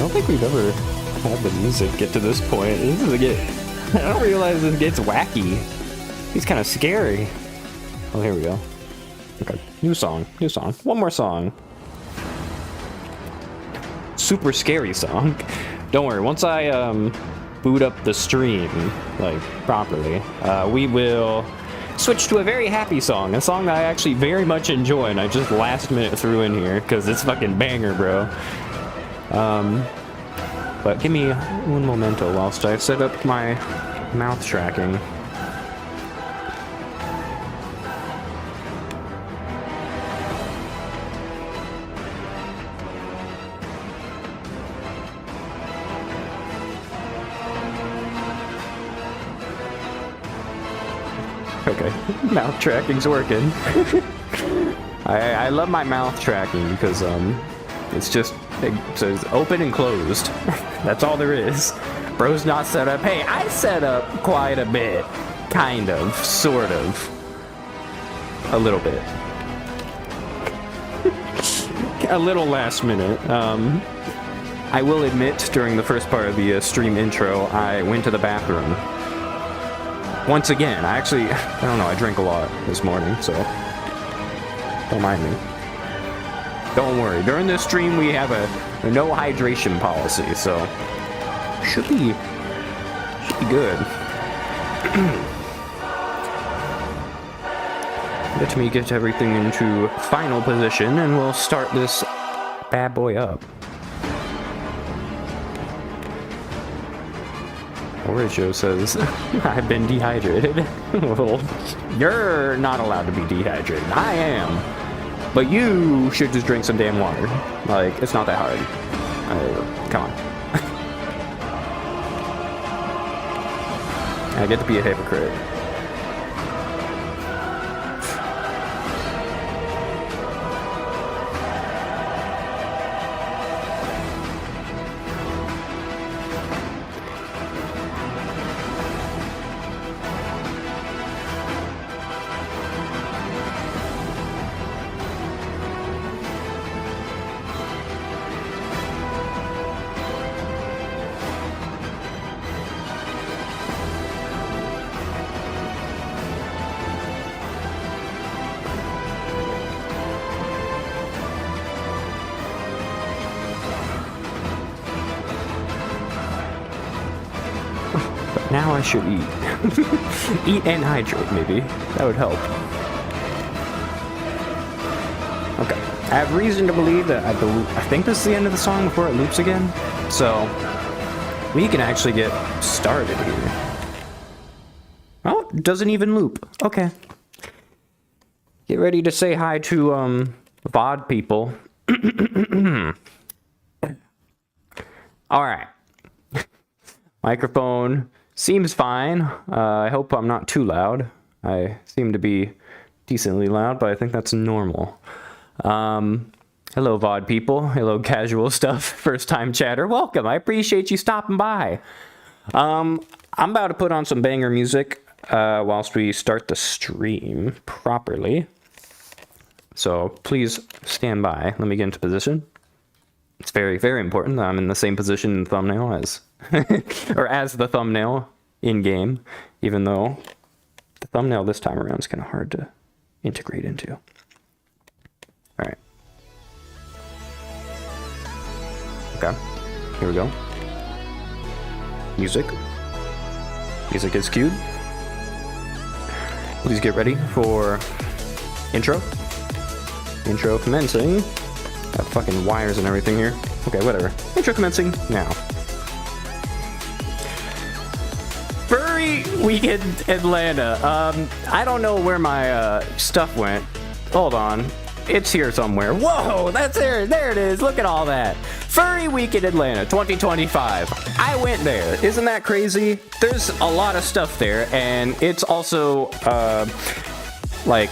don't think we've ever had the music get to this point. This is I don't realize this gets wacky. He's kind of scary. Oh, here we go. Okay, new song. One more song. Super scary song. Don't worry, once I boot up the stream, like, properly, we will switch to a very happy song. A song that I actually very much enjoy, and I just last minute threw in here, because it's fucking banger, bro. But give me one momento whilst I set up my mouth tracking. Okay, mouth tracking's working. I love my mouth tracking because it's just it says open and closed. That's all there is. Bro's not set up. Hey, I set up quite a bit. Kind of, sort of. A little bit. A little last minute. I will admit, during the first part of the stream intro, I went to the bathroom. Once again, I don't know, I drank a lot this morning, so don't mind me. Don't worry, during this stream we have a no hydration policy, so should be good. Let me get everything into final position and we'll start this bad boy up. Origio says, I've been dehydrated. Well, you're not allowed to be dehydrated. I am. But you should just drink some damn water. Like, it's not that hard. Come on. I get to be a hypocrite. Now I should eat. Eat and hydrate, maybe. That would help. Okay. I have reason to believe that I think this is the end of the song before it loops again. So, we can actually get started here. Oh, it doesn't even loop. Okay. Get ready to say hi to, VOD people. Alright. Microphone seems fine. I hope I'm not too loud. I seem to be decently loud, but I think that's normal. Hello, VOD people. Hello, casual stuff. First-time chatter. Welcome. I appreciate you stopping by. I'm about to put on some banger music whilst we start the stream properly. So please stand by. Let me get into position. It's very, very important that I'm in the same position in the thumbnail as, or as the thumbnail in-game, even though the thumbnail this time around is kind of hard to integrate into. All right. Okay, here we go. Music. Music is cued. Please get ready for intro. Intro commencing. Got fucking wires and everything here. Okay, whatever. Intro commencing now. Furry Weekend Atlanta. I don't know where my stuff went. Hold on. It's here somewhere. Whoa, that's there. There it is. Look at all that. Furry Weekend Atlanta 2025. I went there. Isn't that crazy? There's a lot of stuff there, and it's also like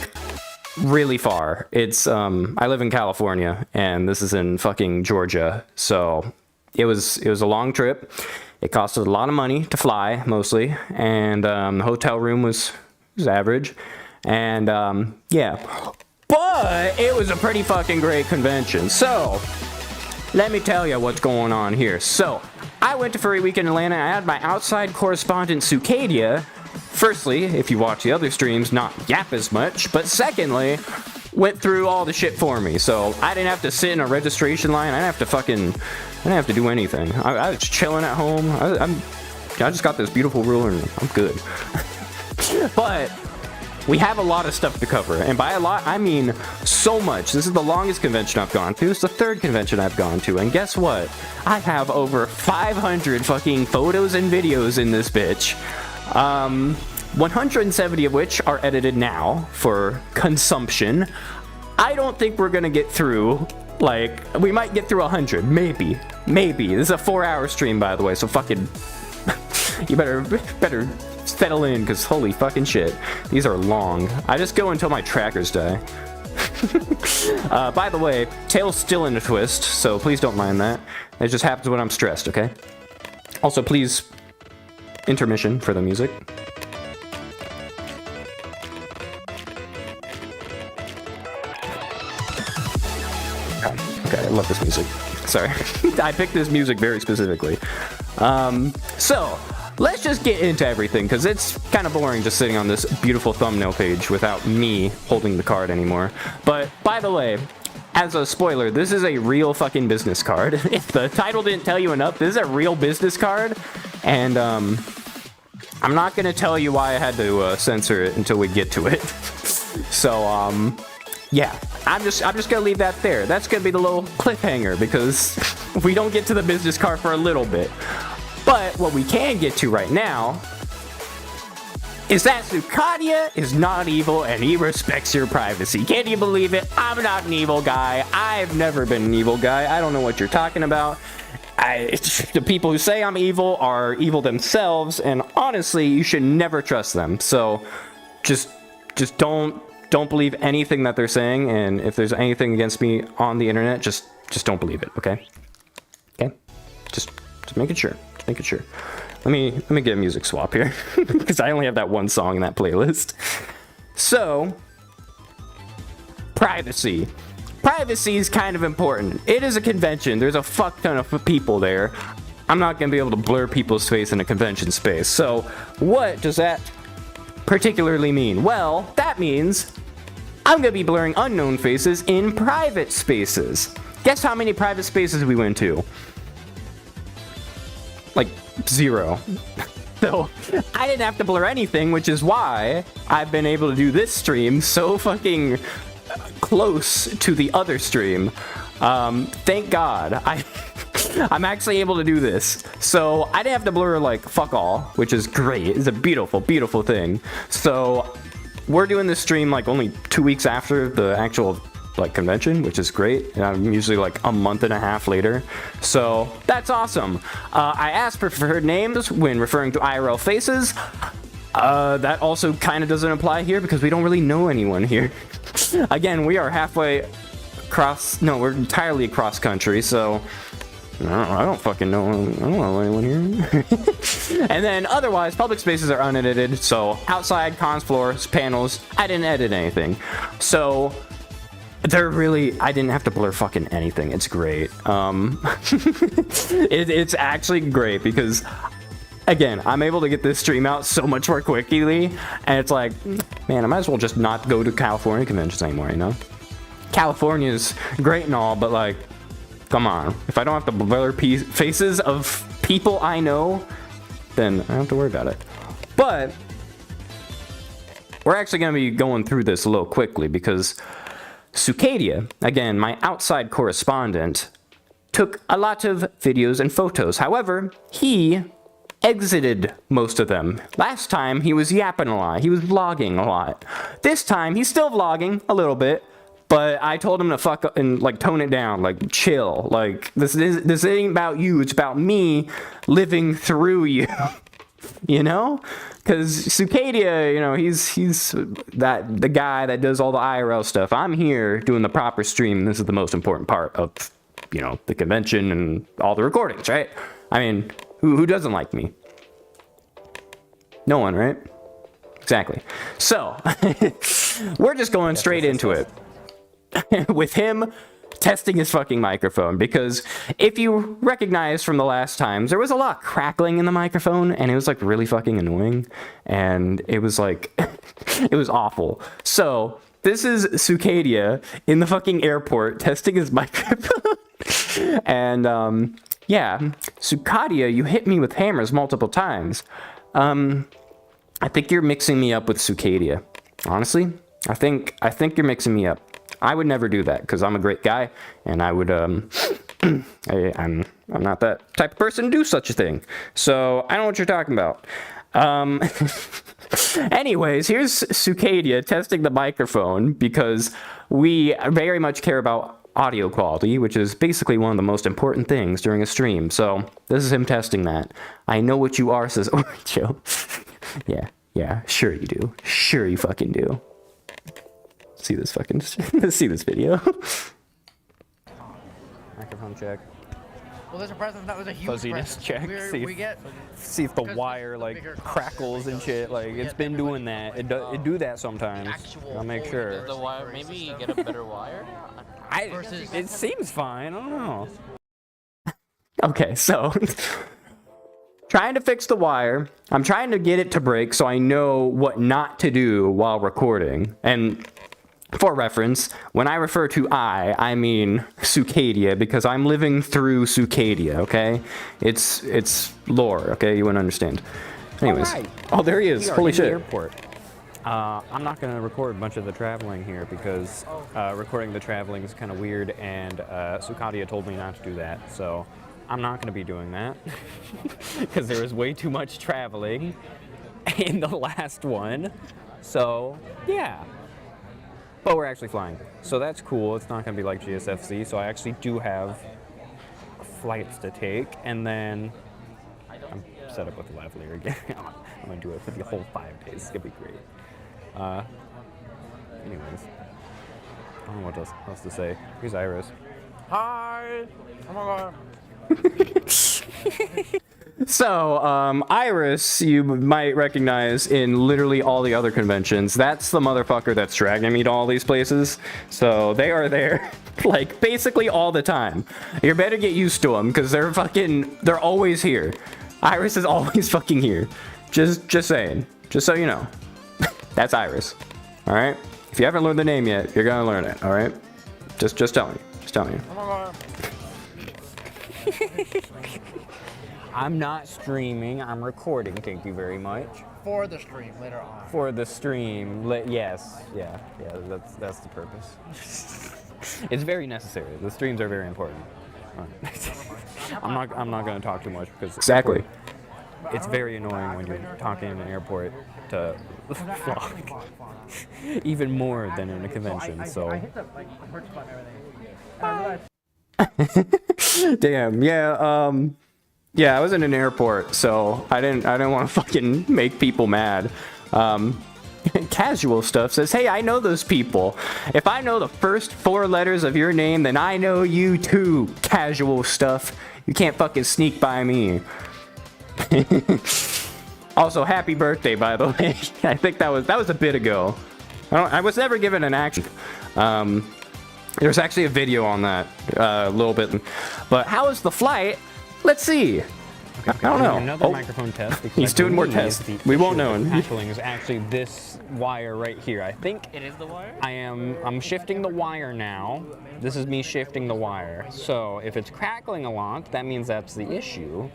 really far. It's I live in California and this is in fucking Georgia, so it was a long trip. It costed a lot of money to fly, mostly, and the hotel room was average, and yeah, but it was a pretty fucking great convention. So let me tell you what's going on here. So, I went to Furry Weekend Atlanta. I had my outside correspondent, Sukadia. Firstly, if you watch the other streams, not yap as much. But secondly, went through all the shit for me. So, I didn't have to sit in a registration line. I didn't have to do anything. I was chilling at home. I just got this beautiful ruler and I'm good. But we have a lot of stuff to cover, and by a lot, I mean so much. This is the longest convention I've gone to. It's the third convention I've gone to, and guess what? I have over 500 fucking photos and videos in this bitch. 170 of which are edited now for consumption. I don't think we're gonna get through, like, we might get through 100, maybe. This is a 4-hour stream, by the way, so fucking, you better settle in, because holy fucking shit, these are long. I just go until my trackers die. By the way, tail's still in a twist, so please don't mind that. It just happens when I'm stressed, okay? Also, please, intermission for the music. Okay, I love this music. Sorry. I picked this music very specifically. So, let's just get into everything, because it's kind of boring just sitting on this beautiful thumbnail page without me holding the card anymore. But, by the way, as a spoiler, this is a real fucking business card. If the title didn't tell you enough, this is a real business card. And, I'm not going to tell you why I had to censor it until we get to it. So, yeah, I'm just gonna leave that there. That's gonna be the little cliffhanger, because we don't get to the business card for a little bit. But what we can get to right now is that Sukadia is not evil and he respects your privacy. Can you believe it? I'm not an evil guy. I've never been an evil guy. I don't know what you're talking about. The people who say I'm evil are evil themselves, and honestly, you should never trust them. So, just don't believe anything that they're saying, and if there's anything against me on the internet, just don't believe it, okay? Okay? Just making sure. Just making sure. Let me get a music swap here, because I only have that one song in that playlist. So, privacy. Privacy is kind of important. It is a convention. There's a fuck ton of people there. I'm not going to be able to blur people's face in a convention space. So, what does that particularly mean? Well, that means I'm going to be blurring unknown faces in private spaces. Guess how many private spaces we went to? Like, 0. So, I didn't have to blur anything, which is why I've been able to do this stream so fucking close to the other stream. Thank God. I'm actually able to do this. So, I didn't have to blur, like, fuck all, which is great. It's a beautiful, beautiful thing. So, we're doing this stream, like, only 2 weeks after the actual, like, convention, which is great. And I'm usually, like, a month and a half later. So, that's awesome. I asked for preferred names when referring to IRL faces. That also kind of doesn't apply here, because we don't really know anyone here. Again, we are halfway across... No, we're entirely across country, so... I don't fucking know. I don't know anyone here. And then otherwise, public spaces are unedited. So outside, cons floors, panels, I didn't edit anything. So they're really, I didn't have to blur fucking anything. It's great. It's actually great because, again, I'm able to get this stream out so much more quickly. And it's like, man, I might as well just not go to California conventions anymore, you know? California's great and all, but like, come on. If I don't have to blur faces of people I know, then I don't have to worry about it. But we're actually going to be going through this a little quickly because Sukadia, again, my outside correspondent, took a lot of videos and photos. However, he exited most of them. Last time, he was yapping a lot. He was vlogging a lot. This time, he's still vlogging a little bit. But I told him to fuck up and, like, tone it down, like, chill. Like, this ain't about you, it's about me living through you. You know? Because Sukadia, you know, he's the guy that does all the IRL stuff. I'm here doing the proper stream. This is the most important part of, you know, the convention and all the recordings, right? I mean, who doesn't like me? No one, right? Exactly. So, we're just going straight into it. With him testing his fucking microphone, because if you recognize from the last times, there was a lot of crackling in the microphone, and it was like really fucking annoying, and it was like, it was awful. So this is Sukadia in the fucking airport testing his microphone. And yeah, Sukadia, you hit me with hammers multiple times. I think you're mixing me up with Sukadia. Honestly, I think you're mixing me up. I would never do that because I'm a great guy, and I would I'm not that type of person to do such a thing. So I don't know what you're talking about. Anyways, here's Sukadia testing the microphone because we very much care about audio quality, which is basically one of the most important things during a stream. So this is him testing that. I know what you are, says Orcho. Yeah, sure you do. Sure you fucking do. See this fucking, see this video. Microphone check. Well, there's a presence that was a huge Fuzziness check. See if the wire like crackles and shit. Like it's been doing that. It do that sometimes. I'll make sure. The wire, maybe get a better wire. It seems fine. I don't know. Okay, so trying to fix the wire. I'm trying to get it to break so I know what not to do while recording. And for reference, when I refer to I mean Sukadia, because I'm living through Sukadia, okay? It's lore, okay? You wouldn't understand. Anyways. Right. Oh, there he is. Holy shit. Airport. I'm not going to record a bunch of the traveling here because recording the traveling is kind of weird, and Sukadia told me not to do that, so I'm not going to be doing that because there was way too much traveling in the last one. So, yeah. But we're actually flying, so that's cool. It's not going to be like GSFC, so I actually do have flights to take, and then I'm set up with Lavalier again. I'm going to do it for the whole 5 days. It's going to be great. Anyways, I don't know what else to say. Here's Iris. Hi! Oh my god. So, Iris, you might recognize in literally all the other conventions. That's the motherfucker that's dragging me to all these places. So, they are there, like, basically all the time. You better get used to them, because they're always here. Iris is always fucking here. Just saying. Just so you know. That's Iris. Alright? If you haven't learned the name yet, you're gonna learn it, alright? Just telling you. Just telling you. Oh my god. I'm not streaming, I'm recording, thank you very much. For the stream later on. For the stream, yes, yeah, that's the purpose. It's very necessary. The streams are very important. I'm not going to talk too much because exactly. It's very annoying when you're talking in an airport to vlog, even more than in a convention. So. Damn. Yeah. Yeah, I was in an airport, so I didn't want to fucking make people mad. Casual Stuff says, hey, I know those people. If I know the first 4 letters of your name, then I know you too, Casual Stuff. You can't fucking sneak by me. Also, happy birthday, by the way. I think that was a bit ago. I was never given an action. There's actually a video on that a little bit. But how is the flight? Let's see. I don't know. Another microphone test. He's doing more tests. We won't know. Crackling is actually this wire right here. I think it is the wire. I'm shifting the wire now. This is me shifting the wire. So if it's crackling a lot, that means that's the issue.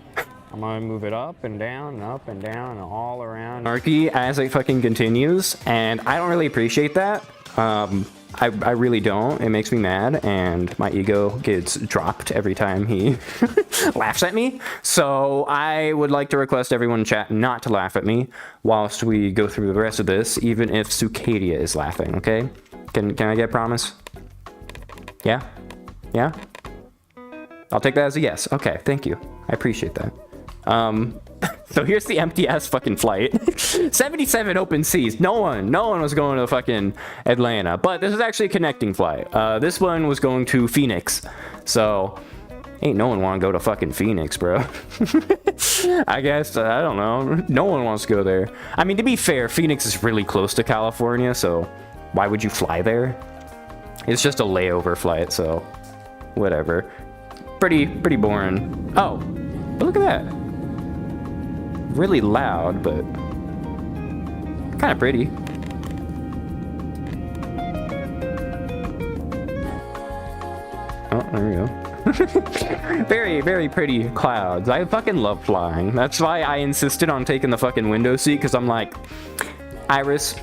I'm gonna move it up and down and up and down and all around. Anarchy as it fucking continues, and I don't really appreciate that. I really don't. It makes me mad, and my ego gets dropped every time he laughs at me. So I would like to request everyone in chat not to laugh at me whilst we go through the rest of this, even if Sukadia is laughing, okay? Can I get a promise? Yeah? Yeah? I'll take that as a yes. Okay, thank you. I appreciate that. So here's the empty ass fucking flight. 77 open seats. No one was going to fucking Atlanta, but this is actually a connecting flight. This one was going to Phoenix. So ain't no one want to go to fucking Phoenix, bro. I guess, I don't know. No one wants to go there. I mean, to be fair, Phoenix is really close to California, so why would you fly there? It's just a layover flight, so whatever. Pretty boring. Oh, but look at that. Really loud, but kind of pretty. Oh, there we go. Very pretty clouds. I fucking love flying. That's why I insisted on taking the fucking window seat, because I'm like, Iris,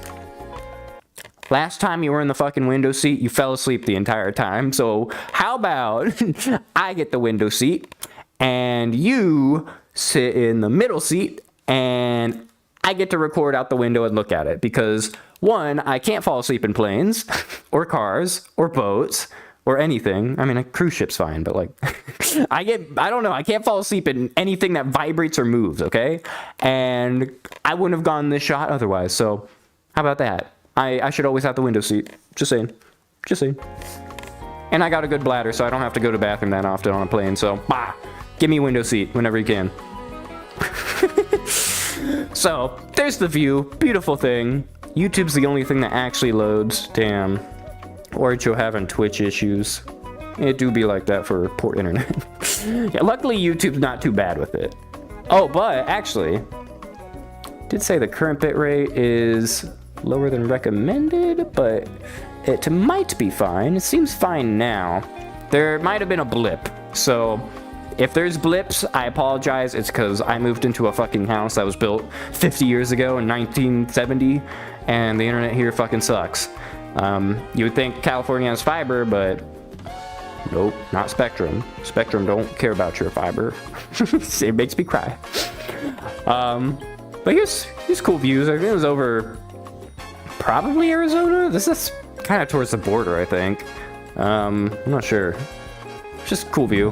last time you were in the fucking window seat, you fell asleep the entire time. So how about I get the window seat and you sit in the middle seat and I get to record out the window and look at it, because one, I can't fall asleep in planes or cars or boats or anything. I mean, a cruise ship's fine, but like, I don't know, I can't fall asleep in anything that vibrates or moves, okay? And I wouldn't have gotten this shot otherwise, so how about that? I should always have the window seat. Just saying. Just saying. And I got a good bladder, so I don't have to go to the bathroom that often on a plane, so, give me a window seat whenever you can. So, there's the view. Beautiful thing. YouTube's the only thing that actually loads. Damn. Or you're having Twitch issues. It do be like that for poor internet. Yeah, luckily YouTube's not too bad with it. Oh, but actually, did say the current bitrate is lower than recommended, but it might be fine. It seems fine now. There might have been a blip, so if there's blips, I apologize. It's because I moved into a fucking house that was built 50 years ago in 1970, and the internet here fucking sucks. You would think California has fiber, but nope, not Spectrum. Spectrum don't care about your fiber. It makes me cry. But here's cool views. I think it was over probably Arizona. This is kind of towards the border, I think. I'm not sure. Just a cool view.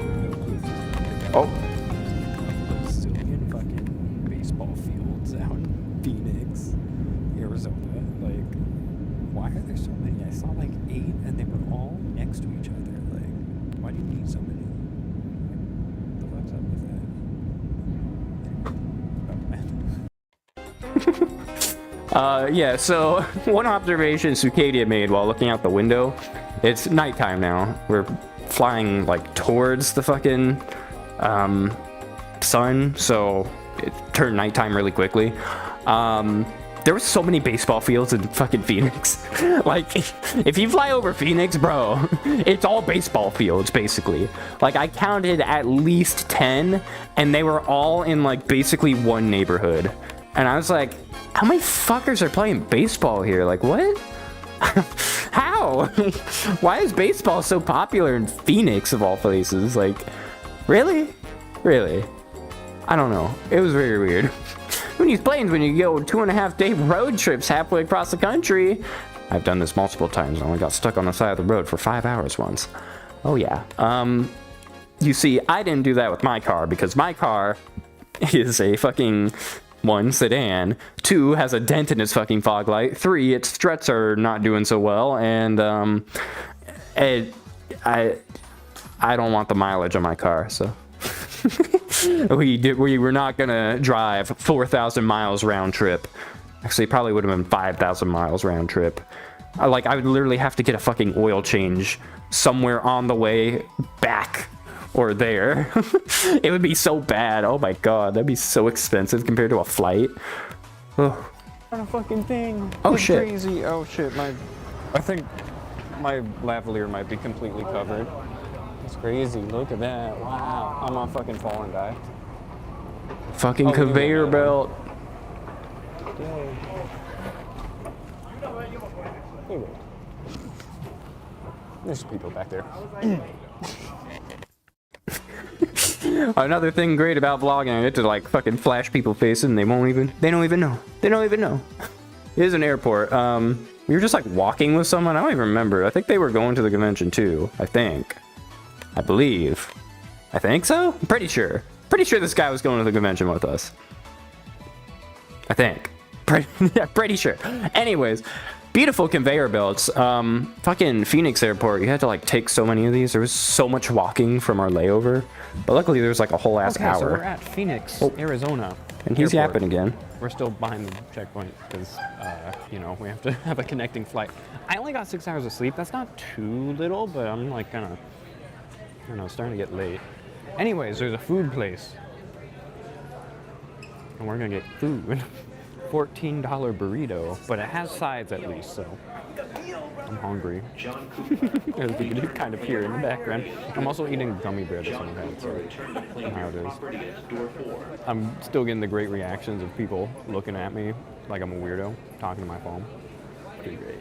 Oh. Zillion fucking baseball fields out in Phoenix, Arizona. Like, why are there so many? I saw like 8 and they were all next to each other. Like, why do you need so many? What the fuck's up with that? Oh, man. Yeah, so one observation Sukadia made while looking out the window, it's nighttime now. We're flying like towards the fucking sun, so it turned nighttime really quickly. There were so many baseball fields in fucking Phoenix. Like, if you fly over Phoenix, bro, it's all baseball fields, basically. Like, I counted at least 10, and they were all in, like, basically one neighborhood. And I was like, how many fuckers are playing baseball here? Like, what? How? Why is baseball so popular in Phoenix, of all places? Like, really? Really? I don't know. It was very weird. Who needs planes when you go 2.5-day road trips halfway across the country? I've done this multiple times. I only got stuck on the side of the road for 5 hours once. Oh yeah. You see, I didn't do that with my car because my car is a fucking 1, sedan, 2, has a dent in its fucking fog light, 3, its struts are not doing so well, and I don't want the mileage on my car, so we were not gonna drive 4,000 miles round trip. Actually, it probably would have been 5,000 miles round trip. I would literally have to get a fucking oil change somewhere on the way back or there. It would be so bad. Oh my god, that'd be so expensive compared to a flight. Oh. On a fucking thing. Oh it's shit. Crazy. Oh shit. I think my lavalier might be completely covered. It's crazy. Look at that. Wow. I'm on fucking fall and die. Fucking conveyor belt. There's people back there. Another thing great about vlogging, I get to like fucking flash people faces and they don't even know. They don't even know. It is an airport. We were just like walking with someone. I don't even remember. I think they were going to the convention too. I believe. I think so? I'm pretty sure. Pretty sure this guy was going to the convention with us. I think. Pretty sure. Anyways, beautiful conveyor belts. Fucking Phoenix Airport. You had to like take so many of these. There was so much walking from our layover. But luckily there was like a whole ass hour. So we're at Phoenix, Arizona. And he's Airport. yapping again. We're still behind the checkpoint because, you know, we have to have a connecting flight. I only got 6 hours of sleep. That's not too little, but I'm like gonna I know, it's starting to get late. Anyways, there's a food place. And we're gonna get food. $14 burrito, but it has sides at least, so I'm hungry. As you can kind of hear in the background. I'm also eating gummy bear at the same time, so you know how it is. I'm still getting the great reactions of people looking at me like I'm a weirdo, talking to my phone. Pretty great.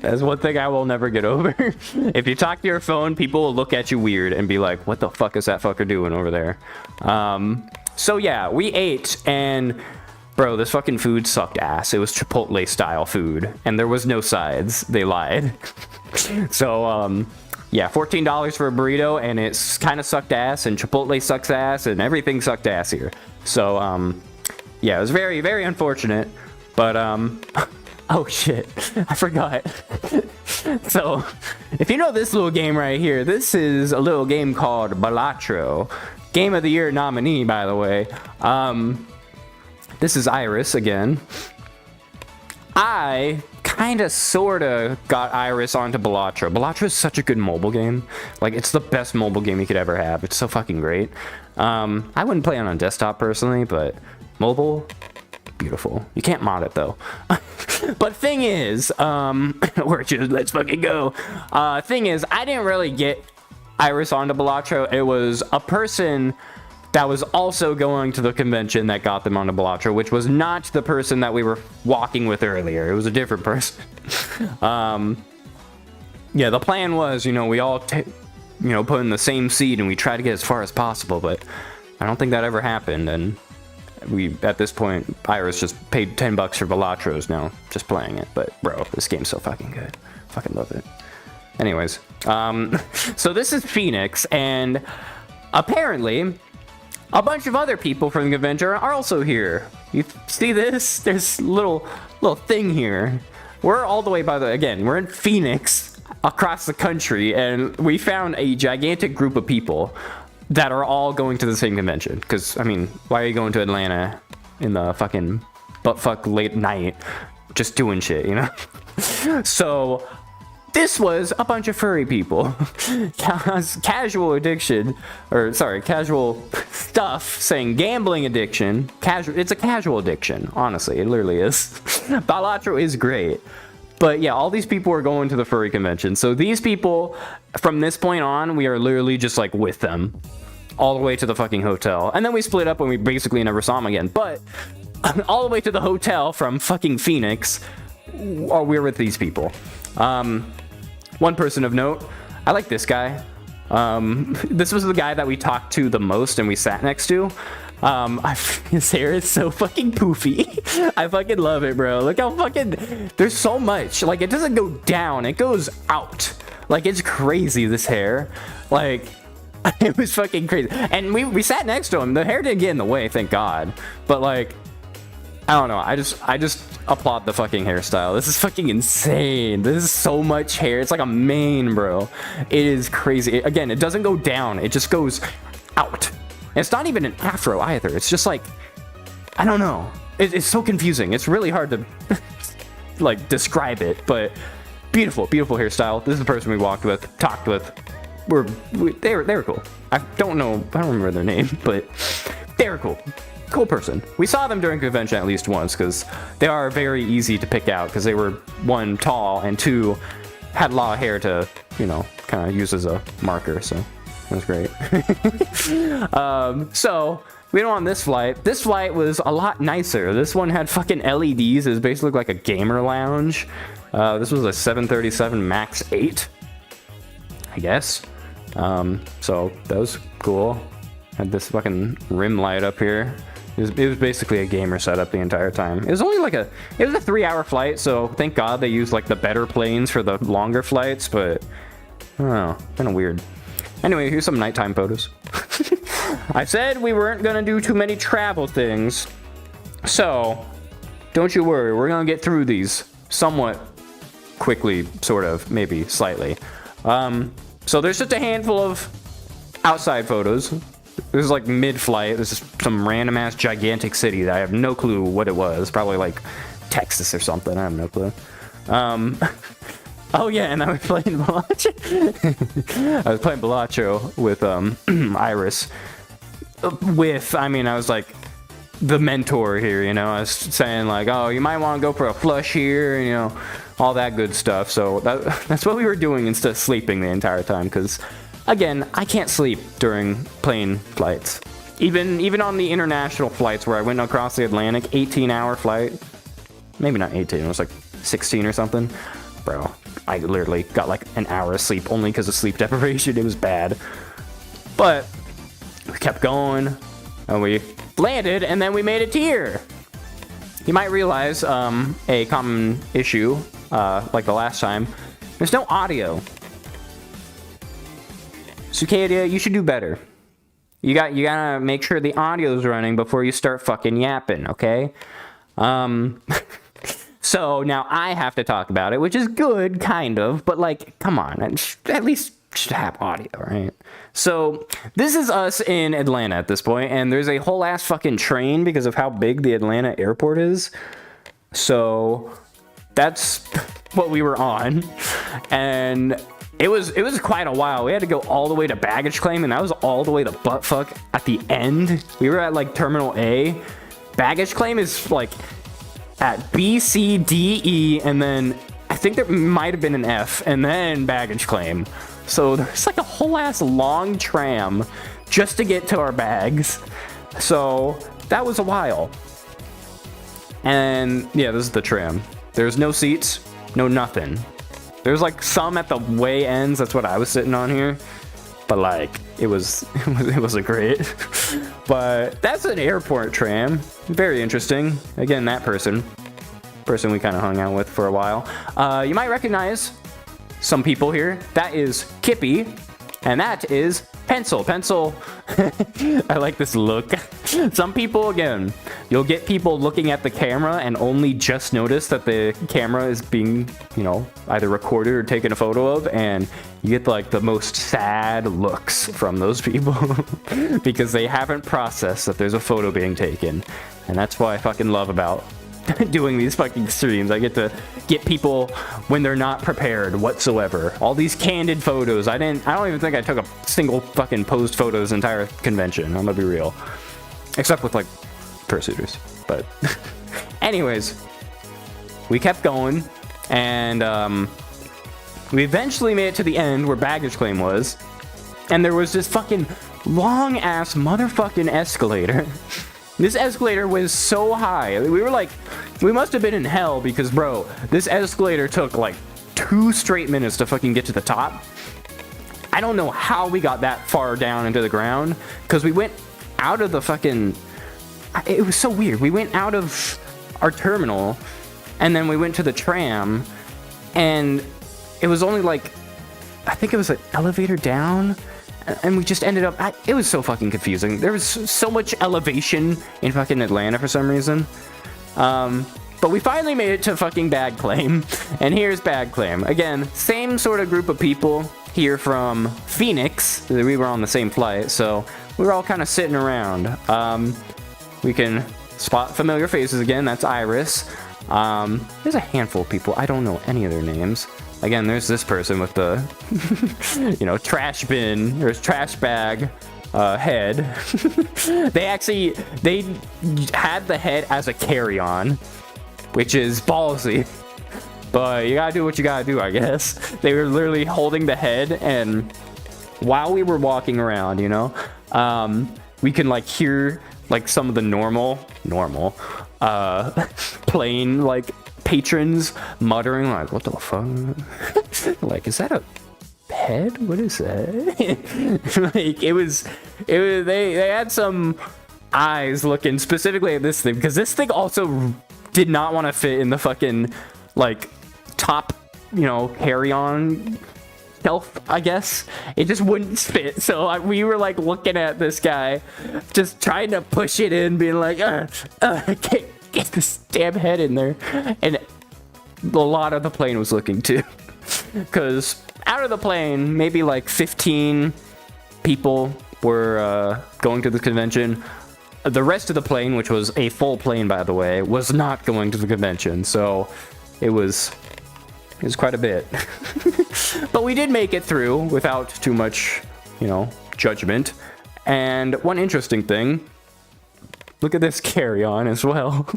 That's one thing I will never get over. If you talk to your phone, people will look at you weird and be like, what the fuck is that fucker doing over there? So yeah, we ate, and bro, this fucking food sucked ass. It was Chipotle style food, and there was no sides. They lied. So yeah, $14 for a burrito, and it's kind of sucked ass, and Chipotle sucks ass, and everything sucked ass here. So yeah, it was very, very unfortunate, but oh shit, I forgot. So, if you know this little game right here, this is a little game called Balatro. Game of the Year nominee, by the way. This is Iris again. I kinda sorta got Iris onto Balatro. Balatro is such a good mobile game. Like, it's the best mobile game you could ever have. It's so fucking great. I wouldn't play it on desktop personally, but mobile, beautiful. You can't mod it though. But thing is, let's fucking go. Thing is, I didn't really get Iris onto Balatro. It was a person that was also going to the convention that got them onto Balatro, which was not the person that we were walking with earlier. It was a different person. Yeah, the plan was, you know, we all, put in the same seat and we try to get as far as possible, but I don't think that ever happened, and at this point, Iris just paid $10 for Balatros now, just playing it. But bro, this game's so fucking good. Fucking love it. Anyways, so this is Phoenix, and apparently a bunch of other people from the convention are also here. You see this? There's a little thing here. We're all the way we're in Phoenix across the country, and we found a gigantic group of people that are all going to the same convention. Because, I mean, why are you going to Atlanta in the fucking buttfuck late night just doing shit, you know? So, this was a bunch of furry people. Casual stuff saying gambling addiction. It's a casual addiction, honestly. It literally is. Balatro is great. But yeah, all these people are going to the furry convention. So these people, from this point on, we are literally just like with them all the way to the fucking hotel. And then we split up and we basically never saw them again. But all the way to the hotel from fucking Phoenix, we're with these people. One person of note, I like this guy. This was the guy that we talked to the most and we sat next to. His hair is so fucking poofy. I fucking love it, bro. Look how fucking, there's so much. Like, it doesn't go down, it goes out. Like, it's crazy, this hair. Like, it was fucking crazy. And we sat next to him. The hair didn't get in the way, thank God. But like, I don't know. I just applaud the fucking hairstyle. This is fucking insane. This is so much hair. It's like a mane, bro. It is crazy. Again, it doesn't go down. It just goes out. And it's not even an afro either. It's just like, I don't know. It's so confusing. It's really hard to like describe it, but beautiful, beautiful hairstyle. This is the person we walked with, talked with. They were cool. I don't remember their name, but they were cool. Cool person. We saw them during convention at least once because they are very easy to pick out because they were, one, tall, and two, had a lot of hair to, kind of use as a marker, so it was great. So we went on this flight. This flight was a lot nicer. This one had fucking LEDs. It was basically like a gamer lounge. This was a 737 MAX 8, I guess. So that was cool. Had this fucking rim light up here. It was basically a gamer setup the entire time. It was only like it was a 3-hour flight, so thank God they used like the better planes for the longer flights, but I don't know, kind of weird. Anyway, here's some nighttime photos. I said we weren't gonna do too many travel things, so don't you worry, we're gonna get through these somewhat quickly, sort of, maybe slightly. So there's just a handful of outside photos. This is like mid-flight. This is some random ass gigantic city that I have no clue what it was. Probably like Texas or something. I have no clue. Oh yeah, and I was playing Balacho. I was playing Balacho with Iris. I was like the mentor here, you know. I was saying like, oh, you might want to go for a flush here, you know, all that good stuff. So that's what we were doing instead of sleeping the entire time, because again, I can't sleep during plane flights. Even on the international flights where I went across the Atlantic, 18-hour flight. Maybe not 18, it was like 16 or something. Bro, I literally got like an hour of sleep only because of sleep deprivation. It was bad. But we kept going, and we landed, and then we made it here. You might realize a common issue, like the last time, there's no audio. Sukadia, you should do better. You gotta make sure the audio's running before you start fucking yapping, okay? So now I have to talk about it, which is good, kind of, but like, come on, at least should have audio, right? So this is us in Atlanta at this point, and there's a whole ass fucking train because of how big the Atlanta airport is. So that's what we were on, and it was quite a while. We had to go all the way to baggage claim, and that was all the way to buttfuck at the end. We were at like Terminal A. Baggage claim is like at B, C, D, E, and then I think there might have been an F, and then baggage claim. So there's like a whole ass long tram just to get to our bags. So that was a while. And yeah, this is the tram. There's no seats, no nothing. There's like some at the way ends. That's what I was sitting on here. But like, it wasn't great. But that's an airport tram. Very interesting. Again, that person we kind of hung out with for a while. You might recognize some people here. That is Kippy, and that is Pencil. I like this look. Some people, again, you'll get people looking at the camera and only just notice that the camera is being, you know, either recorded or taken a photo of, and you get like the most sad looks from those people because they haven't processed that there's a photo being taken. And that's what I fucking love about doing these fucking streams. I get to get people when they're not prepared whatsoever. All these candid photos. I don't even think I took a single fucking posed photo this entire convention. I'm gonna be real. Except with like fursuiters. But anyways, we kept going, and we eventually made it to the end where baggage claim was, and there was this fucking long ass motherfucking escalator. This escalator was so high. We were like, we must have been in hell because, bro, this escalator took like 2 straight minutes to fucking get to the top. I don't know how we got that far down into the ground, because we went out of the fucking... It was so weird. We went out of our terminal, and then we went to the tram, and it was only like, I think it was an elevator down, and we just ended up... it was so fucking confusing. There was so much elevation in fucking Atlanta for some reason. But we finally made it to fucking bag claim, and here's bag claim. Again, same sort of group of people here from Phoenix. We were on the same flight, so we were all kind of sitting around. We can spot familiar faces again. That's Iris. There's a handful of people. I don't know any of their names. Again, there's this person with the, you know, trash bin, or trash bag head. They had the head as a carry-on, which is ballsy. But you gotta do what you gotta do, I guess. They were literally holding the head, and while we were walking around, you know, we can like hear like some of the normal plane like patrons muttering like, what the fuck? Like, is that a head? What is that? Like, it was they had some eyes looking specifically at this thing, because this thing also did not want to fit in the fucking like top, you know, carry-on shelf, I guess. It just wouldn't fit. So we were like looking at this guy just trying to push it in, being like, get this damn head in there. And a lot of the plane was looking too, because out of the plane maybe like 15 people were going to the convention. The rest of the plane, which was a full plane by the way, was not going to the convention. So it was It was quite a bit. But we did make it through without too much, you know, judgment. And one interesting thing, look at this carry-on as well.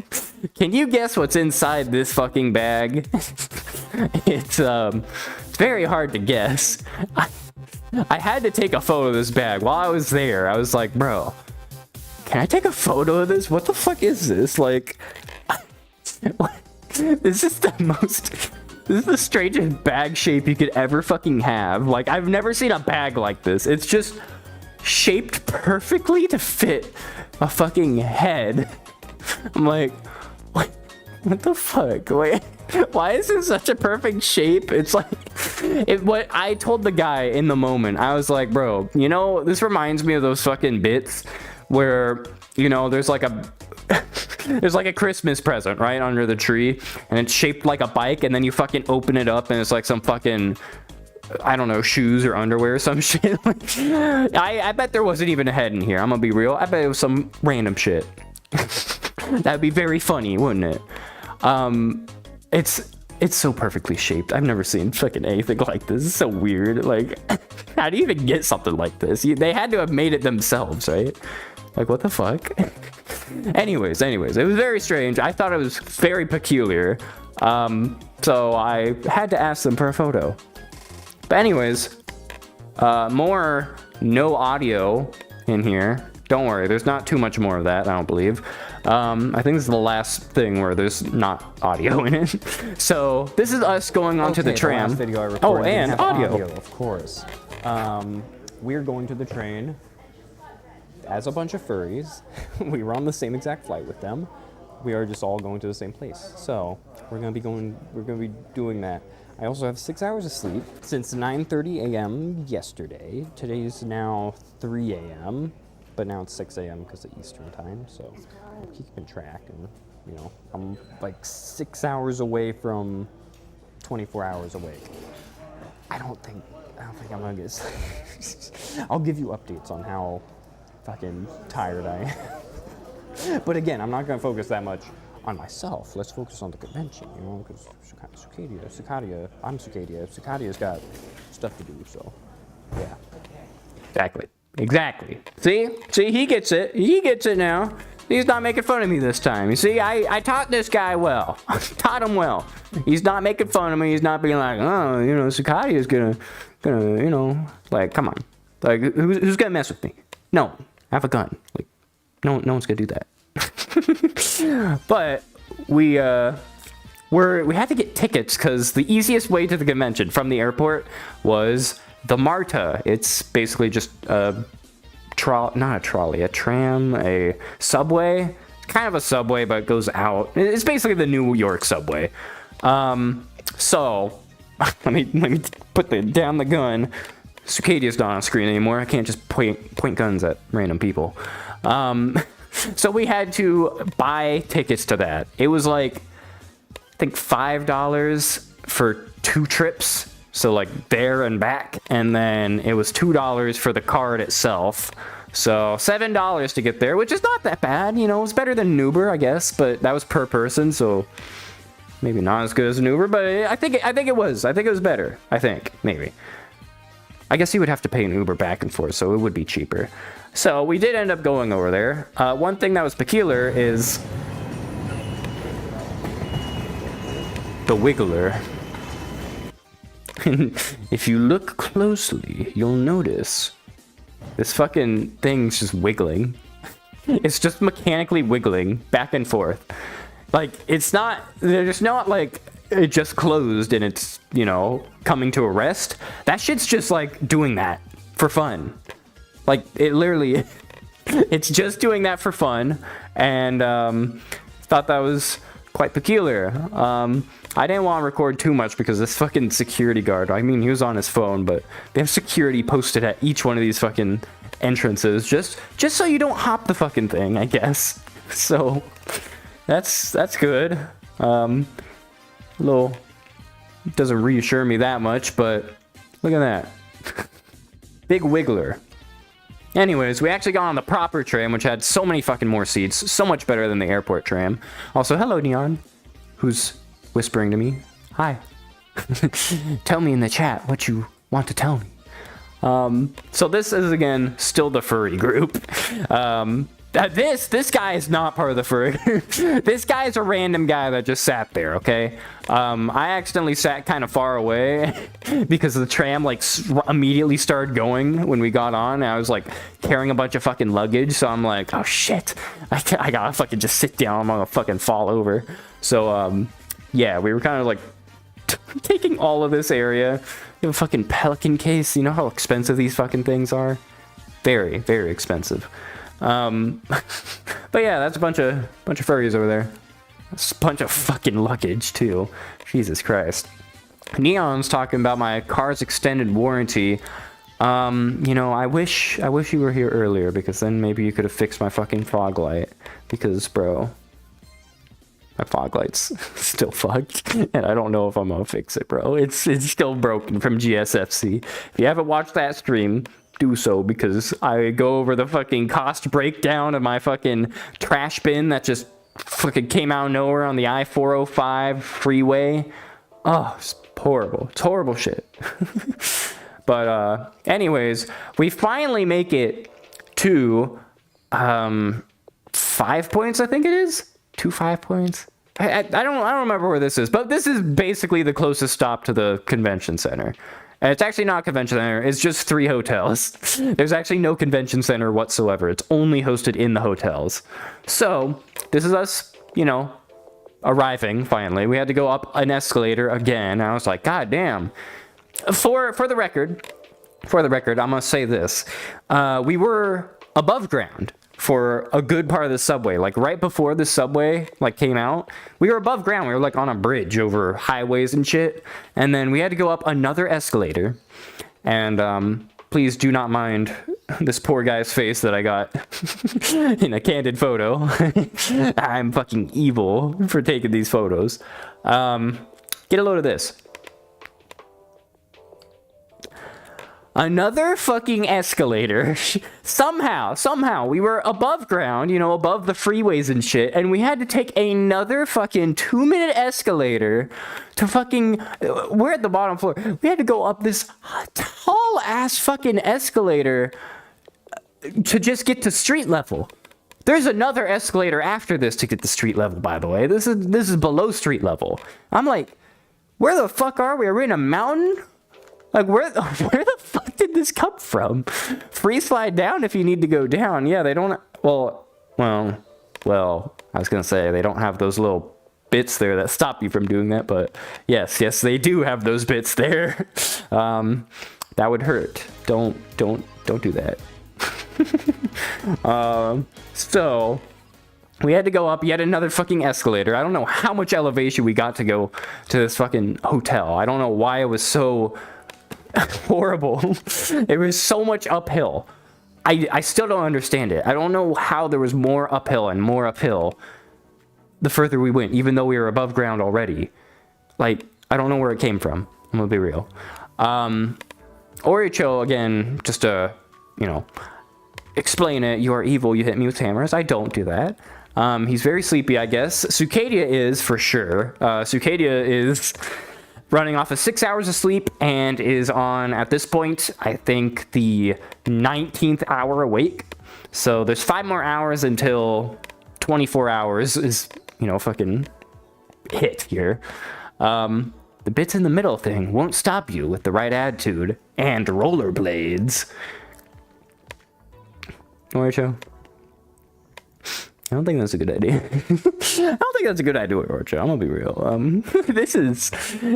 Can you guess what's inside this fucking bag? It's very hard to guess. I had to take a photo of this bag while I was there. I was like, bro, can I take a photo of this? What the fuck is this? Like, this is the strangest bag shape you could ever fucking have. Like, I've never seen a bag like this. It's just shaped perfectly to fit a fucking head. I'm like, what the fuck? Wait, why is it such a perfect shape? It's like, what I told the guy in the moment, I was like, bro, you know, this reminds me of those fucking bits where, you know, there's like a Christmas present right under the tree, and it's shaped like a bike, and then you fucking open it up, and it's like some fucking, I don't know, shoes or underwear or some shit. I bet there wasn't even a head in here. I'm gonna be real. I bet it was some random shit. That'd be very funny, wouldn't it? It's so perfectly shaped. I've never seen fucking anything like this. It's so weird. Like, how do you even get something like this? They had to have made it themselves, right? Like, what the fuck? Anyways, it was very strange. I thought it was very peculiar. So I had to ask them for a photo. But anyways, more no audio in here. Don't worry, there's not too much more of that, I don't believe. I think this is the last thing where there's not audio in it. So this is us going onto the tram. The last video I recorded and didn't have audio. Of course. We're going to the train as a bunch of furries. We were on the same exact flight with them. We are just all going to the same place. So we're gonna be doing that. I also have 6 hours of sleep since 9:30 a.m. yesterday. Today's now 3 a.m., but now it's 6 a.m. because of Eastern time. So I'm keeping track, and you know, I'm like 6 hours away from 24 hours awake. I don't think I'm gonna get sleep. I'll give you updates on how fucking tired I am. But again, I'm not gonna focus that much on myself. Let's focus on the convention, you know, because Sukadia, I'm Sukadia. Sukadia's got stuff to do, so yeah. Exactly. See, he gets it. He gets it now. He's not making fun of me this time. You see, I taught this guy well. Taught him well. He's not making fun of me. He's not being like, oh, you know, Sukadia's gonna, you know, like, come on. Like, who's gonna mess with me? No, I have a gun. Like, no one's gonna do that. But we had to get tickets because the easiest way to the convention from the airport was the MARTA. It's basically just a tram, a subway. Kind of a subway, but it goes out. It's basically the New York subway. So let me put down the gun. Sukadia's not on screen anymore. I can't just point guns at random people. So we had to buy tickets to that. It was like, I think $5 for 2 trips. So like there and back. And then it was $2 for the card itself. So $7 to get there, which is not that bad. You know, it was better than an Uber, I guess. But that was per person, so maybe not as good as an Uber. But I think it was. I think it was better. I think, maybe. I guess you would have to pay an Uber back and forth, so it would be cheaper. So we did end up going over there. One thing that was peculiar is the Wiggler. If you look closely, you'll notice this fucking thing's just wiggling. It's just mechanically wiggling back and forth. Like, they're just not like it just closed and it's, you know, coming to a rest. That shit's just like doing that for fun. Like, it literally, it's just doing that for fun, and thought that was quite peculiar. I didn't want to record too much because this fucking security guard, I mean, he was on his phone, but they have security posted at each one of these fucking entrances, just so you don't hop the fucking thing, I guess. So, that's good. Doesn't reassure me that much, but look at that. Big wiggler. Anyways, we actually got on the proper tram, which had so many fucking more seats. So much better than the airport tram. Also, hello, Neon. Who's whispering to me. Hi. Tell me in the chat what you want to tell me. So this is, again, still the furry group. This guy is not part of the furry. This guy is a random guy that just sat there, okay? I accidentally sat kind of far away because the tram, like, immediately started going when we got on. And I was, like, carrying a bunch of fucking luggage, so I'm like, oh, shit. I gotta fucking just sit down. I'm gonna fucking fall over. So, yeah, we were kind of, like, taking all of this area. You have a fucking pelican case. You know how expensive these fucking things are? Very, very expensive. But yeah, that's a bunch of furries over there. That's a bunch of fucking luggage too. Jesus Christ. Neon's talking about my car's extended warranty. You know, I wish you were here earlier, because then maybe you could have fixed my fucking fog light. Because, bro, my fog light's still fucked, and I don't know if I'm gonna fix it, bro. It's still broken from GSFC. If you haven't watched that stream, do so, because I go over the fucking cost breakdown of my fucking trash bin that just fucking came out of nowhere on the I-405 freeway. Oh, it's horrible. It's horrible shit. But anyways, we finally make it to 5 points, I think it is. 5 points. I don't remember where this is, but this is basically the closest stop to the convention center. And it's actually not a convention center, it's just 3 hotels. There's actually no convention center whatsoever. It's only hosted in the hotels. So, this is us, you know, arriving, finally. We had to go up an escalator again. I was like, God damn. For the record, I'm gonna say this. We were above ground for a good part of the subway. Like, right before the subway, like, came out, we were above ground. We were, like, on a bridge over highways and shit. And then we had to go up another escalator. And, please do not mind this poor guy's face that I got in a candid photo. I'm fucking evil for taking these photos. Get a load of this. Another fucking escalator. Somehow, we were above ground, you know, above the freeways and shit, and we had to take another fucking 2-minute escalator to fucking, we're at the bottom floor. We had to go up this tall ass fucking escalator to just get to street level. There's another escalator after this to get to street level, by the way. This is below street level. I'm like, where the fuck are we? Are we in a mountain? Like, where the fuck did this come from? Free slide down if you need to go down. Yeah, they don't... Well, I was gonna say, they don't have those little bits there that stop you from doing that, but yes, they do have those bits there. That would hurt. Don't do that. So... we had to go up yet another fucking escalator. I don't know how much elevation we got to go to this fucking hotel. I don't know why it was so... horrible. It was so much uphill. I still don't understand it. I don't know how there was more uphill and more uphill the further we went, even though we were above ground already. Like, I don't know where it came from. I'm gonna be real. Oricho, again, just to, you know, explain it. You are evil, you hit me with hammers. I don't do that. He's very sleepy, I guess. Sukadia is, for sure. Sukadia is... running off of 6 hours of sleep and is on, at this point, I think the 19th hour awake. So there's 5 more hours until 24 hours is, you know, fucking hit here. The bits in the middle thing won't stop you with the right attitude and rollerblades. Alright, show. I don't think that's a good idea. I don't think that's a good idea, Orcho. I'm gonna be real. This is...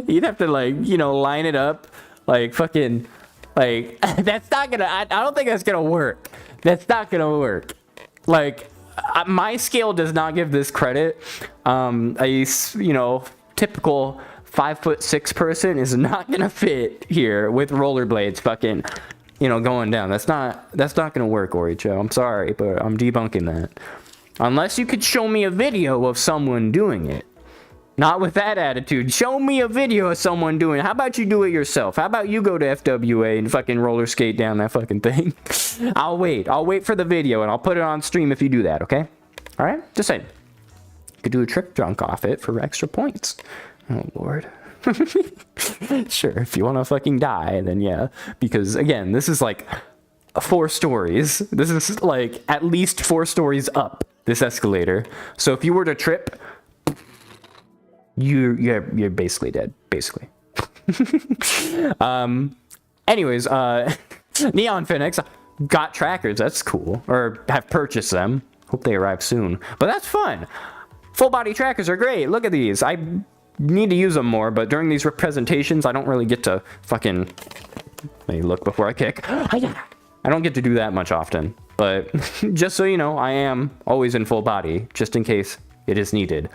you'd have to, like, you know, line it up. Like, fucking... like, that's not gonna... I don't think that's gonna work. That's not gonna work. Like, my scale does not give this credit. You know, typical 5'6" person is not gonna fit here with rollerblades fucking, you know, going down. That's not gonna work, Oricho. I'm sorry, but I'm debunking that. Unless you could show me a video of someone doing it. Not with that attitude. Show me a video of someone doing it. How about you do it yourself? How about you go to FWA and fucking roller skate down that fucking thing? I'll wait. I'll wait for the video and I'll put it on stream if you do that, okay? Alright? Just saying. You could do a trick drunk off it for extra points. Oh, Lord. Sure, if you want to fucking die, then yeah. Because again, this is like 4 stories. This is like at least 4 stories up this escalator. So if you were to trip, you're basically dead, basically. Anyways, Neon Phoenix got trackers. That's cool. Or have purchased them. Hope they arrive soon. But that's fun. Full body trackers are great. Look at these. I need to use them more, but during these presentations, I don't really get to fucking... Let me look before I kick. I don't get to do that much often. But just so you know, I am always in full body, just in case it is needed.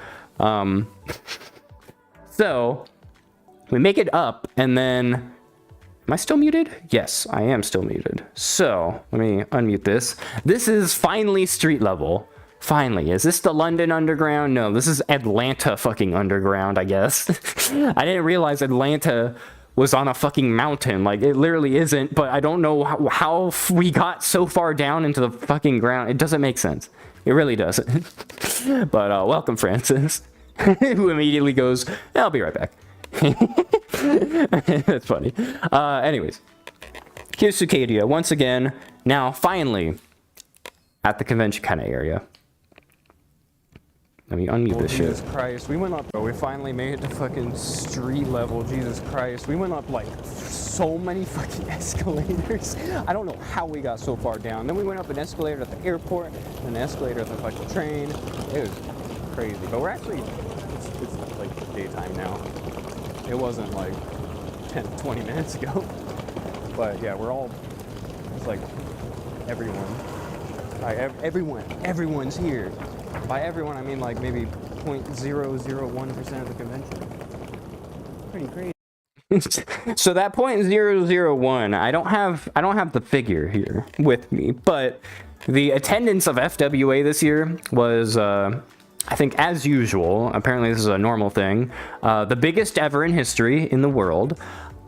So, we make it up, and then... Am I still muted? Yes, I am still muted. So, let me unmute this. This is finally street level. Finally. Is this the London Underground? No, this is Atlanta fucking Underground, I guess. I didn't realize Atlanta was on a fucking mountain. Like, it literally isn't, but I don't know how we got so far down into the fucking ground. It doesn't make sense. It really doesn't. But, welcome, Francis. Who immediately goes, I'll be right back. That's funny. Anyways, here's Sukadia once again. Now, finally, at the convention kind of area. Let me unmute this shit. Jesus Christ, we went up, bro. We finally made it to fucking street level. Jesus Christ, we went up like so many fucking escalators. I don't know how we got so far down. Then we went up an escalator at the airport, and an escalator at the fucking train. It was crazy. But we're actually, it's like daytime now. It wasn't like 10, 20 minutes ago. But yeah, we're all, it's like everyone. Everyone's here. By everyone, I mean like maybe 0.001% of the convention. Pretty crazy. So that 0.001, I don't have the figure here with me, but the attendance of FWA this year was, I think as usual, apparently this is a normal thing, the biggest ever in history in the world,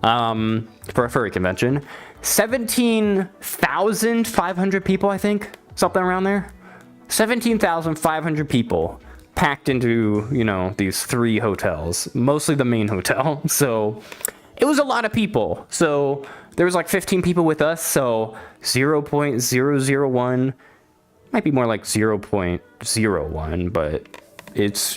for a furry convention. 17,500 people, I think, something around there. 17,500 people packed into, you know, these 3 hotels, mostly the main hotel. So it was a lot of people. So there was like 15 people with us. So 0.001 might be more like 0.01, but it's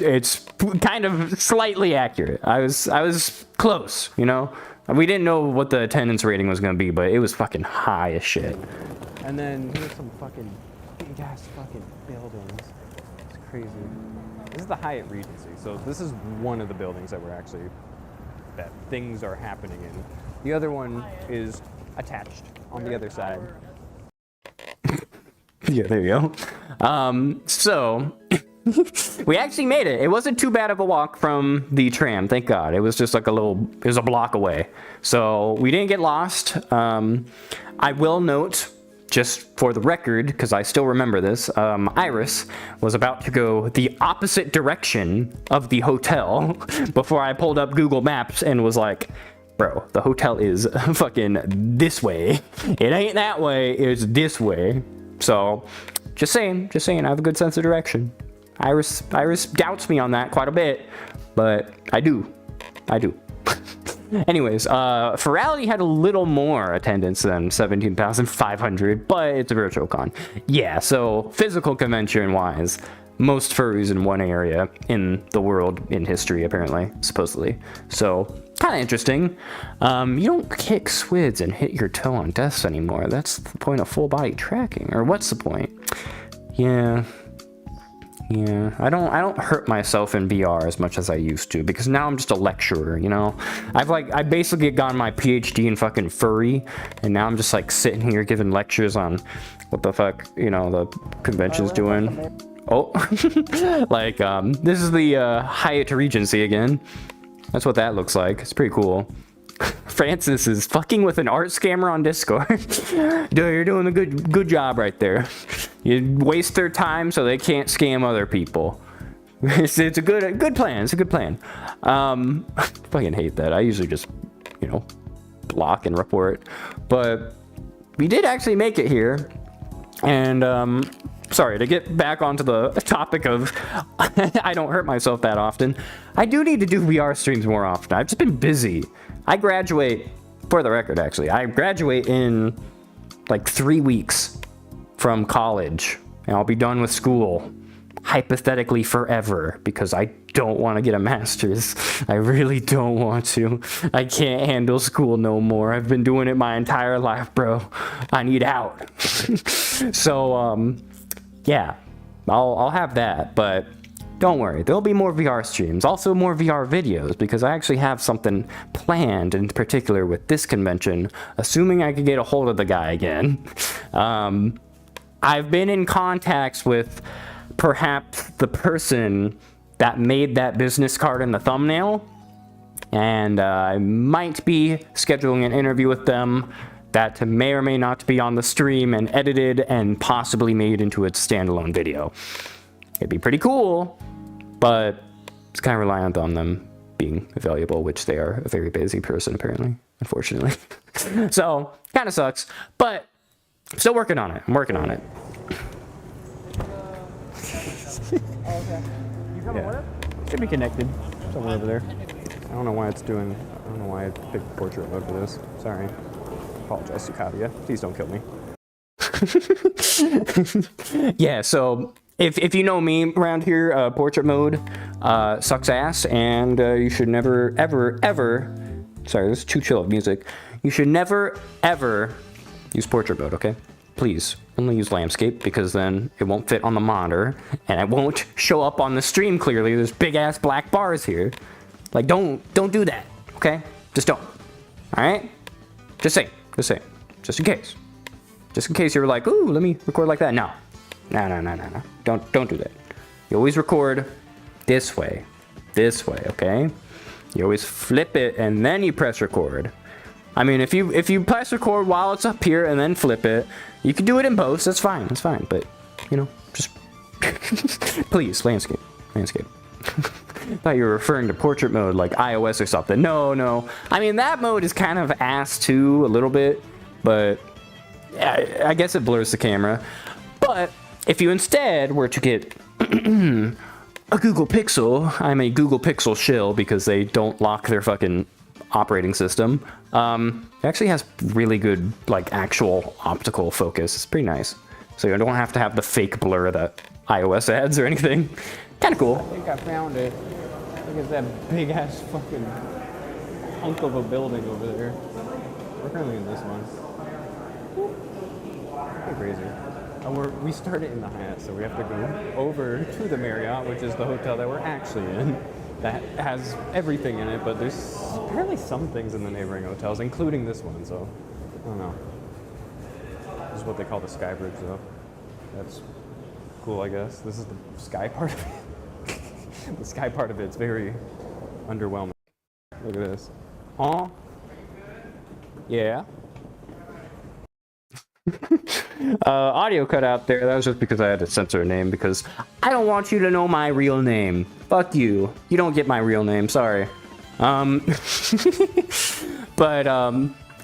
kind of slightly accurate. I was close, you know. We didn't know what the attendance rating was gonna be, but it was fucking high as shit. And then here's some fucking big ass fucking buildings. It's crazy. This is the Hyatt Regency, so this is one of the buildings that that things are happening in. The other one is attached on the other side. Yeah, there you go. So we actually made it. It wasn't too bad of a walk from the tram, thank God. It was just like it was a block away. So we didn't get lost. I will note, just for the record, because I still remember this, Iris was about to go the opposite direction of the hotel before I pulled up Google Maps and was like, bro, the hotel is fucking this way. It ain't that way, it's this way. So, just saying, I have a good sense of direction. Iris doubts me on that quite a bit, but I do. Anyways, Ferality had a little more attendance than 17,500, but it's a virtual con. Yeah, so physical convention wise, most furries in one area in the world in history, apparently, supposedly. So, kind of interesting. You don't kick squids and hit your toe on desks anymore. That's the point of full body tracking. Or what's the point? Yeah, I don't hurt myself in VR as much as I used to, because now I'm just a lecturer, you know? I basically gotten my PhD in fucking furry, and now I'm just like sitting here giving lectures on what the fuck, you know, the convention's doing. Oh, like, this is the Hyatt Regency again. That's what that looks like. It's pretty cool. Francis is fucking with an art scammer on Discord. Dude, you're doing a good job right there. You waste their time so they can't scam other people. It's a good plan. It's a good plan. I fucking hate that. I usually just, you know, block and report. But we did actually make it here. And sorry, to get back onto the topic of I don't hurt myself that often. I do need to do VR streams more often. I've just been busy. I graduate, for the record, actually, I graduate in like 3 weeks from college, and I'll be done with school, hypothetically forever, because I don't want to get a master's. I really don't want to. I can't handle school no more. I've been doing it my entire life, bro. I need out. So, yeah, I'll have that, but don't worry, there'll be more VR streams, also more VR videos, because I actually have something planned in particular with this convention, assuming I could get a hold of the guy again. I've been in contacts with perhaps the person that made that business card in the thumbnail, and I might be scheduling an interview with them that may or may not be on the stream and edited and possibly made into a standalone video. It'd be pretty cool, but it's kind of reliant on them being available, which they are a very busy person apparently, unfortunately. So, kind of sucks, but still working on it. I'm working on it. Yeah. Should be connected somewhere over there. I don't know why it's doing, I don't know why I picked portrait mode for this. Sorry. Apologize, Sukadia. Please don't kill me. Yeah, so if you know me around here, portrait mode sucks ass, and you should never, ever, sorry, this is too chill of music. You should never, ever use portrait mode, okay? Please, only use landscape, because then it won't fit on the monitor, and it won't show up on the stream clearly. There's big ass black bars here. Like, don't do that, okay? Just don't, all right? Just say, just in case. Just in case you're like, ooh, let me record like that. No. Don't do that. You always record this way, okay? You always flip it and then you press record. I mean, if you press record while it's up here and then flip it, you can do it in post. That's fine. But you know, just please, landscape. Thought you were referring to portrait mode like iOS or something. No. I mean, that mode is kind of ass too, a little bit, but I guess it blurs the camera. But if you instead were to get a Google Pixel, I'm a Google Pixel shill because they don't lock their fucking operating system. It actually has really good, like, actual optical focus. It's pretty nice. So you don't have to have the fake blur that iOS adds or anything. Kind of cool. I think I found it. Look at that big ass fucking hunk of a building over there. We're currently in this one. Pretty crazy. We started in the Hyatt, so we have to go over to the Marriott, which is the hotel that we're actually in. That has everything in it, but there's apparently some things in the neighboring hotels, including this one, so I don't know. This is what they call the Sky Bridge, though. That's cool, I guess. This is the sky part of it. The sky part of it's very underwhelming. Look at this. Aw. Yeah. Audio cut out there. That was just because I had to censor a name, because I don't want you to know my real name. Fuck you. You don't get my real name. Sorry. But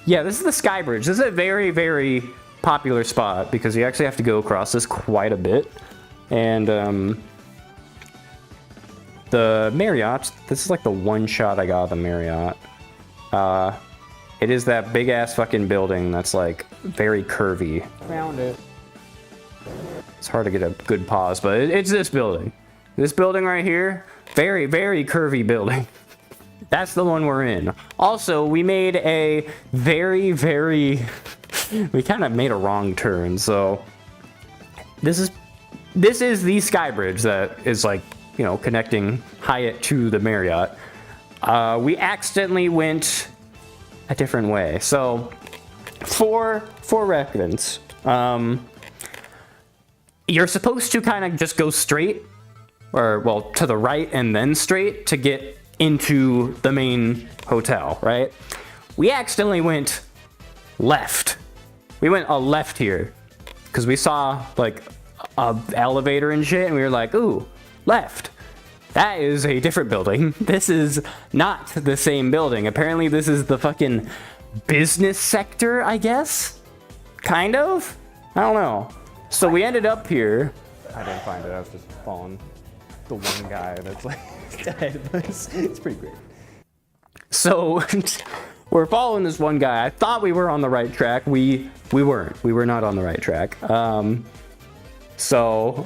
yeah, this is the Sky Bridge. This is a very, very popular spot because you actually have to go across this quite a bit. And the Marriott, this is like the one shot I got of the Marriott. It is that big ass fucking building that's like very curvy. Found it. It's hard to get a good pause, but it's this building. This building right here, very, very curvy building. That's the one we're in. Also, we made a very, very, we kind of made a wrong turn. So this is the Sky Bridge that is like, you know, connecting Hyatt to the Marriott. We accidentally went a different way. So for reference, you're supposed to kind of just go straight, or well, to the right and then straight to get into the main hotel, right? We accidentally went left. We went a left here because we saw like a elevator and shit, and we were like, ooh, left. That is a different building. This is not the same building. Apparently this is the fucking business sector, I guess? Kind of? I don't know. So we ended up here. I didn't find it. I was just following the one guy that's like ahead of us. It's pretty great. So we're following this one guy. I thought we were on the right track. We weren't. We were not on the right track. So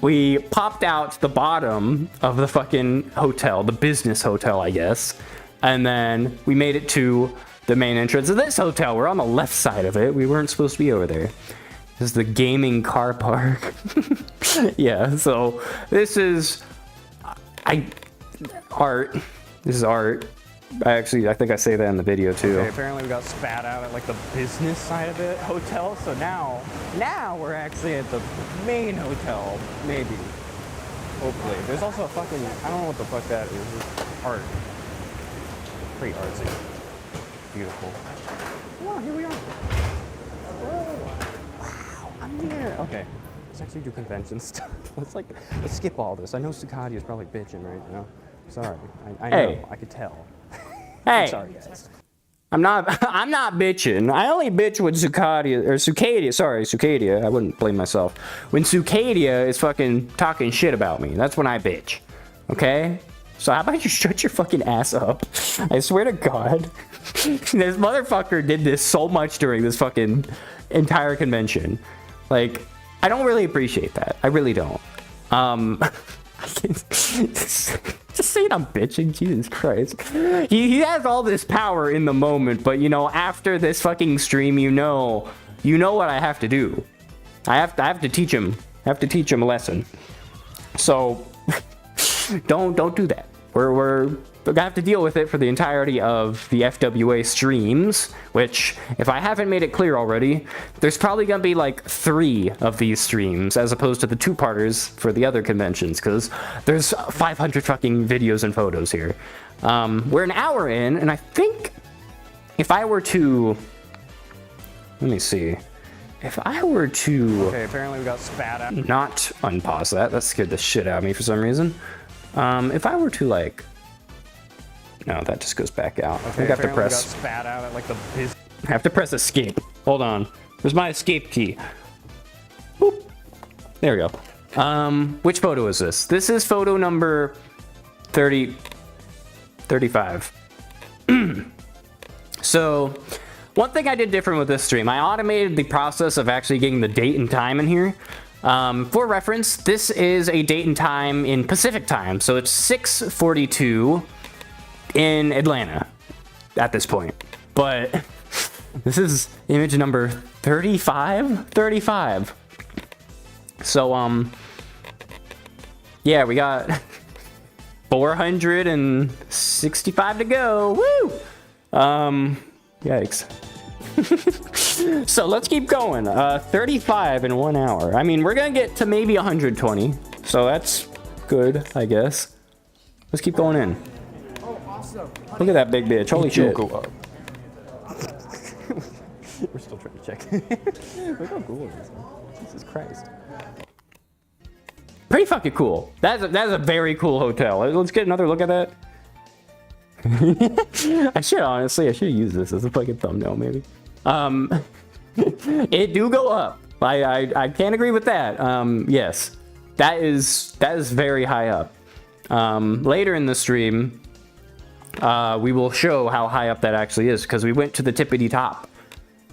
we popped out the bottom of the fucking hotel, the business hotel, I guess. And then we made it to the main entrance of this hotel. We're on the left side of it. We weren't supposed to be over there. This is the gaming car park. Yeah, so this is art. This is art. I think I say that in the video too. Okay, apparently we got spat out at like the business side of the hotel, so now we're actually at the main hotel, maybe. Hopefully. There's also a fucking, I don't know what the fuck that is. It's art. Pretty artsy. Beautiful. Wow, here we are. Wow, I'm here. Okay, let's actually do convention stuff. Let's skip all this. I know Sukadia is probably bitching right now. Sorry, I know, Hey. I could tell. Hey, Sorry, guys. I'm not bitching. I only bitch when Sukadia. I wouldn't blame myself. When Sukadia is fucking talking shit about me, that's when I bitch. Okay? So how about you shut your fucking ass up? I swear to God. This motherfucker did this so much during this fucking entire convention. Like, I don't really appreciate that. I really don't. Just saying I'm bitching, Jesus Christ. He has all this power in the moment, but you know, after this fucking stream, you know what I have to do. I have to teach him. I have to teach him a lesson. So don't do that. We're gonna have to deal with it for the entirety of the FWA streams, which, if I haven't made it clear already, there's probably gonna be like 3 of these streams as opposed to the 2-parters for the other conventions, because there's 500 fucking videos and photos here. We're an hour in, and I think if I were to, let me see, if I were to, Okay, apparently we got spat out. not unpause that scared the shit out of me for some reason. If I were to like, no, that just goes back out. I think I have to press. We got spat out at like the business. I have to press escape. Hold on. Where's my escape key? Boop. There we go. Which photo is this? This is photo number 35. So, one thing I did different with this stream, I automated the process of actually getting the date and time in here. For reference, this is a date and time in Pacific time, so it's 6:42 in Atlanta at this point. But this is image number 35. So yeah, we got 465 to go. Woo! Yikes. So let's keep going. 35 in 1 hour. I mean, we're gonna get to maybe 120, so that's good, I guess. Let's keep going in. Look at that big bitch. Holy shit. Go up. We're still trying to check. Look how cool it is. Jesus Christ. Pretty fucking cool. That's a very cool hotel. Let's get another look at that. I should use this as a fucking thumbnail maybe. It do go up. I can't agree with that. Yes, that is very high up. Later in the stream, we will show how high up that actually is, because we went to the tippity top.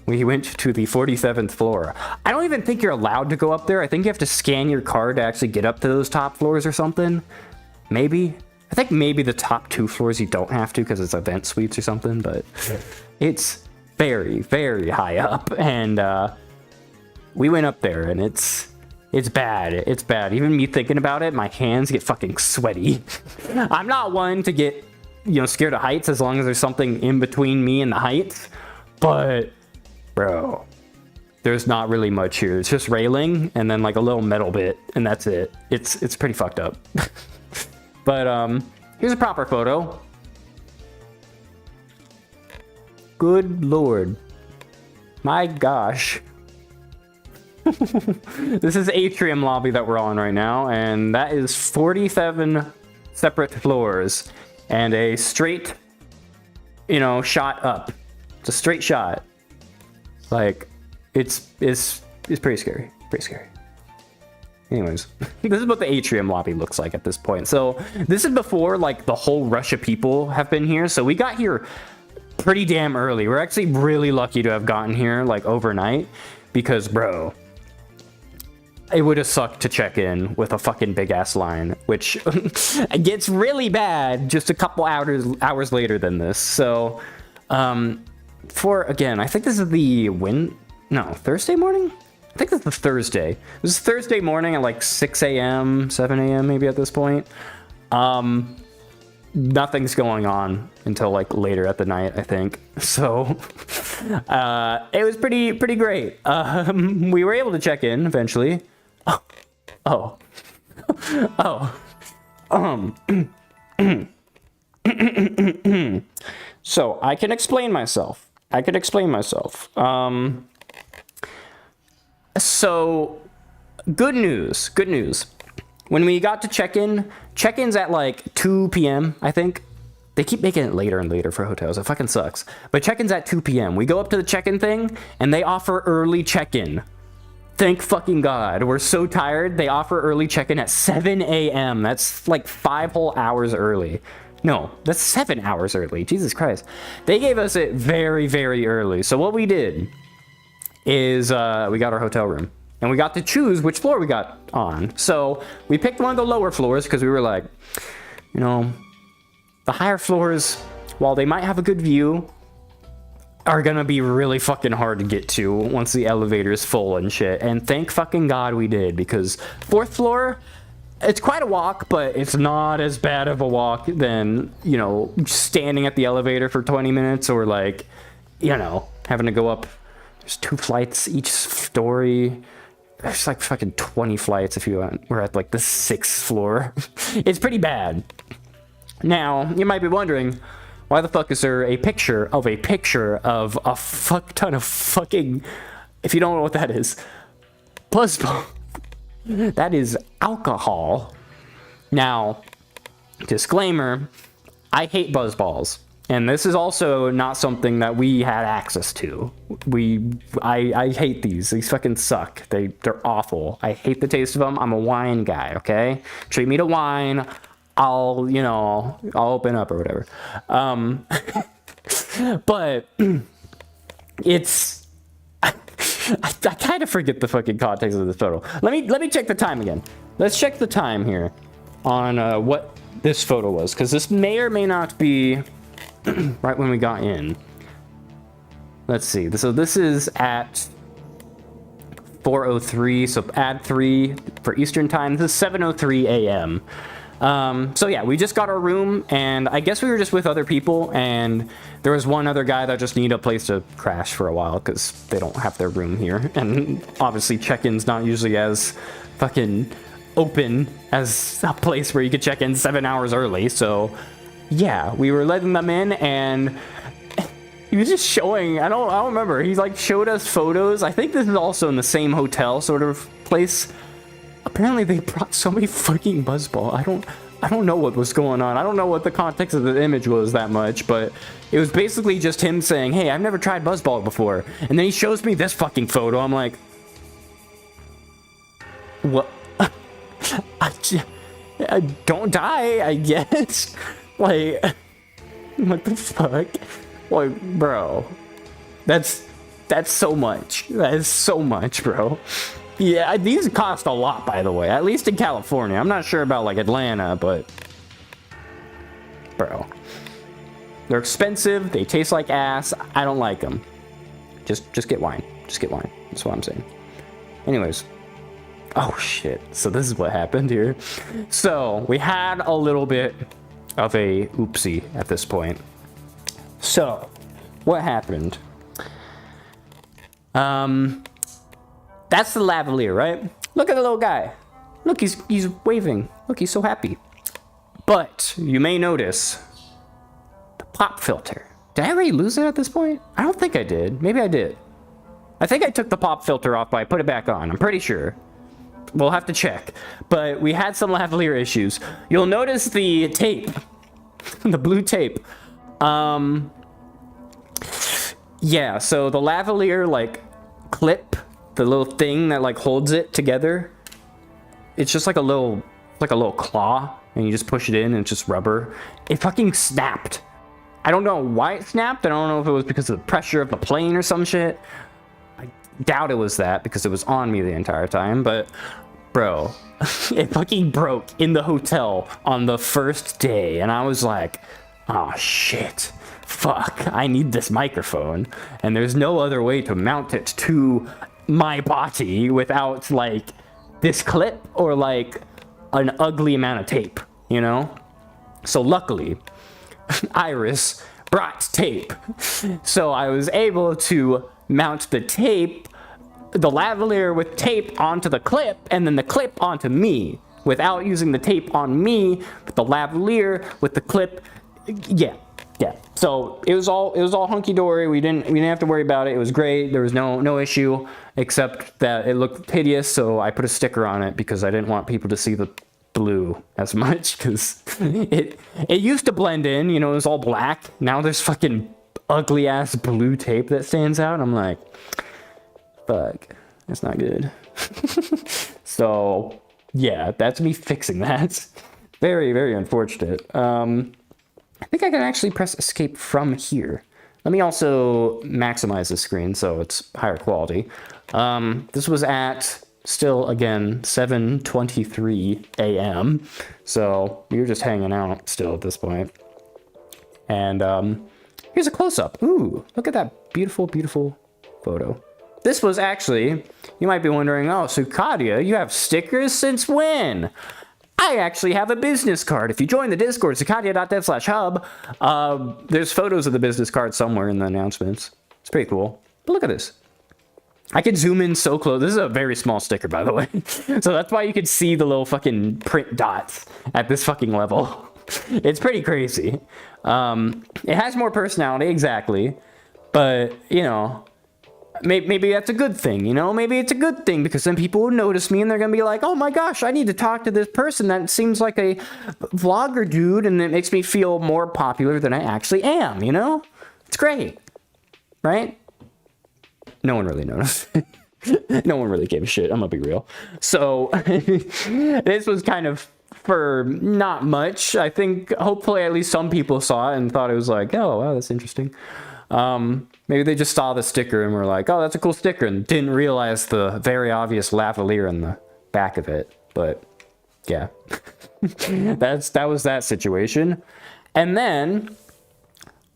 We went to the 47th floor. I don't even think you're allowed to go up there. I think you have to scan your card to actually get up to those top floors or something. Maybe. I think maybe the top 2 floors you don't have to because it's event suites or something, but it's very, very high up. And we went up there, and it's bad. It's bad. Even me thinking about it, my hands get fucking sweaty. I'm not one to get, scared of heights as long as there's something in between me and the heights. But, bro, there's not really much here. It's just railing and then like a little metal bit, and that's it. It's pretty fucked up. But here's a proper photo. Good lord. My gosh. This is atrium lobby that we're on right now, and that is 47 separate floors and a straight, shot up. It's a straight shot. Like, it's pretty scary. Pretty scary. Anyways, this is what the atrium lobby looks like at this point. So this is before like the whole rush of people have been here. So we got here pretty damn early. We're actually really lucky to have gotten here like overnight because, bro, it would have sucked to check in with a fucking big ass line, which gets really bad just a couple hours later than this. So again, I think this is the Thursday morning? I think that's the Thursday. This is Thursday morning at like 6 a.m., 7 a.m. maybe at this point. Nothing's going on until like later at the night, I think. So it was pretty great. We were able to check in eventually. So I can explain myself. So, good news. When we got to check-in's at like 2 p.m., I think. They keep making it later and later for hotels. It fucking sucks. But check-in's at 2 p.m. We go up to the check-in thing, and they offer early check-in. Thank fucking God. We're so tired. They offer early check-in at 7 a.m. That's like 5 whole hours early. No, that's 7 hours early. Jesus Christ. They gave us it very, very early. So what we did is we got our hotel room and we got to choose which floor we got on. So we picked one of the lower floors because we were like, you know, the higher floors, while they might have a good view, are gonna be really fucking hard to get to once the elevator is full and shit. And thank fucking God we did, because 4th floor, it's quite a walk, but it's not as bad of a walk than, you know, standing at the elevator for 20 minutes or like, you know, having to go up. There's 2 flights each story. There's like fucking 20 flights if we're at like the 6th floor. It's pretty bad. Now, you might be wondering, why the fuck is there a picture of a fuck ton of fucking, if you don't know what that is, buzzball. That is alcohol. Now, disclaimer, I hate buzzballs. And this is also not something that we had access to. I hate these. These fucking suck. They're awful. I hate the taste of them. I'm a wine guy, okay? Treat me to wine. I'll open up or whatever. But it's I kind of forget the fucking context of this photo. Let me check the time again. Let's check the time here on what this photo was, because this may or may not be right when we got in. Let's see. So this is at 4:03. So add 3 for Eastern time. This is 7:03 a.m. So yeah, we just got our room, and I guess we were just with other people, and there was one other guy that just needed a place to crash for a while because they don't have their room here, and obviously check-in's not usually as fucking open as a place where you could check in 7 hours early. So yeah, we were letting them in, and he was just showing, I don't remember, he like showed us photos. I think this is also in the same hotel sort of place. Apparently they brought so many fucking buzzball. I don't know what was going on. I don't know what the context of the image was that much, but it was basically just him saying, hey, I've never tried buzzball before. And then he shows me this fucking photo. I'm like, what? I don't die, I guess. Like, what the fuck? Like, bro, that's so much. That is so much, bro. Yeah, these cost a lot, by the way, at least in California. I'm not sure about like Atlanta, but bro, they're expensive. They taste like ass. I don't like them. Just get wine. Just get wine. That's what I'm saying. Anyways. Oh shit. So this is what happened here. So we had a little bit of a oopsie at this point. So what happened? That's the lavalier, right? Look at the little guy. Look, he's waving. Look, he's so happy. But you may notice the pop filter. Did I already lose it at this point? I don't think I did. Maybe I did. I think I took the pop filter off, but I put it back on. I'm pretty sure. We'll have to check. But we had some lavalier issues. You'll notice the tape. The blue tape. Yeah, so the lavalier, like, clip the little thing that like holds it together, it's just like a little claw, and you just push it in and it's just rubber. It fucking snapped. I don't know why it snapped. I don't know if it was because of the pressure of the plane or some shit. I doubt it was that because it was on me the entire time, but bro, it fucking broke in the hotel on the first day, and I was like, oh shit, fuck, I need this microphone, and there's no other way to mount it to my body without like this clip or like an ugly amount of tape, you know? So luckily, Iris brought tape, so I was able to mount the tape, the lavalier with tape onto the clip, and then the clip onto me without using the tape on me, but the lavalier with the clip. Yeah. So it was all hunky dory. We didn't have to worry about it. It was great. There was no issue, except that it looked hideous. So I put a sticker on it because I didn't want people to see the blue as much, because it used to blend in. You know, it was all black. Now there's fucking ugly ass blue tape that stands out. I'm like, fuck, that's not good. So yeah, that's me fixing that. Very, very unfortunate. I think I can actually press escape from here. Let me also maximize the screen so it's higher quality. This was at, still again, 7:23 a.m. So we were just hanging out still at this point. And here's a close-up. Ooh, look at that beautiful, beautiful photo. This was actually, you might be wondering, oh, Sukadia, you have stickers since when? I actually have a business card. If you join the Discord, sukadia.dev/hub, there's photos of the business card somewhere in the announcements. It's pretty cool. But look at this. I can zoom in so close. This is a very small sticker, by the way. So that's why you can see the little fucking print dots at this fucking level. It's pretty crazy. It has more personality, exactly. But, you know, maybe that's a good thing, you know? Maybe it's a good thing because then people will notice me and they're gonna be like, oh my gosh, I need to talk to this person that seems like a vlogger dude, and it makes me feel more popular than I actually am, you know? It's great, right? No one really noticed. No one really gave a shit, I'm gonna be real. So, this was kind of for not much. I think hopefully at least some people saw it and thought it was like, oh wow, that's interesting. Maybe they just saw the sticker and were like, oh, that's a cool sticker, and didn't realize the very obvious lavalier in the back of it. But yeah, that was that situation. And then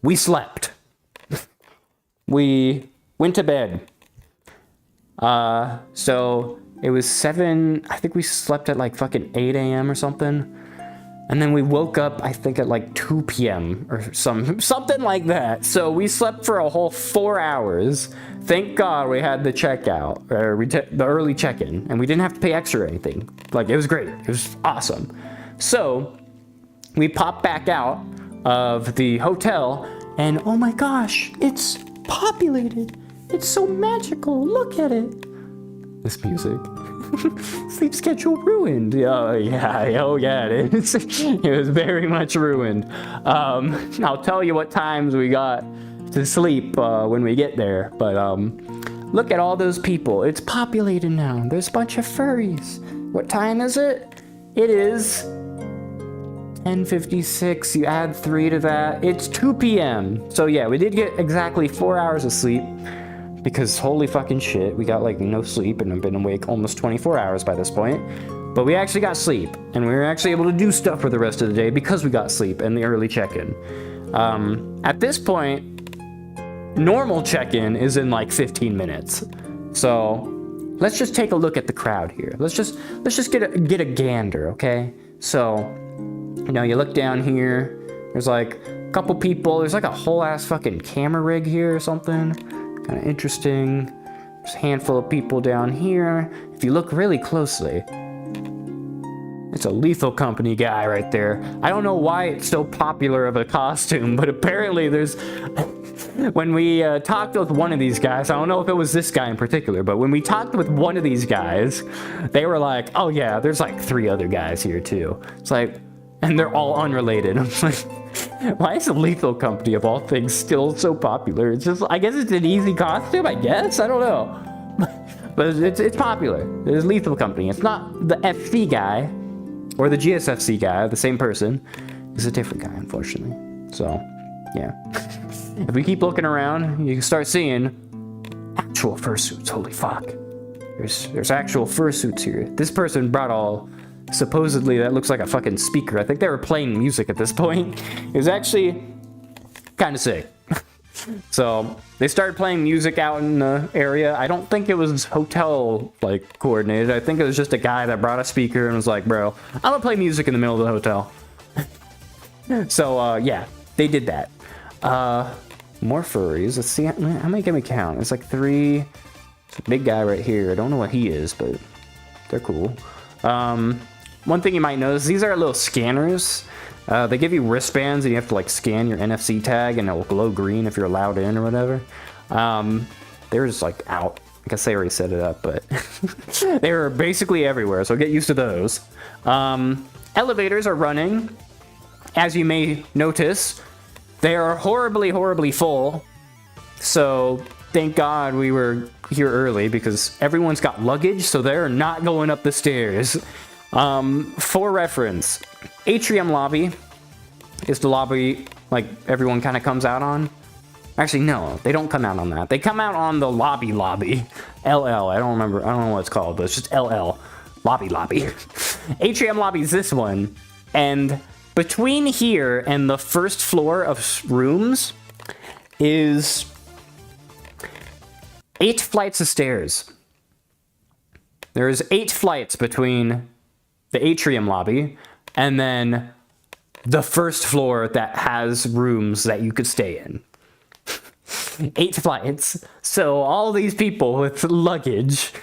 we slept. We went to bed. So it was 7, I think we slept at like fucking 8 a.m. or something. And then we woke up, I think, at like 2 p.m. or something like that. So we slept for a whole 4 hours. Thank God we had the checkout, or the early check-in, and we didn't have to pay extra or anything. Like, it was great. It was awesome. So we popped back out of the hotel, and oh my gosh, it's populated. It's so magical. Look at it. This music. Sleep schedule ruined. Oh yeah, it is. It was very much ruined. I'll tell you what times we got to sleep when we get there. But look at all those people. It's populated now. There's a bunch of furries. What time is it? It is 10:56. You add 3 to that. It's 2 p.m. So yeah, we did get exactly 4 hours of sleep. Because holy fucking shit, we got like no sleep, and I've been awake almost 24 hours by this point. But we actually got sleep, and we were actually able to do stuff for the rest of the day because we got sleep and the early check-in. At this point, normal check-in is in like 15 minutes. So let's just take a look at the crowd here. Let's just get a gander, okay? So, you know, you look down here, there's like a couple people, there's like a whole ass fucking camera rig here or something. Kind of interesting. There's a handful of people down here. If you look really closely, it's a Lethal Company guy right there. I don't know why it's so popular of a costume, but apparently there's... When we talked with one of these guys, I don't know if it was this guy in particular, but when we talked with one of these guys, they were like, oh yeah, there's like 3 other guys here too. It's like, and they're all unrelated. I'm like, why is the Lethal Company of all things still so popular? It's just, I guess it's an easy costume, I guess? I don't know. But it's popular. There's Lethal Company. It's not the FC guy or the GSFC guy, the same person. It's a different guy, unfortunately. So, yeah. If we keep looking around, you can start seeing actual fursuits. Holy fuck. There's actual fursuits here. This person brought all, supposedly, that looks like a fucking speaker. I think they were playing music at this point. It was actually kind of sick. So they started playing music out in the area. I don't think it was hotel like coordinated. I think it was just a guy that brought a speaker and was like, bro, I'm gonna play music in the middle of the hotel. So yeah, they did that. More furries. Let's see, how many can we count? It's like 3. It's a big guy right here. I don't know what he is, but they're cool. One thing you might notice, these are little scanners. They give you wristbands and you have to like scan your NFC tag and it will glow green if you're allowed in or whatever. They're just like out. I guess they already set it up, but they were basically everywhere, so get used to those. Elevators are running. As you may notice, they are horribly, horribly full. So thank God we were here early because everyone's got luggage, so they're not going up the stairs. For reference, Atrium Lobby is the lobby like everyone kind of comes out on. Actually, no, they don't come out on that. They come out on the lobby. LL, I don't remember, I don't know what it's called, but it's just LL. Lobby. Atrium Lobby is this one. And between here and the first floor of rooms is 8 flights of stairs. There's 8 flights between the Atrium Lobby and then the first floor that has rooms that you could stay in. 8 flights. So all these people with luggage,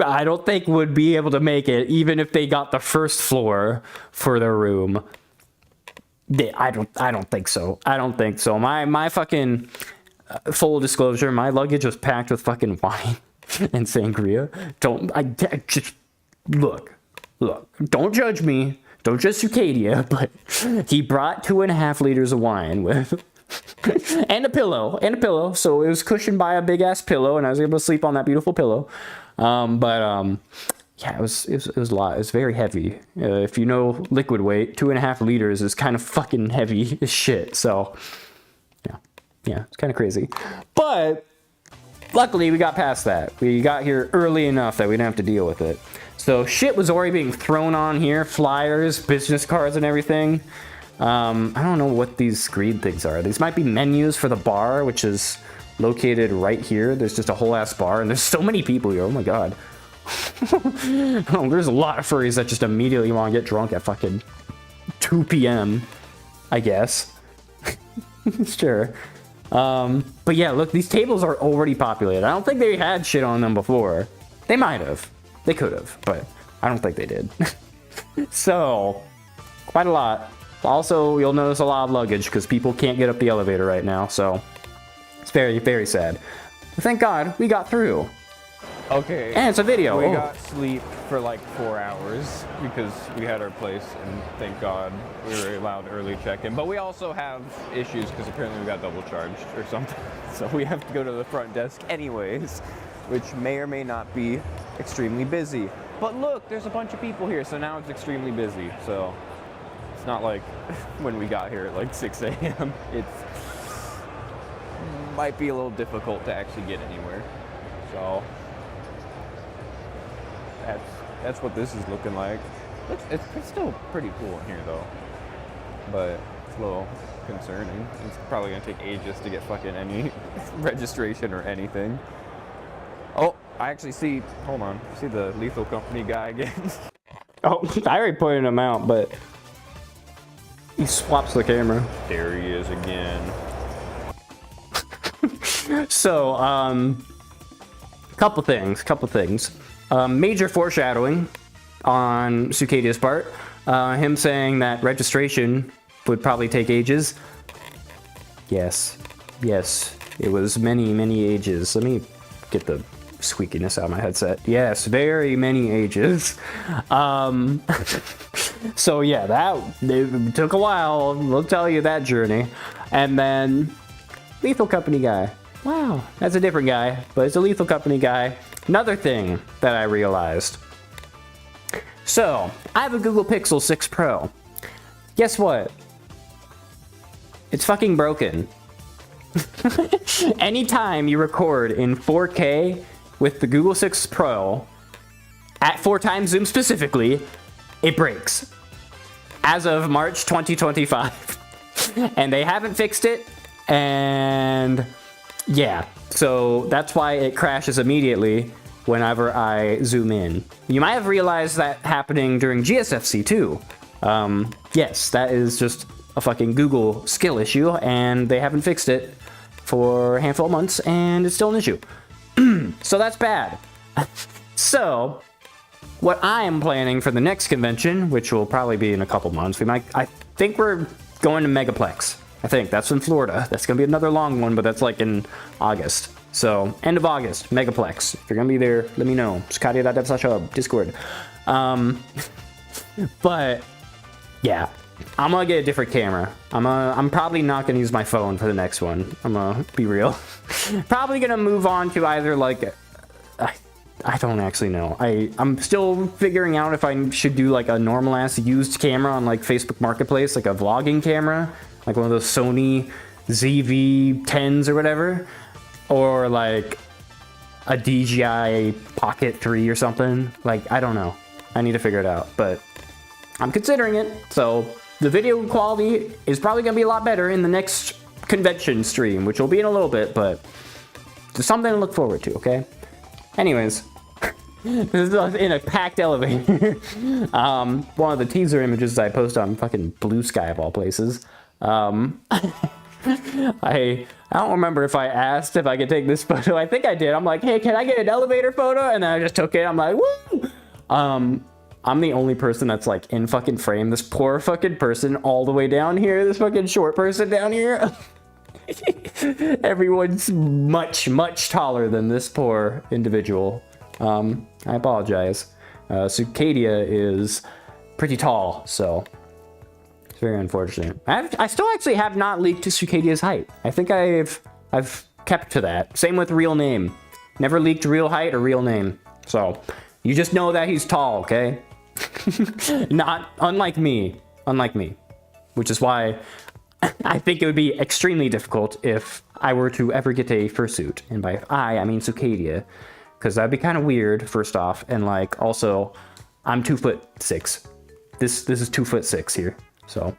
I don't think would be able to make it even if they got the first floor for their room. I don't think so. I don't think so. My fucking full disclosure, my luggage was packed with fucking wine and sangria. Just look. Don't judge me. Don't judge Sukadia, but he brought 2.5 liters of wine with and a pillow. So it was cushioned by a big ass pillow, and I was able to sleep on that beautiful pillow. Yeah, it was a lot. It's very heavy. If you know liquid weight, 2.5 liters is kind of fucking heavy as shit. So yeah, it's kind of crazy. But luckily we got past that. We got here early enough that we didn't have to deal with it. So shit was already being thrown on here, flyers, business cards and everything. I don't know what these green things are. These might be menus for the bar, which is located right here. There's just a whole ass bar and there's so many people here. Oh my God. Oh, there's a lot of furries that just immediately want to get drunk at fucking 2 p.m. I guess. Sure. But yeah, look, these tables are already populated. I don't think they had shit on them before. They might have. They could have, but I don't think they did. So, quite a lot. Also, you'll notice a lot of luggage because people can't get up the elevator right now, so it's very, very sad. But thank God we got through. Okay. And it's a video. We got sleep for like 4 hours because we had our place, and thank God we were allowed early check-in. But we also have issues because apparently we got double charged or something. So we have to go to the front desk anyways, which may or may not be extremely busy. But look, there's a bunch of people here, so now it's extremely busy. So it's not like when we got here at like 6 a.m. It might be a little difficult to actually get anywhere. So that's what this is looking like. It's still pretty cool in here though, but it's a little concerning. It's probably gonna take ages to get fucking any registration or anything. Oh, I actually see, hold on, see the Lethal Company guy again? Oh, I already pointed him out, but he swaps the camera. There he is again. So, couple things. Major foreshadowing on Sukadia's part. Him saying that registration would probably take ages. Yes, it was many ages. Let me get the squeakiness out of my headset. Yes, very many ages. So yeah, it took a while. We'll tell you that journey. And then Lethal Company guy. Wow, that's a different guy, but it's a Lethal Company guy. another thing that I realized. So, I have a Google Pixel 6 Pro. Guess what? It's fucking broken. Anytime you record in 4K with the Google 6 Pro, at 4x zoom specifically, it breaks. As of March 2025. And they haven't fixed it, and yeah, so that's why it crashes immediately whenever I zoom in. You might have realized that happening during GSFC too. Yes, that is just a fucking Google skill issue, and they haven't fixed it for a handful of months, and it's still an issue. So that's bad. So, what I am planning for the next convention, which will probably be in a couple months, I think we're going to Megaplex. I think that's in Florida. That's gonna be another long one, but that's like in August. So, end of August, Megaplex. If you're gonna be there, let me know. Sukadia.dev/hub, Discord. But, yeah. I'm gonna get a different camera. I'm probably not gonna use my phone for the next one. I'm gonna be real. Probably gonna move on to either like, I don't actually know. I'm still figuring out if I should do like a normal ass used camera on like Facebook Marketplace, like a vlogging camera, like one of those Sony ZV-10s or whatever, or like a DJI Pocket 3 or something. Like, I don't know. I need to figure it out, but I'm considering it. So the video quality is probably gonna be a lot better in the next convention stream, which will be in a little bit, but it's something to look forward to, okay? Anyways, this is in a packed elevator. One of the teaser images I post on fucking Blue Sky of all places. I don't remember if I asked if I could take this photo. I think I did. I'm like, hey, can I get an elevator photo? And then I just took it. I'm like, woo! I'm the only person that's like in fucking frame. This poor fucking person all the way down here. This fucking short person down here. Everyone's much, much taller than this poor individual. I apologize. Sukadia is pretty tall, so it's very unfortunate. I still actually have not leaked to Sukadia's height. I think I've kept to that. Same with real name. Never leaked real height or real name. So you just know that he's tall, okay? Not unlike me, which is why I think it would be extremely difficult if I were to ever get a fursuit, and by I mean Sukadia, because that'd be kind of weird, first off, and like also, I'm 2'6". This is 2'6" here, so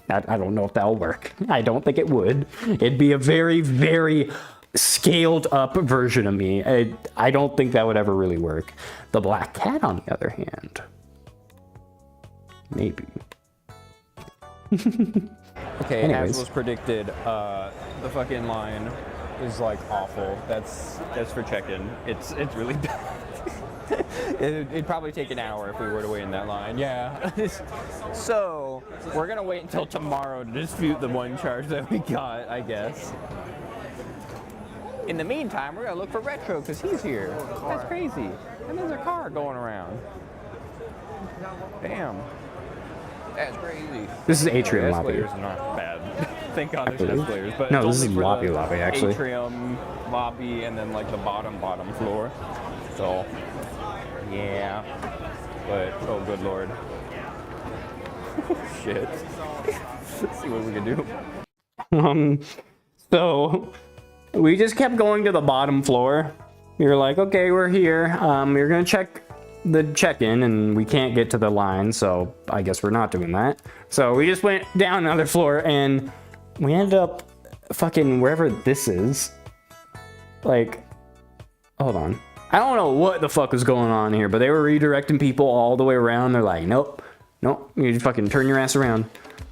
I don't know if that'll work. I don't think it would. It'd be a very, very scaled up version of me. I don't think that would ever really work. The black cat, on the other hand, maybe. Okay, Anyways. as was predicted, the fucking line is like awful. That's for check-in. It's really bad. It'd probably take an hour if we were to wait in that line. Yeah. So we're gonna wait until tomorrow to dispute the one charge that we got, I guess. In the meantime, we're gonna look for Retro because he's here. That's crazy. And there's a car going around. Damn. That's crazy. This is Atrium Lobby. Escalators are not bad. Thank God there's escalators. But No, it's this is only for Lobby the Lobby, actually. Atrium Lobby and then like the bottom floor. So, yeah. But, oh good lord. Shit. Let's see what we can do. So we just kept going to the bottom floor. We were like, okay, we're here. We're gonna check the check-in, and we can't get to the line, so I guess we're not doing that. So we just went down another floor, and we ended up fucking wherever this is. Like, hold on. I don't know what the fuck was going on here, but they were redirecting people all the way around. They're like, nope, you just fucking turn your ass around.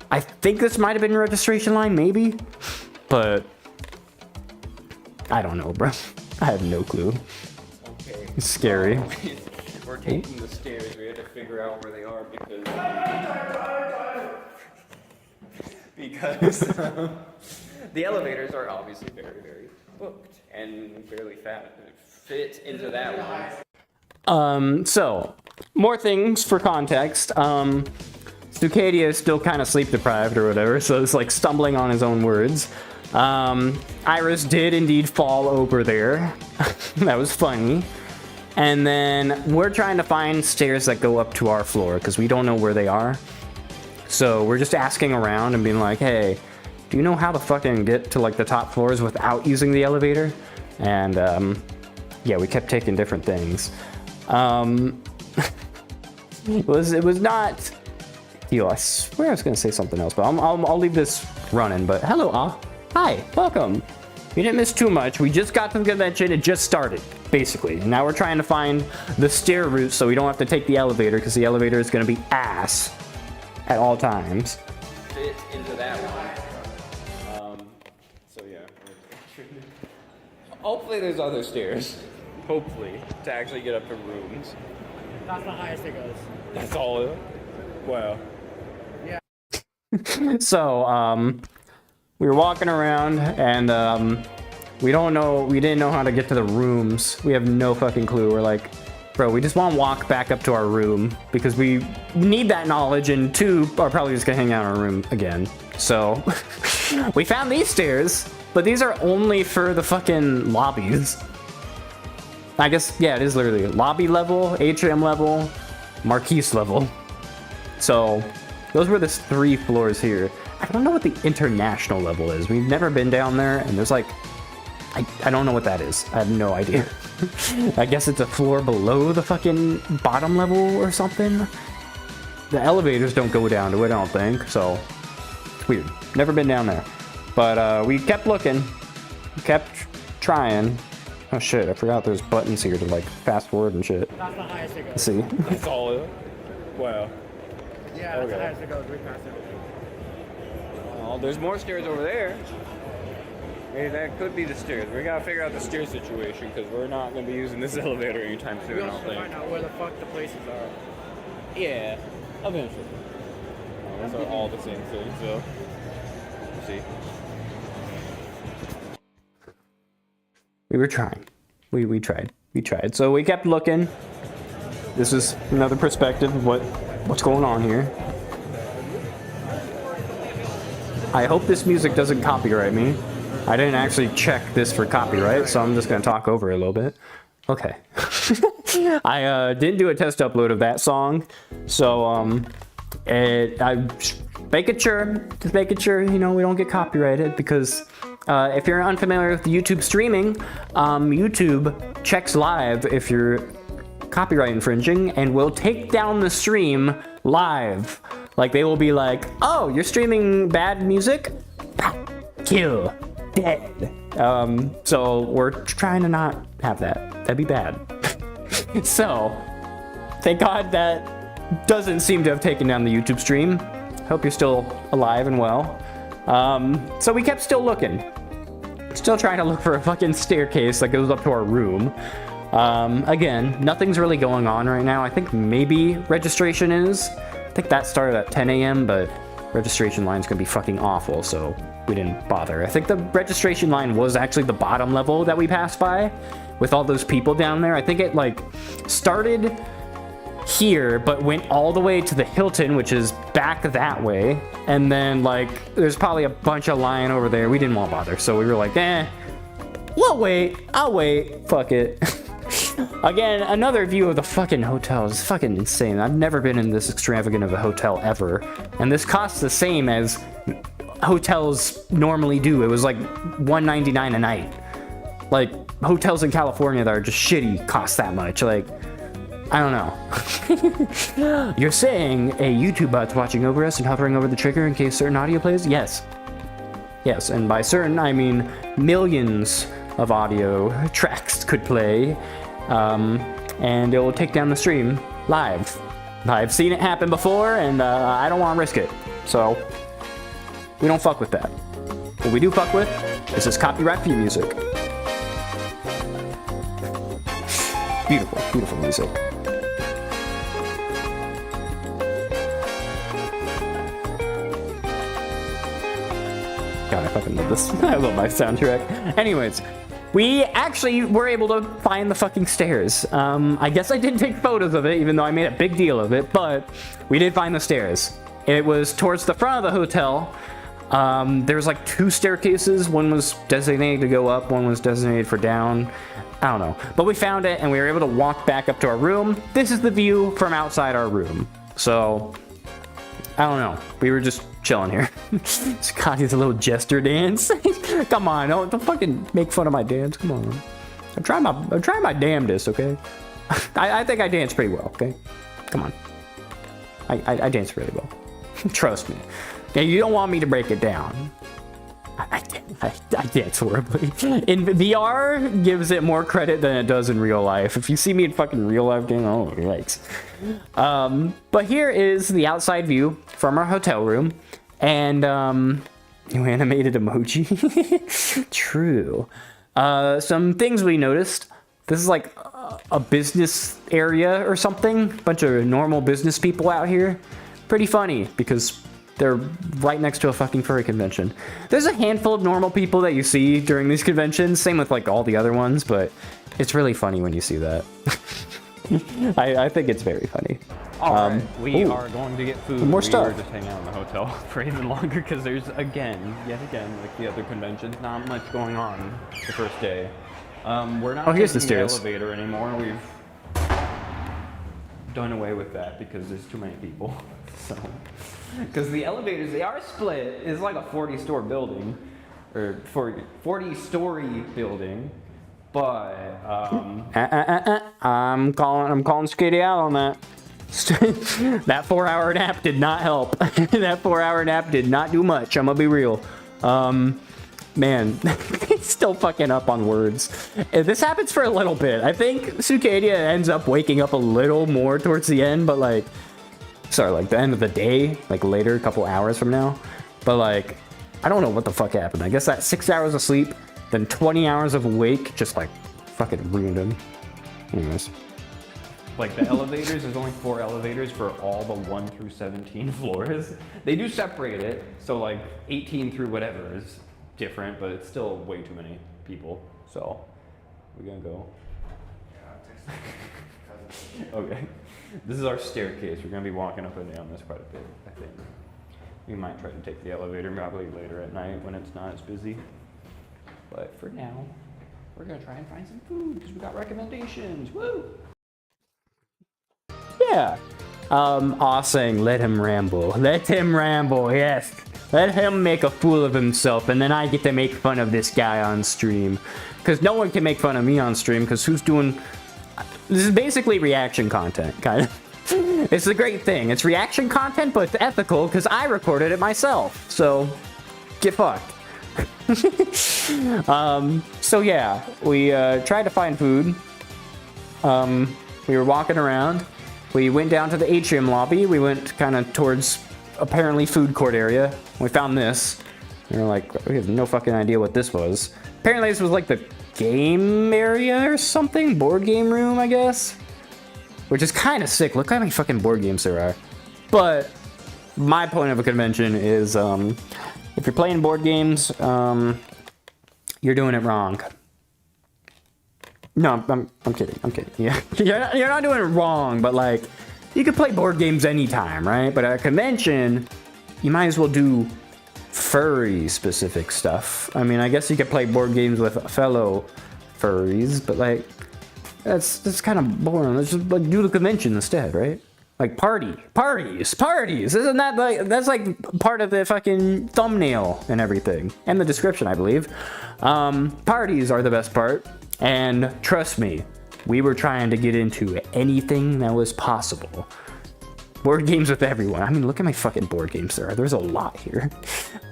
I think this might have been registration line, maybe, but I don't know, bro. I have no clue. Okay. It's scary. We're taking the stairs. We had to figure out where they are because the elevators are obviously very, very booked and fairly fit into that one. So more things for context. Sukadia is still kind of sleep deprived or whatever, so it's like stumbling on his own words. Iris did indeed fall over there. That was funny. And then we're trying to find stairs that go up to our floor because we don't know where they are. So we're just asking around and being like, hey, do you know how to fucking get to like the top floors without using the elevator? And yeah, we kept taking different things. It was not. Yo, I swear I was gonna say something else, but I'll leave this running. But hello, hi, welcome. You didn't miss too much. We just got to the convention. It just started, basically. And now we're trying to find the stair route so we don't have to take the elevator because the elevator is gonna be ass at all times. Fit into that one. So yeah. Hopefully there's other stairs. Hopefully to actually get up to rooms. That's the highest it goes. That's all. Wow. Yeah. So, we were walking around and, we didn't know how to get to the rooms. We have no fucking clue. We're like, bro, we just want to walk back up to our room because we need that knowledge, and two are probably just gonna hang out in our room again. So, we found these stairs, but these are only for the fucking lobbies. I guess, yeah, it is literally lobby level, atrium level, marquise level. So, those were the 3 floors here. I don't know what the international level is. We've never been down there, and there's like, I don't know what that is. I have no idea. I guess it's a floor below the fucking bottom level or something. The elevators don't go down to it, I don't think, so it's weird. Never been down there. But we kept looking, kept trying. Oh shit, I forgot there's buttons here to like fast forward and shit. That's the highest it goes. Let's see. That's all. Wow. Yeah, that's the highest it goes. Right past it. Well, there's more stairs over there. Maybe that could be the stairs. We gotta figure out the stair situation because we're not gonna be using this elevator anytime soon. We I also don't think. find out where the fuck the places are. Yeah, eventually. Those are all the same thing, so we'll see. We were trying. We tried. We tried. So we kept looking. This is another perspective of what's going on here. I hope this music doesn't copyright me. I didn't actually check this for copyright, so I'm just gonna talk over it a little bit. Okay. I didn't do a test upload of that song, so I'm making sure, you know, we don't get copyrighted because if you're unfamiliar with YouTube streaming, YouTube checks live if you're copyright infringing and will take down the stream live. Like they will be like, oh, you're streaming bad music? Kill. Dead. So we're trying to not have that. That'd be bad. So, thank God that doesn't seem to have taken down the YouTube stream. Hope you're still alive and well. So we kept still looking. Still trying to look for a fucking staircase that goes up to our room. Again, nothing's really going on right now. I think maybe registration is. I think that started at 10 a.m., but registration line's gonna be fucking awful, so we didn't bother. I think the registration line was actually the bottom level that we passed by with all those people down there. I think it like started here, but went all the way to the Hilton, which is back that way. And then like, there's probably a bunch of line over there. We didn't want to bother. So we were like, we'll wait. I'll wait. Fuck it. Again, another view of the fucking hotel is fucking insane. I've never been in this extravagant of a hotel ever. And this costs the same as hotels normally do. It was like $199 a night. Like hotels in California that are just shitty cost that much. Like, I don't know. You're saying a YouTube bot's watching over us and hovering over the trigger in case certain audio plays? Yes. Yes, and by certain, I mean millions of audio tracks could play, and it will take down the stream live. I've seen it happen before, and I don't want to risk it. So, we don't fuck with that. What we do fuck with is this copyright-free music. Beautiful, beautiful music. God, I fucking love this. I love my soundtrack. Anyways, we actually were able to find the fucking stairs. I guess I didn't take photos of it, even though I made a big deal of it, but we did find the stairs. It was towards the front of the hotel, There's like 2 staircases. One was designated to go up, one was designated for down. I don't know. But we found it and we were able to walk back up to our room. This is the view from outside our room. So, I don't know. We were just chilling here. Scotty's a little jester dance. Come on, don't fucking make fun of my dance. Come on. I'm trying my damnedest, okay? I think I dance pretty well, okay? Come on. I dance really well. Trust me. Now, you don't want me to break it down. I dance horribly. In VR, gives it more credit than it does in real life. If you see me in fucking real life, oh, yikes. But here is the outside view from our hotel room. And, new animated emoji. True. Some things we noticed. This is like a business area or something. Bunch of normal business people out here. Pretty funny because they're right next to a fucking furry convention. There's a handful of normal people that you see during these conventions. Same with like all the other ones, but it's really funny when you see that. I think it's very funny. All right, we are going to get food. More stuff. We were just hanging out in the hotel for even longer because there's yet again, like the other conventions, not much going on the first day. We're not here's the taking stairs. Elevator anymore. We've done away with that because there's too many people. So, because the elevators, they are split. It's like a 40-story building, or 40-story building. But I'm calling Sukadia out on that. That 4-hour nap did not help. That 4-hour nap did not do much. I'm gonna be real. Man, he's still fucking up on words. This happens for a little bit. I think Sukadia ends up waking up a little more towards the end, but like, sorry, like the end of the day, like later, a couple hours from now. But like, I don't know what the fuck happened. I guess that 6 hours of sleep, then 20 hours of awake, just like fucking ruined him. Anyways. like the elevators, there's only 4 elevators for all the 1 through 17 floors. They do separate it, so like 18 through whatever is different, but it's still way too many people. So we're gonna go. Okay. This is our staircase. We're gonna be walking up and down this quite a bit, I think. We might try to take the elevator probably later at night when it's not as busy. But for now, we're gonna try and find some food because we got recommendations. Woo! Yeah. Saying, let him ramble. Let him ramble, yes. Let him make a fool of himself, and then I get to make fun of this guy on stream. Because no one can make fun of me on stream, because who's doing... This is basically reaction content, kind of. It's a great thing. It's reaction content, but it's ethical, because I recorded it myself. So, get fucked. So yeah, we tried to find food. We were walking around. We went down to the atrium lobby. We went kind of towards apparently food court area. We found this. We were like, we have no fucking idea what this was. Apparently this was like the game area or something? Board game room, I guess? Which is kind of sick. Look how many fucking board games there are. But my point of a convention is if you're playing board games, you're doing it wrong. No, I'm kidding. I'm kidding. Yeah, you're not doing it wrong, but like, you can play board games anytime, right? But at a convention, you might as well do furry specific stuff. I mean, I guess you could play board games with fellow furries, but like, that's kind of boring. Let's just like do the convention instead, right? Like parties. Isn't that like, that's like part of the fucking thumbnail and everything, and the description, I believe. Parties are the best part. And trust me, we were trying to get into anything that was possible. Board games with everyone. I mean, look at my fucking board games there. There's a lot here.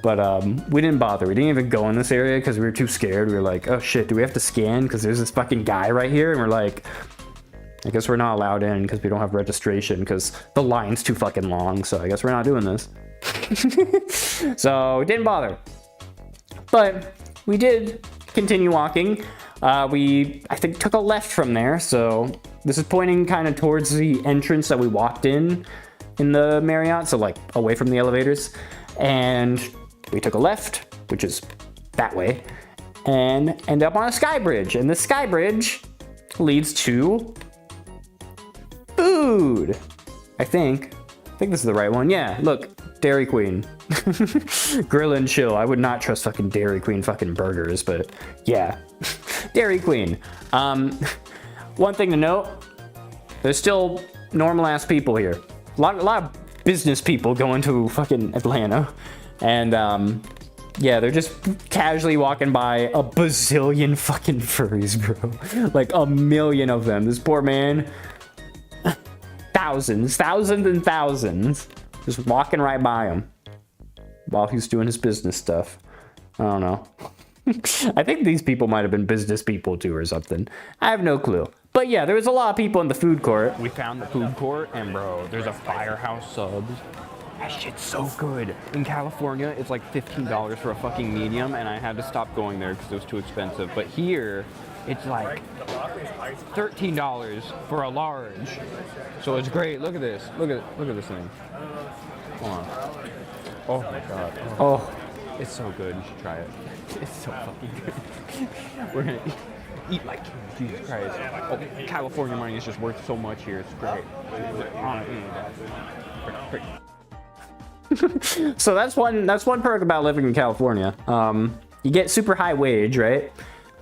But we didn't bother. We didn't even go in this area because we were too scared. We were like, oh shit, do we have to scan? Because there's this fucking guy right here. And we're like, I guess we're not allowed in because we don't have registration because the line's too fucking long. So I guess we're not doing this. So we didn't bother. But we did continue walking. We, I think, took a left from there, so this is pointing kind of towards the entrance that we walked in the Marriott, so like away from the elevators, and we took a left, which is that way, and end up on a sky bridge, and the sky bridge leads to food. I think this is the right one. Yeah, look, Dairy Queen. Grill and chill. I would not trust fucking Dairy Queen fucking burgers, but yeah. Dairy Queen. One thing to note, there's still normal ass people here. A lot of business people going to fucking Atlanta. And yeah, they're just casually walking by a bazillion fucking furries, bro. Like a million of them. This poor man, thousands and thousands, just walking right by him while he's doing his business stuff. I don't know. I think these people might have been business people too or something. I have no clue. But yeah, there was a lot of people in the food court. We found the food court, and bro, there's a Firehouse Subs. That shit's so good. In California, it's like $15 for a fucking medium, and I had to stop going there because it was too expensive. But here, it's like $13 for a large. So it's great. Look at this. Look at this thing. Hold on. Oh my god. Oh, It's so good. You should try it. It's so fucking good. We're gonna eat like kings. Jesus Christ. Oh, California money is just worth so much here. It's great. so that's one perk about living in California. You get super high wage, right?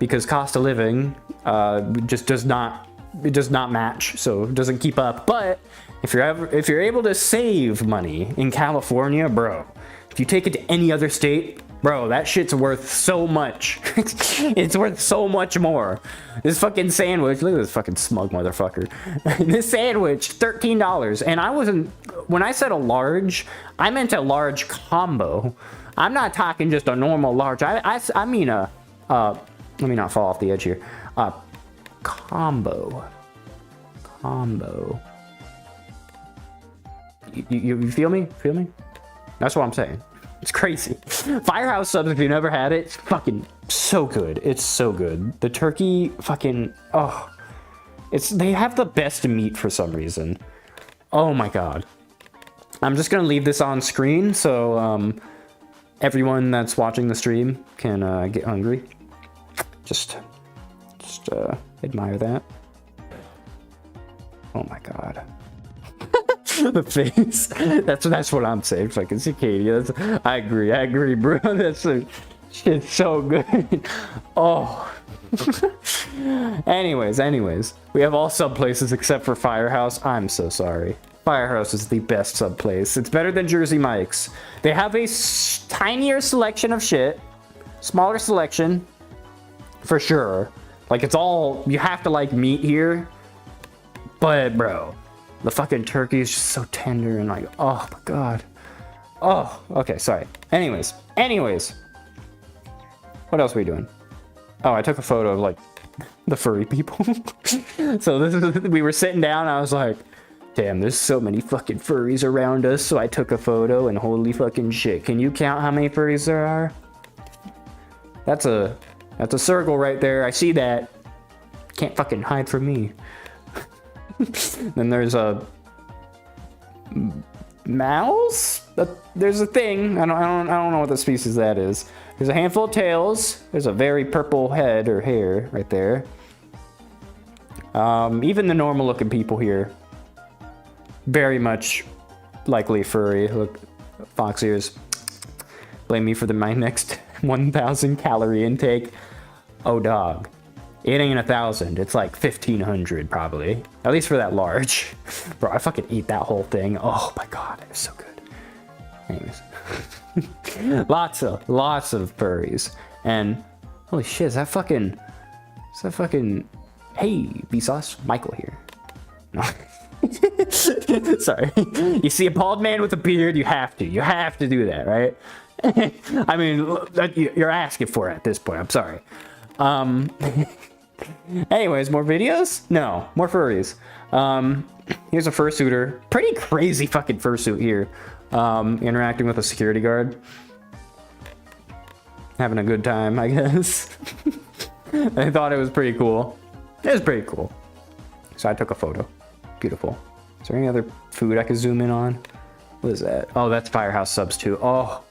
Because cost of living just does not match, so it doesn't keep up. But if you're able to save money in California, bro, if you take it to any other state, bro, that shit's worth so much. It's worth so much more. This fucking sandwich, look at this fucking smug motherfucker. This sandwich, $13. And I wasn't, when I said a large, I meant a large combo. I'm not talking just a normal large. I mean a, let me not fall off the edge here. Combo. You feel me? Feel me? That's what I'm saying. It's crazy. Firehouse Subs, if you've never had it, it's fucking so good. It's so good. The turkey fucking, oh. They have the best meat for some reason. Oh my god. I'm just gonna leave this on screen so everyone that's watching the stream can get hungry. Just admire that. Oh my god. The face. That's what I'm saying. Fucking Sukadia. I agree, bro. Shit's so good. Oh. anyways, we have all sub places except for Firehouse. I'm so sorry. Firehouse is the best sub place. It's better than Jersey Mike's. They have a tinier selection of shit, smaller selection, for sure. Like it's all, you have to like meat here, but bro, the fucking turkey is just so tender and like, oh my god. Oh, okay, sorry. Anyways. What else are we doing? Oh, I took a photo of like the furry people. So we were sitting down, I was like, damn, there's so many fucking furries around us. So I took a photo and holy fucking shit. Can you count how many furries there are? That's a circle right there. I see that. Can't fucking hide from me. Then there's a mouse. There's a thing. I don't know what the species that is. There's a handful of tails. There's a very purple head or hair right there. Even the normal looking people here, very much likely furry. Look, fox ears. Blame me for my next 1,000 calorie intake. Oh dog. It ain't 1,000, it's like 1,500 probably. At least for that large. Bro, I fucking eat that whole thing. Oh my god, it was so good. Anyways. lots of furries. And holy shit, is that fucking, hey, Vsauce, Michael here. No. Sorry. You see a bald man with a beard, you have to do that, right? I mean, you're asking for it at this point, I'm sorry. Anyways, more videos? No, more furries. Here's a fursuiter. Pretty crazy fucking fursuit here. Interacting with a security guard. Having a good time, I guess. I thought it was pretty cool. It was pretty cool. So I took a photo. Beautiful. Is there any other food I could zoom in on? What is that? Oh, that's Firehouse Subs too. Oh,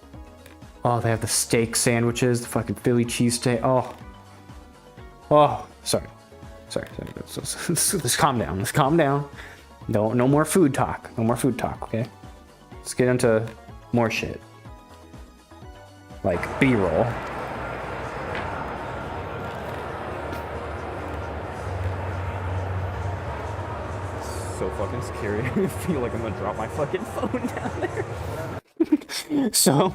they have the steak sandwiches, the fucking Philly cheesesteak. Oh, sorry. Let's calm down. No more food talk. Okay. Let's get into More shit. Like B-roll. So fucking scary. I feel like I'm gonna drop my fucking phone down there. So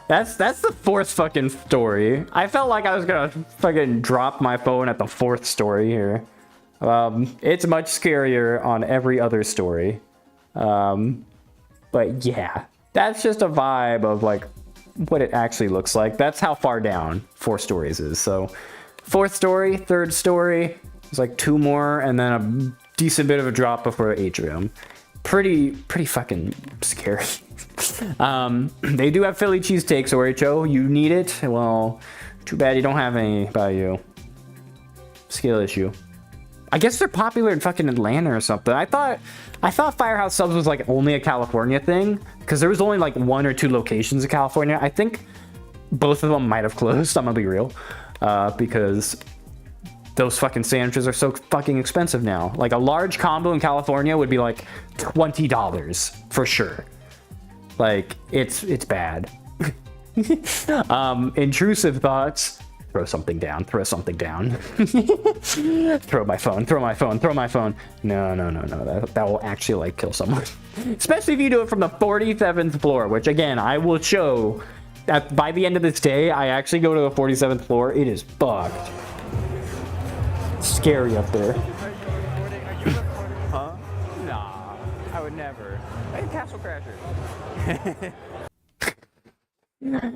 that's the fourth fucking story. I felt like I was gonna fucking drop my phone at the fourth story here. It's much scarier on every other story. But yeah, that's just a vibe of like what it actually looks like. That's how far down 4 stories is. So fourth story, third story, there's like 2 more, and then a decent bit of a drop before the atrium. Pretty fucking scary. They do have Philly cheesesteaks, Oricho. You need it? Well, too bad you don't have any by you. Skill issue. I guess they're popular in fucking Atlanta or something. I thought Firehouse Subs was like only a California thing, because there was only like 1 or 2 locations in California. I think both of them might have closed, I'm gonna be real, because those fucking sandwiches are so fucking expensive now. Like a large combo in California would be like $20 for sure. Like it's bad. Intrusive thoughts. Throw something down. Throw something down. Throw my phone. Throw my phone. Throw my phone. No. That will actually like kill someone. Especially if you do it from the 47th floor, which again I will show. That by the end of this day, I actually go to the 47th floor. It is fucked. Scary up there. Huh? Nah, I would never. Hey, Castle Crashers.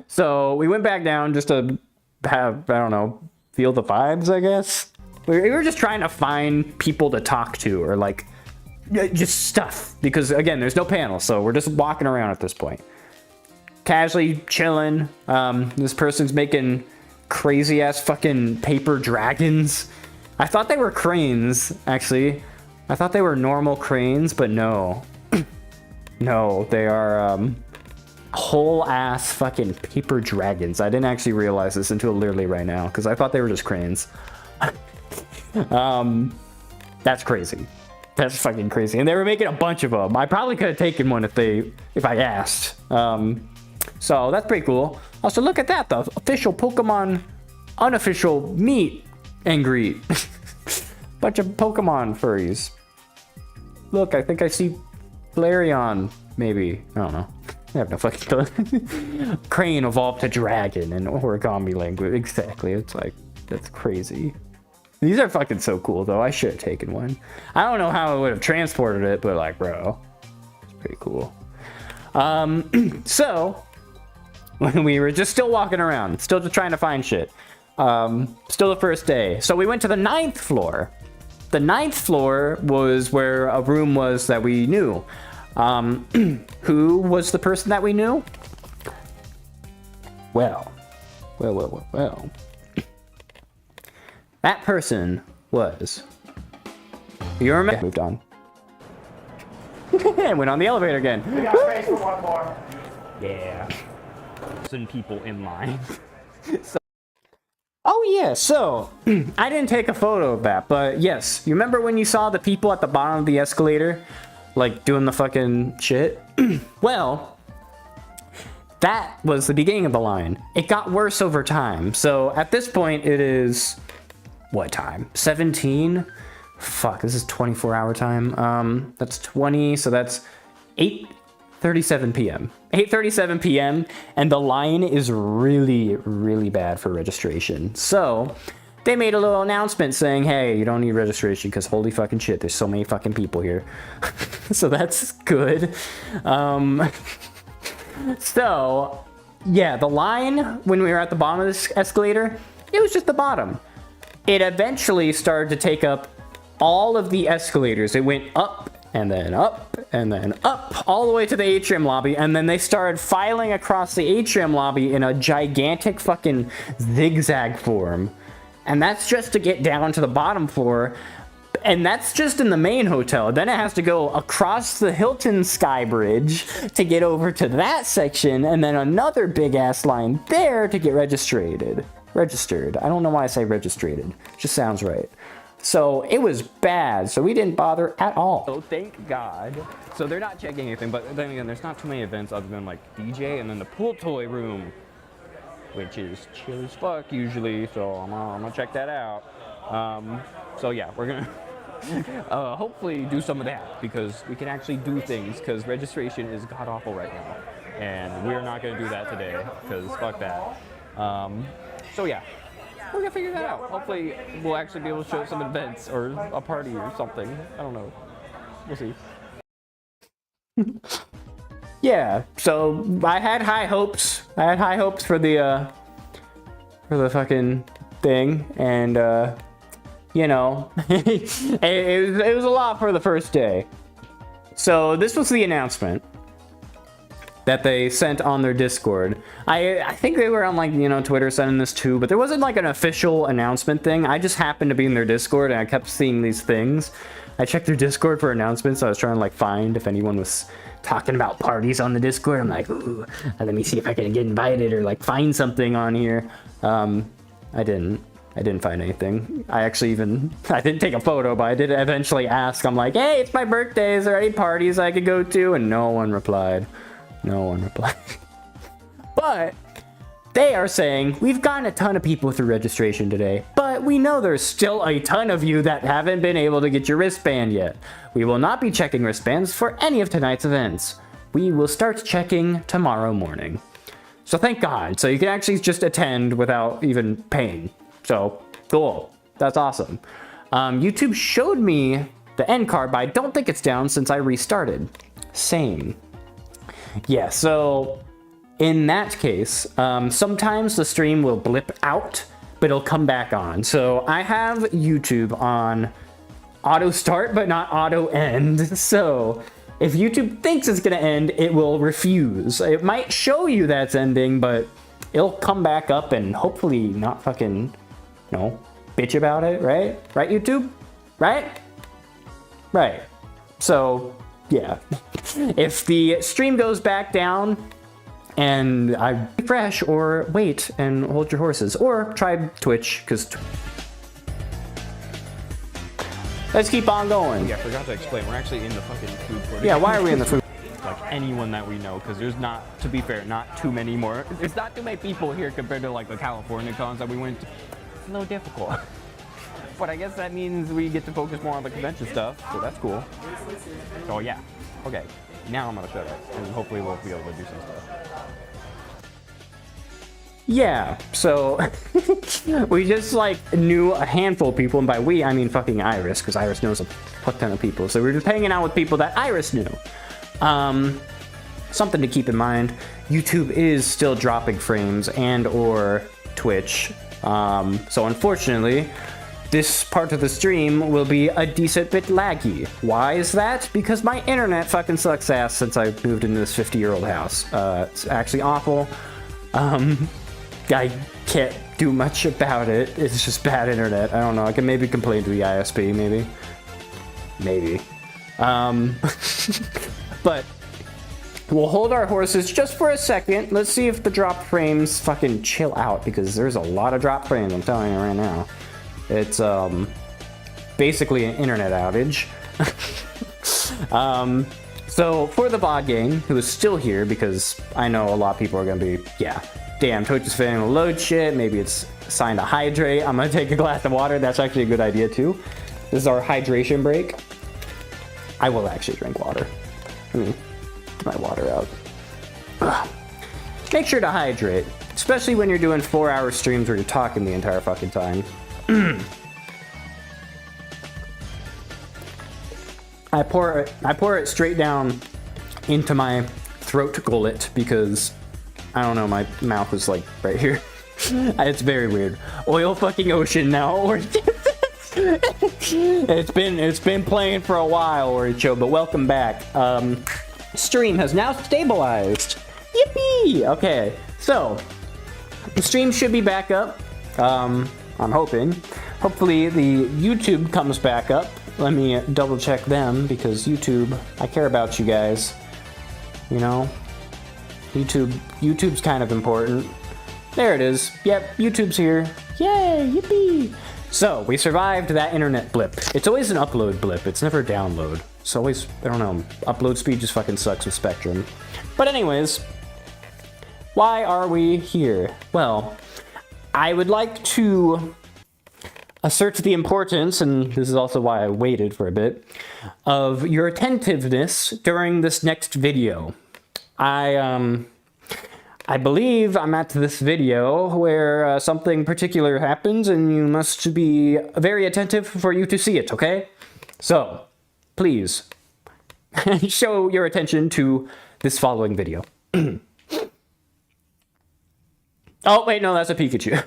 So we went back down just to have, I don't know, feel the vibes, I guess. We were just trying to find people to talk to, or like just stuff, because again, there's no panel, so we're just walking around at this point. Casually chilling. This person's making crazy ass fucking paper dragons. I thought they were cranes, actually. I thought they were normal cranes, but no. No, they are whole ass fucking paper dragons. I didn't actually realize this until literally right now, because I thought they were just cranes. That's crazy. That's fucking crazy. And they were making a bunch of them. I probably could have taken one if I asked. So that's pretty cool. Also, look at that, the official Pokemon unofficial meet and greet. Bunch of Pokemon furries. Look, I think I see Flareon, maybe. I don't know. I have no fucking clue. Crane evolved to dragon in origami language. Exactly. It's like, that's crazy. These are fucking so cool, though. I should have taken one. I don't know how I would have transported it, but like, bro, it's pretty cool. So we were just still walking around, still just trying to find shit. Still the first day. So we went to the 9th floor. The 9th floor was where a room was that we knew. Who was the person that we knew? Well. That person was... You remember? Moved on. And went on the elevator again. We got space for one more. Yeah. Send people in line. Oh yeah, so I didn't take a photo of that, but yes, you remember when you saw the people at the bottom of the escalator, like doing the fucking shit? Well, that was the beginning of the line. It got worse over time. So at this point, it is what time? 17? Fuck, this is 24-hour time. That's 20, so that's 8:37 p.m. 8:37 p.m. and the line is really, really bad for registration. So they made a little announcement saying, hey, you don't need registration because holy fucking shit, there's so many fucking people here. So that's good. So yeah, the line when we were at the bottom of this escalator, it was just the bottom. It eventually started to take up all of the escalators. It went up and then up and then up all the way to the atrium lobby, and then they started filing across the atrium lobby in a gigantic fucking zigzag form. And that's just to get down to the bottom floor, and that's just in the main hotel. Then it has to go across the Hilton Sky Bridge to get over to that section, and then another big ass line there to get registered. I don't know why I say registered. Just sounds right. So it was bad. So we didn't bother at all. So thank God. So they're not checking anything, but then again, there's not too many events other than like DJ and then the pool toy room, which is chill as fuck usually. So I'm gonna check that out. So yeah, we're gonna hopefully do some of that because we can actually do things because registration is god awful right now. And we're not gonna do that today because fuck that. So yeah. We're gonna figure that out. Hopefully, we'll actually be able to show some events or a party or something. I don't know. We'll see. Yeah, so I had high hopes. I had high hopes for the fucking thing, and you know, it was a lot for the first day. So this was the announcement that they sent on their Discord. I think they were on like, you know, Twitter sending this too, but there wasn't like an official announcement thing. I just happened to be in their Discord and I kept seeing these things. I checked their Discord for announcements. So I was trying to like find if anyone was talking about parties on the Discord. I'm like, ooh, let me see if I can get invited or like find something on here. I didn't find anything. I didn't take a photo, but I did eventually ask. I'm like, hey, it's my birthday. Is there any parties I could go to? And no one replied. No one replied. But they are saying, we've gotten a ton of people through registration today, but we know there's still a ton of you that haven't been able to get your wristband yet. We will not be checking wristbands for any of tonight's events. We will start checking tomorrow morning. So thank God. So you can actually just attend without even paying. So cool. That's awesome. YouTube showed me the end card, but I don't think it's down since I restarted. Same. Yeah, so in that case, sometimes the stream will blip out, but it'll come back on. So I have YouTube on auto start, but not auto end. So if YouTube thinks it's gonna end, it will refuse. It might show you that's ending, but it'll come back up and hopefully not fucking, you know, bitch about it, right? Right, YouTube? Right? Right. So, yeah. If the stream goes back down and I refresh or wait and hold your horses or try Twitch because let's keep on going. Yeah, I forgot to explain. We're actually in the fucking food court. Yeah, why are we in the food? Like anyone that we know, because there's not, to be fair, not too many more. There's not too many people here compared to like the California cons that we went to. It's a little difficult. But I guess that means we get to focus more on the convention stuff, so that's cool. So yeah, okay. Now I'm gonna shut up, and hopefully we'll be able to do some stuff. Yeah, so we just like knew a handful of people, and by we I mean fucking Iris, because Iris knows a fuck ton of people. So we were just hanging out with people that Iris knew. Something to keep in mind, YouTube is still dropping frames and or Twitch. So unfortunately, this part of the stream will be a decent bit laggy. Why is that? Because my internet fucking sucks ass since I moved into this 50-year-old house. It's actually awful. I can't do much about it. It's just bad internet. I don't know. I can maybe complain to the ISP, maybe. Maybe. But we'll hold our horses just for a second. Let's see if the drop frames fucking chill out, because there's a lot of drop frames, I'm telling you right now. It's basically an internet outage. So for the VOD gang, who is still here, because I know a lot of people are gonna be, yeah, damn, Twitch is failing to load shit, maybe it's signed to hydrate. I'm gonna take a glass of water. That's actually a good idea too. This is our hydration break. I will actually drink water. Let me get my water out. Ugh. Make sure to hydrate, especially when you're doing 4-hour streams where you're talking the entire fucking time. I pour it straight down into my throat gullet because I don't know, my mouth is like right here. It's very weird. Oil fucking ocean now, or it's been playing for a while, Oricho, but welcome back. Stream has now stabilized. Yippee! Okay, so the stream should be back up. I'm hoping. Hopefully the YouTube comes back up. Let me double check them, because YouTube, I care about you guys. You know, YouTube's kind of important. There it is. Yep, YouTube's here. Yay, yippee! So, we survived that internet blip. It's always an upload blip, it's never a download. It's always, I don't know, upload speed just fucking sucks with Spectrum. But anyways, why are we here? Well, I would like to assert the importance, and this is also why I waited for a bit, of your attentiveness during this next video. I believe I'm at this video where something particular happens and you must be very attentive for you to see it, okay? So, please, show your attention to this following video. Oh, wait, no, that's a Pikachu.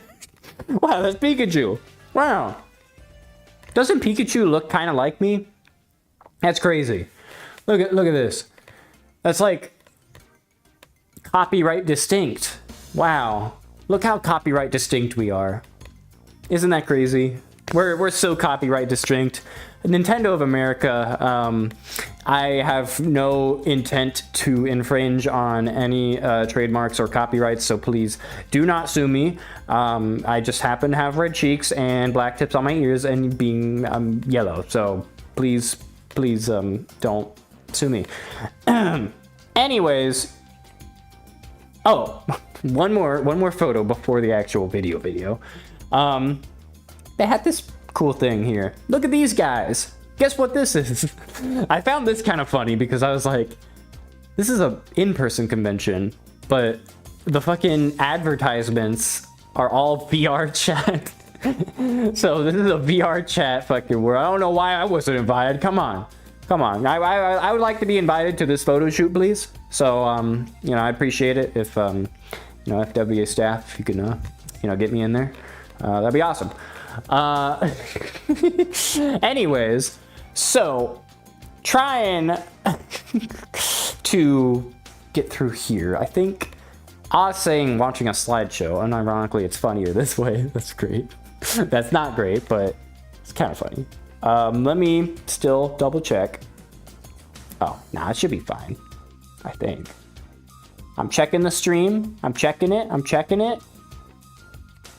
Wow, that's Pikachu. Wow. Doesn't Pikachu look kind of like me? That's crazy. Look at this. That's like copyright distinct. Wow. Look how copyright distinct we are. Isn't that crazy? We're so copyright distinct. Nintendo of America, I have no intent to infringe on any trademarks or copyrights, so please do not sue me. I just happen to have red cheeks and black tips on my ears and being yellow, so please don't sue me. Anyways, oh, one more photo before the actual video. They had this cool thing here. Look at these guys. Guess what this is? I found this kind of funny because I was like, this is a in-person convention, but the fucking advertisements are all VR chat. So this is a VR chat fucking world. I don't know why I wasn't invited. Come on. I would like to be invited to this photo shoot, please. So, you know, I appreciate it if, you know, FWA staff, if you can, you know, get me in there. That'd be awesome. Anyways, so trying to get through here. I think I was saying watching a slideshow, and ironically it's funnier this way. That's great. That's not great, but it's kind of funny. Let me still double check. Oh, nah, it should be fine. I think. I'm checking the stream. I'm checking it.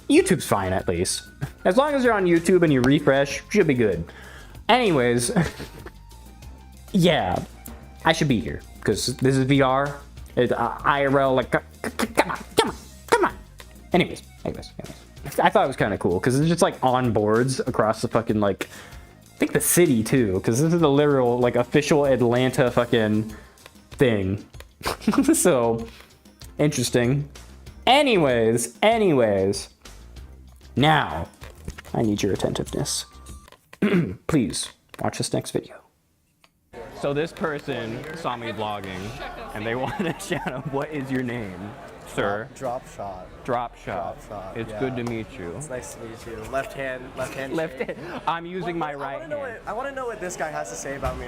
YouTube's fine, at least. As long as you're on YouTube and you refresh, should be good. Anyways, yeah, I should be here because this is VR. It's IRL, like, come on. Anyways. I thought it was kind of cool because it's just like on boards across the fucking, like, I think the city too, because this is the literal, like, official Atlanta fucking thing. So, interesting. Anyways. Now, I need your attentiveness. Please, watch this next video. So this person saw me vlogging, and they wanted to shout out, what is your name, sir? Drop shot. It's yeah. good to meet you. It's nice to meet you. Left hand. I'm using my right hand. I want to know what this guy has to say about me.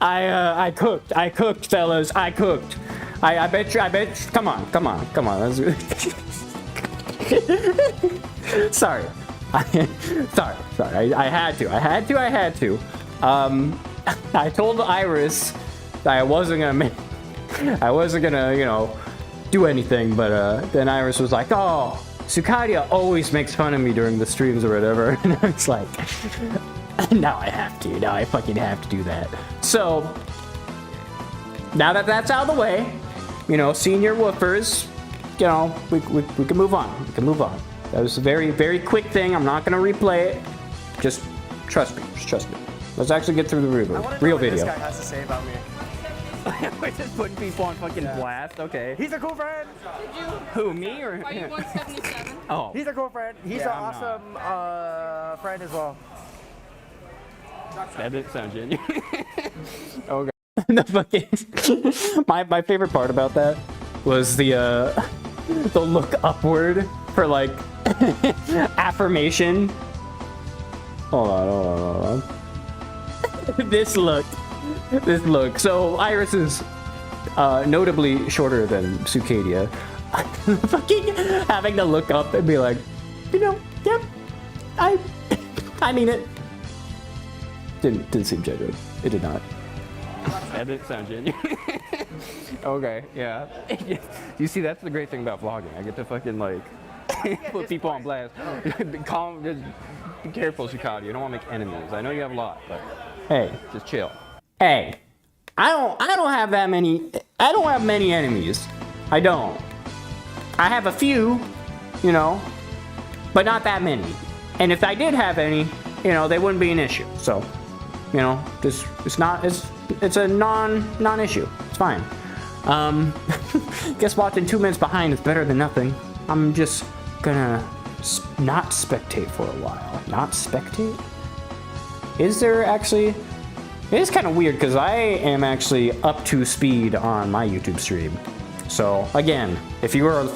I cooked, fellas. I cooked. I bet you. Come on. Sorry. Sorry. I had to. I told Iris that I wasn't gonna, you know, do anything, but then Iris was like, oh, Sukadia always makes fun of me during the streams or whatever, and I was like, now I fucking have to do that. So, now that that's out of the way, you know, senior woofers, you know, we can move on. That was a very, very quick thing. I'm not gonna replay it. Just trust me. Let's actually get through the real video. What this guy has to say about me. We're just putting people on fucking blast. Okay. He's a cool friend. Who, me or? Are you 177? Oh. He's a cool friend. He's an awesome friend as well. That didn't sound genuine. Okay. The fucking my favorite part about that was the look upward for, like, affirmation. Hold on. This look. So Iris is notably shorter than Sukadia. Fucking having to look up and be like, you know, yep, I mean it. Didn't seem genuine. It did not. That didn't sound genuine. Okay, yeah. You see, that's the great thing about vlogging. I get to fucking like put people on blast. Calm, just be careful, Sukadia. You don't want to make enemies. I know you have a lot, but hey, just chill. Hey, I don't have that many. I don't have many enemies. I don't. I have a few, you know, but not that many. And if I did have any, you know, they wouldn't be an issue. So, you know, this it's a non-issue. It's fine. Guess watching 2 minutes behind is better than nothing. I'm just gonna not spectate for a while. Not spectate? Is there actually? It is kind of weird because I am actually up to speed on my YouTube stream. So again, if you are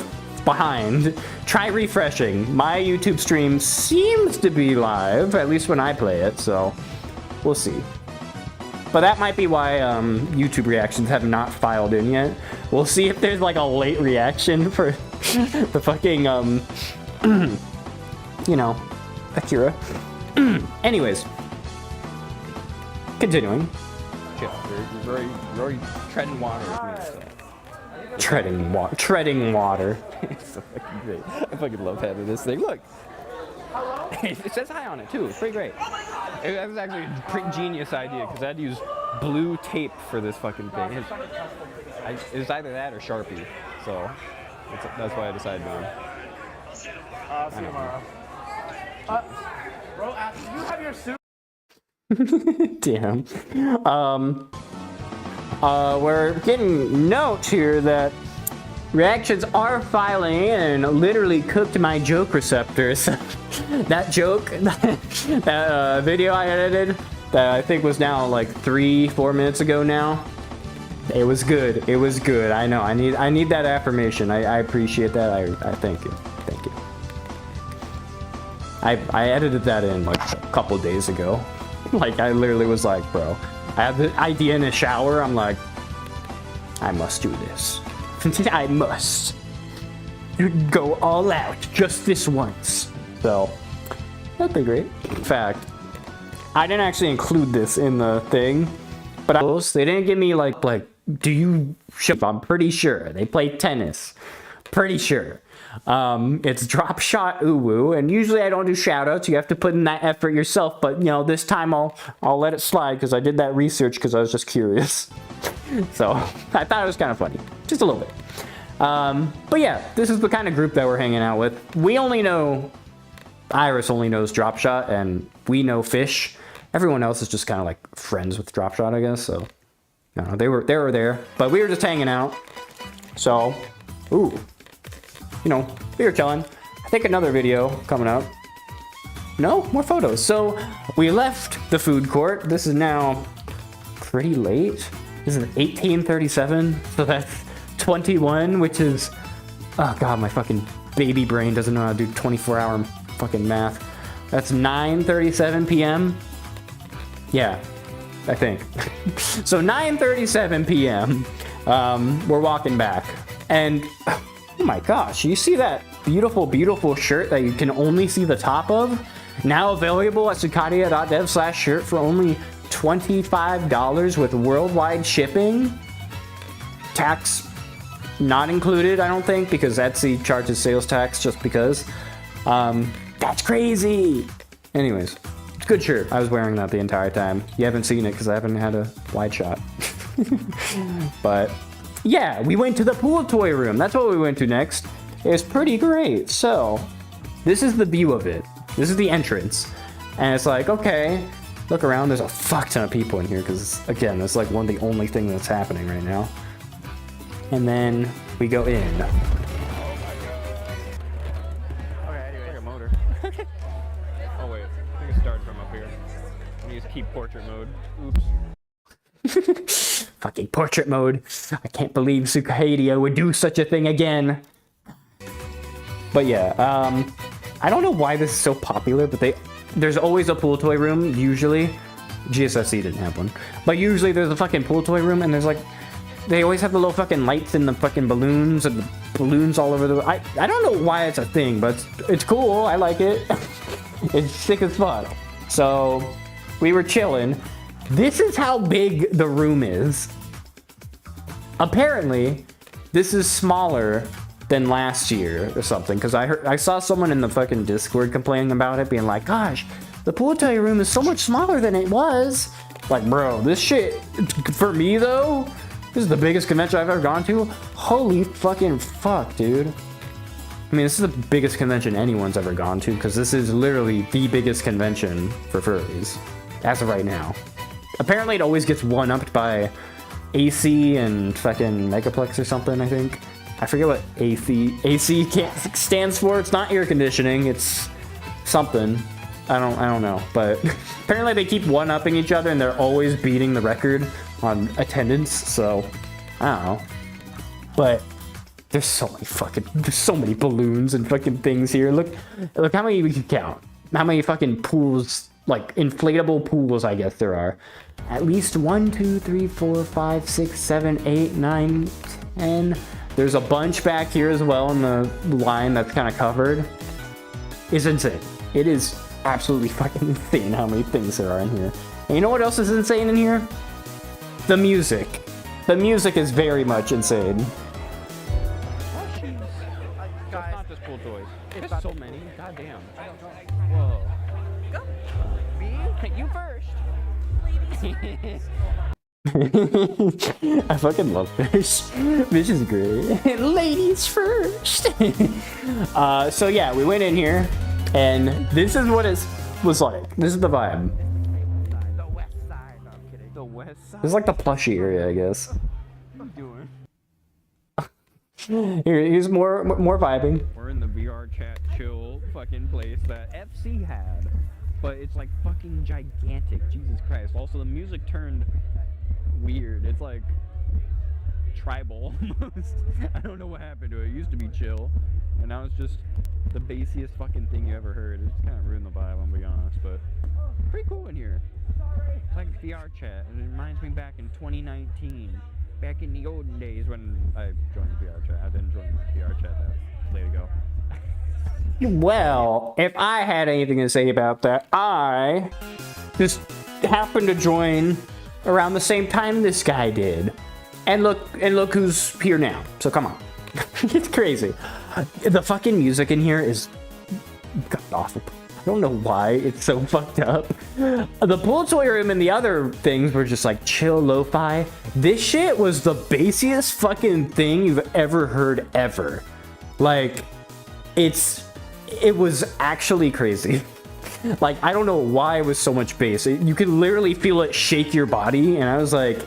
behind, try refreshing. My YouTube stream seems to be live, at least when I play it, so we'll see. But that might be why YouTube reactions have not filed in yet. We'll see if there's like a late reaction for the fucking, you know, Akira. Anyways, continuing. Chill. You're already treading water with me, so. Treading water. It's so fucking great. I fucking love having this thing. Look. It says hi on it too. It's pretty great. That was actually a pretty genius idea because I had to use blue tape for this fucking thing. It's either that or Sharpie. So that's why I decided on. I'll see you tomorrow. Bro, you have your suit. Damn. We're getting notes here that reactions are filing and literally cooked my joke receptors. That joke, that video I edited, that I think was now like 3-4 minutes ago now. It was good. It was good. I know. I need that affirmation. I appreciate that. I thank you. Thank you. I edited that in like a couple days ago. Like I literally was like, bro, I had the idea in the shower. I'm like, I must do this. I must go all out just this once. So that'd be great. In fact, I didn't actually include this in the thing, but they didn't give me like do you ship? I'm pretty sure they play tennis. Pretty sure. It's drop shot uwu, and usually I don't do shout outs. You have to put in that effort yourself, but you know, this time I'll let it slide because I did that research because I was just curious. So I thought it was kind of funny, just a little bit. But yeah, this is the kind of group that we're hanging out with. We only know, Iris only knows drop shot, and we know fish. Everyone else is just kind of like friends with drop shot, I guess. So no, they were there, but we were just hanging out. So, ooh. You know, we were chilling. I think another video coming up. No, more photos. So we left the food court. This is now pretty late. This is 18:37, so that's 21, which is, oh god, my fucking baby brain doesn't know how to do 24-hour fucking math. That's 9:37 p.m. Yeah, I think. So 9:37 p.m. We're walking back, and oh my gosh, you see that beautiful, beautiful shirt that you can only see the top of? Now available at sukadia.dev/shirt for only $25 with worldwide shipping. Tax not included, I don't think, because Etsy charges sales tax just because. That's crazy. Anyways, it's a good shirt. I was wearing that the entire time. You haven't seen it because I haven't had a wide shot. But yeah, we went to the pool toy room. That's what we went to next. It was pretty great. So this is the view of it. This is the entrance. And it's like, okay, look around. There's a fuck ton of people in here because, again, that's like one of the only things that's happening right now. And then we go in. Oh my god. Okay, anyway. Like a motor. Oh wait, I think it started from up here. I'm gonna use keep portrait mode. Oops. Fucking portrait mode. I can't believe Sukadia would do such a thing again. But yeah, I don't know why this is so popular, but there's always a pool toy room, usually. GSSC didn't have one. But usually there's a fucking pool toy room, and there's like, they always have the little fucking lights and the fucking balloons, and the balloons all over the... I don't know why it's a thing, but it's cool. I like it. It's sick as fuck. So we were chilling, This is how big the room is. Apparently, this is smaller than last year or something, because I saw someone in the fucking Discord complaining about it, being like, gosh, the pool table room is so much smaller than it was. Like, bro, this shit, for me though, this is the biggest convention I've ever gone to. Holy fucking fuck, dude. I mean, this is the biggest convention anyone's ever gone to, because this is literally the biggest convention for furries, as of right now. Apparently it always gets one-upped by AC and fucking Megaplex or something, I think. I forget what AC stands for. It's not air conditioning, it's something. I don't know, but apparently they keep one-upping each other and they're always beating the record on attendance, so I don't know. But there's so many balloons and fucking things here. Look how many we can count. How many fucking pools, like inflatable pools, I guess there are. At least 1, 2, 3, 4, 5, 6, 7, 8, 9, 10. There's a bunch back here as well in the line that's kind of covered. It's insane. It is absolutely fucking insane how many things there are in here. And you know what else is insane in here? The music. The music is very much insane. It's not just pool toys. It's so many. Goddamn. Whoa. Go. Me? You first. I fucking love Fish. Fish is great. Ladies first. So yeah, we went in here, and this is what it was like. This is the vibe. The west side. No, I'm kidding. The west side. This is like the plushy area, I guess. What are you doing? Here's more vibing. We're in the VR chat chill fucking place that FC had, but it's like fucking gigantic. Jesus Christ. Also, the music turned weird. It's like tribal almost. I don't know what happened to it. It used to be chill, and now it's just the bassiest fucking thing you ever heard. It's kind of ruined the vibe, I'm gonna be honest, but pretty cool in here. It's like VR chat, and it reminds me back in 2019. Back in the olden days when I joined VR chat. I didn't join VR chat that late ago. Well, if I had anything to say about that, I just happened to join around the same time this guy did. And look who's here now. So come on. It's crazy. The fucking music in here is god awful. I don't know why it's so fucked up. The pool toy room and the other things were just like chill lo-fi. This shit was the bassiest fucking thing you've ever heard ever. Like, it was actually crazy. Like, I don't know why it was so much bass. You could literally feel it shake your body, and I was like,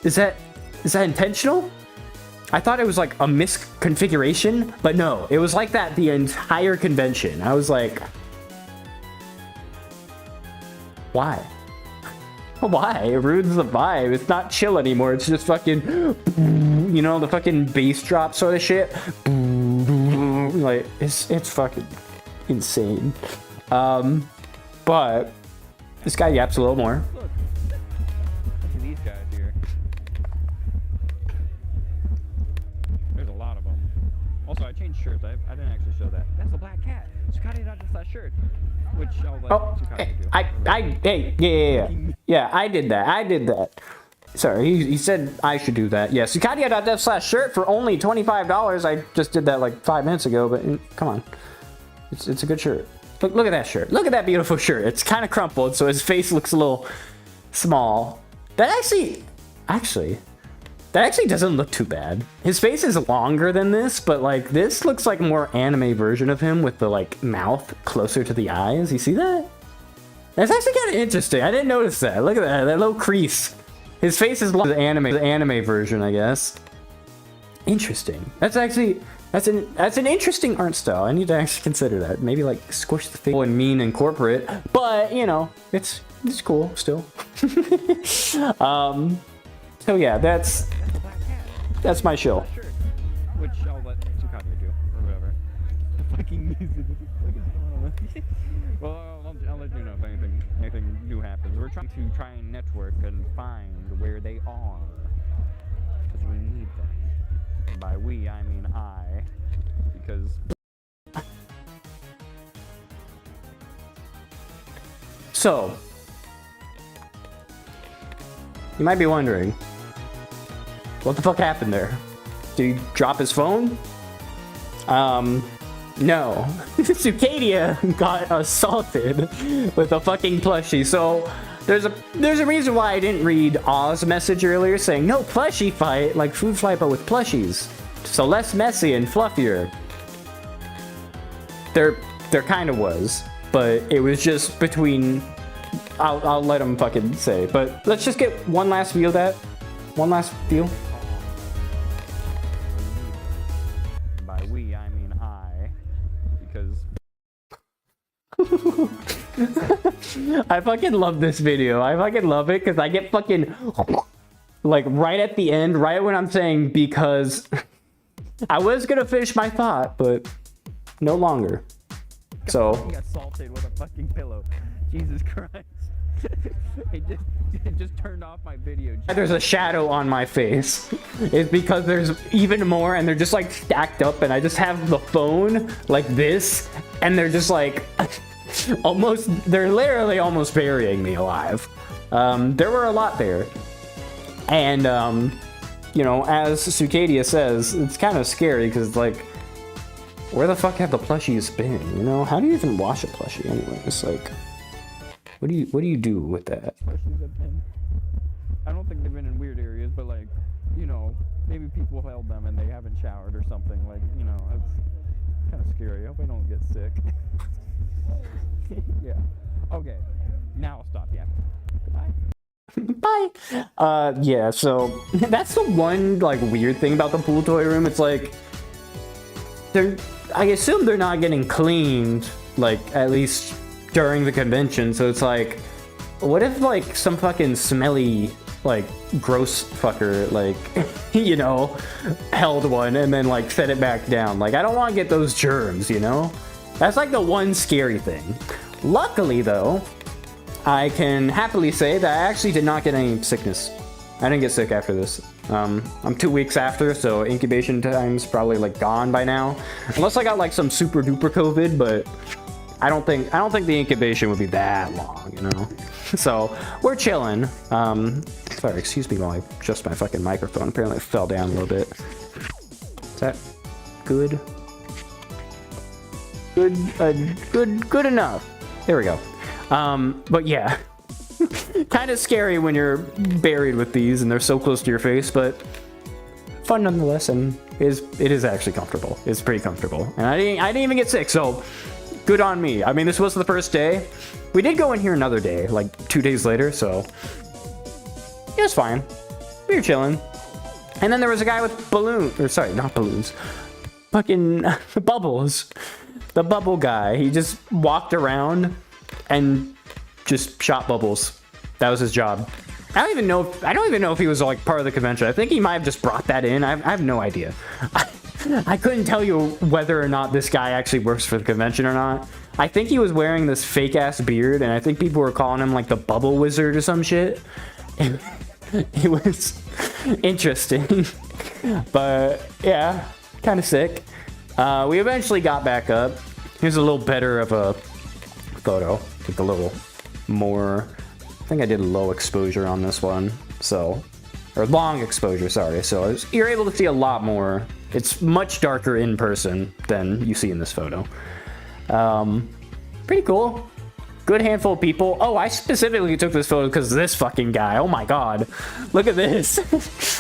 is that intentional? I thought it was like a misconfiguration, but no, it was like that the entire convention. I was like, why? Why? It ruins the vibe. It's not chill anymore. It's just fucking, you know, the fucking bass drop sort of shit. Like, it's fucking insane. But this guy yaps a little more. Look at these guys here. There's a lot of them. Also, I changed shirts. I didn't actually show that. That's a black cat. Sukadia not just that shirt. Which I'll let Sukadia do. Yeah, I did that. Sorry, he said I should do that. Yeah, Sukadia.dev/shirt for only $25. I just did that like 5 minutes ago, but come on. It's a good shirt. Look at that shirt. Look at that beautiful shirt. It's kind of crumpled, so his face looks a little small. That actually doesn't look too bad. His face is longer than this, but like this looks like a more anime version of him with the like mouth closer to the eyes. You see that? That's actually kind of interesting. I didn't notice that. Look at that little crease. His face is the anime version, I guess. Interesting. That's an interesting art style. I need to actually consider that. Maybe like squish the face and mean and corporate, but you know, it's cool still. So yeah, that's my show. Which I'll let Sukadia do, or whatever. The fucking music. Well, I'll let you know if anything new happens. We're trying to try and network and find where they are, because we need them. And by we, I mean I, because. So, You might be wondering, what the fuck happened there? Did he drop his phone? No. Sukadia got assaulted with a fucking plushie. So there's a reason why I didn't read Oz message earlier saying no plushie fight, like food fight but with plushies. So less messy and fluffier. There kind of was, but it was just between. I'll let him fucking say. But let's just get one last view of that. One last view. By we, I mean I, because I fucking love this video. I fucking love it because I get fucking like right at the end, right when I'm saying because I was gonna finish my thought, but no longer. So assaulted with a fucking pillow. Jesus Christ. it just turned off my video. there's a shadow on my face. It's because there's even more and they're just like stacked up and I just have the phone like this and they're just like they're literally almost burying me alive. There were a lot there. And you know, as Sukadia says, it's kind of scary because like where the fuck have the plushies been? You know, how do you even wash a plushie anyway? It's like, what do you do with that? Plushies have been, I don't think they've been in weird areas, but like, you know, maybe people held them and they haven't showered or something. Like, you know, it's kind of scary. I hope I don't get sick. Yeah. Okay. Now I'll stop yapping. Goodbye. Bye. Yeah, so that's the one like weird thing about the pool toy room. It's like I assume they're not getting cleaned, like at least during the convention. So it's like, what if like some fucking smelly, like gross fucker, like you know, held one and then like set it back down? Like I don't want to get those germs, you know. That's like the one scary thing. Luckily though, I can happily say that I actually did not get any sickness. I didn't get sick after this. I'm 2 weeks after, so incubation time's probably like gone by now. Unless I got like some super duper COVID, but I don't think the incubation would be that long, you know? So we're chilling. Sorry, excuse me while I adjust my fucking microphone. Apparently it fell down a little bit. Is that good? Good enough. There we go. But yeah. Kind of scary when you're buried with these and they're so close to your face, but fun nonetheless, and it is actually comfortable. It's pretty comfortable, and I didn't even get sick, so good on me. I mean, this was the first day. We did go in here another day, like 2 days later, so it was fine. We were chilling, and then there was a guy with fucking bubbles. The bubble guy. He just walked around and just shot bubbles. That was his job. I don't even know if he was like part of the convention. I think he might have just brought that in. I have no idea. I couldn't tell you whether or not this guy actually works for the convention or not. I think he was wearing this fake ass beard, and I think people were calling him like the Bubble Wizard or some shit. It was interesting, but yeah, kind of sick. We eventually got back up. Here's a little better of a photo, like a little more. I think I did low exposure on this one, so, or long exposure, sorry. So you're able to see a lot more. It's much darker in person than you see in this photo. Pretty cool. Good handful of people. Oh, I specifically took this photo because this fucking guy. Oh my god. Look at this.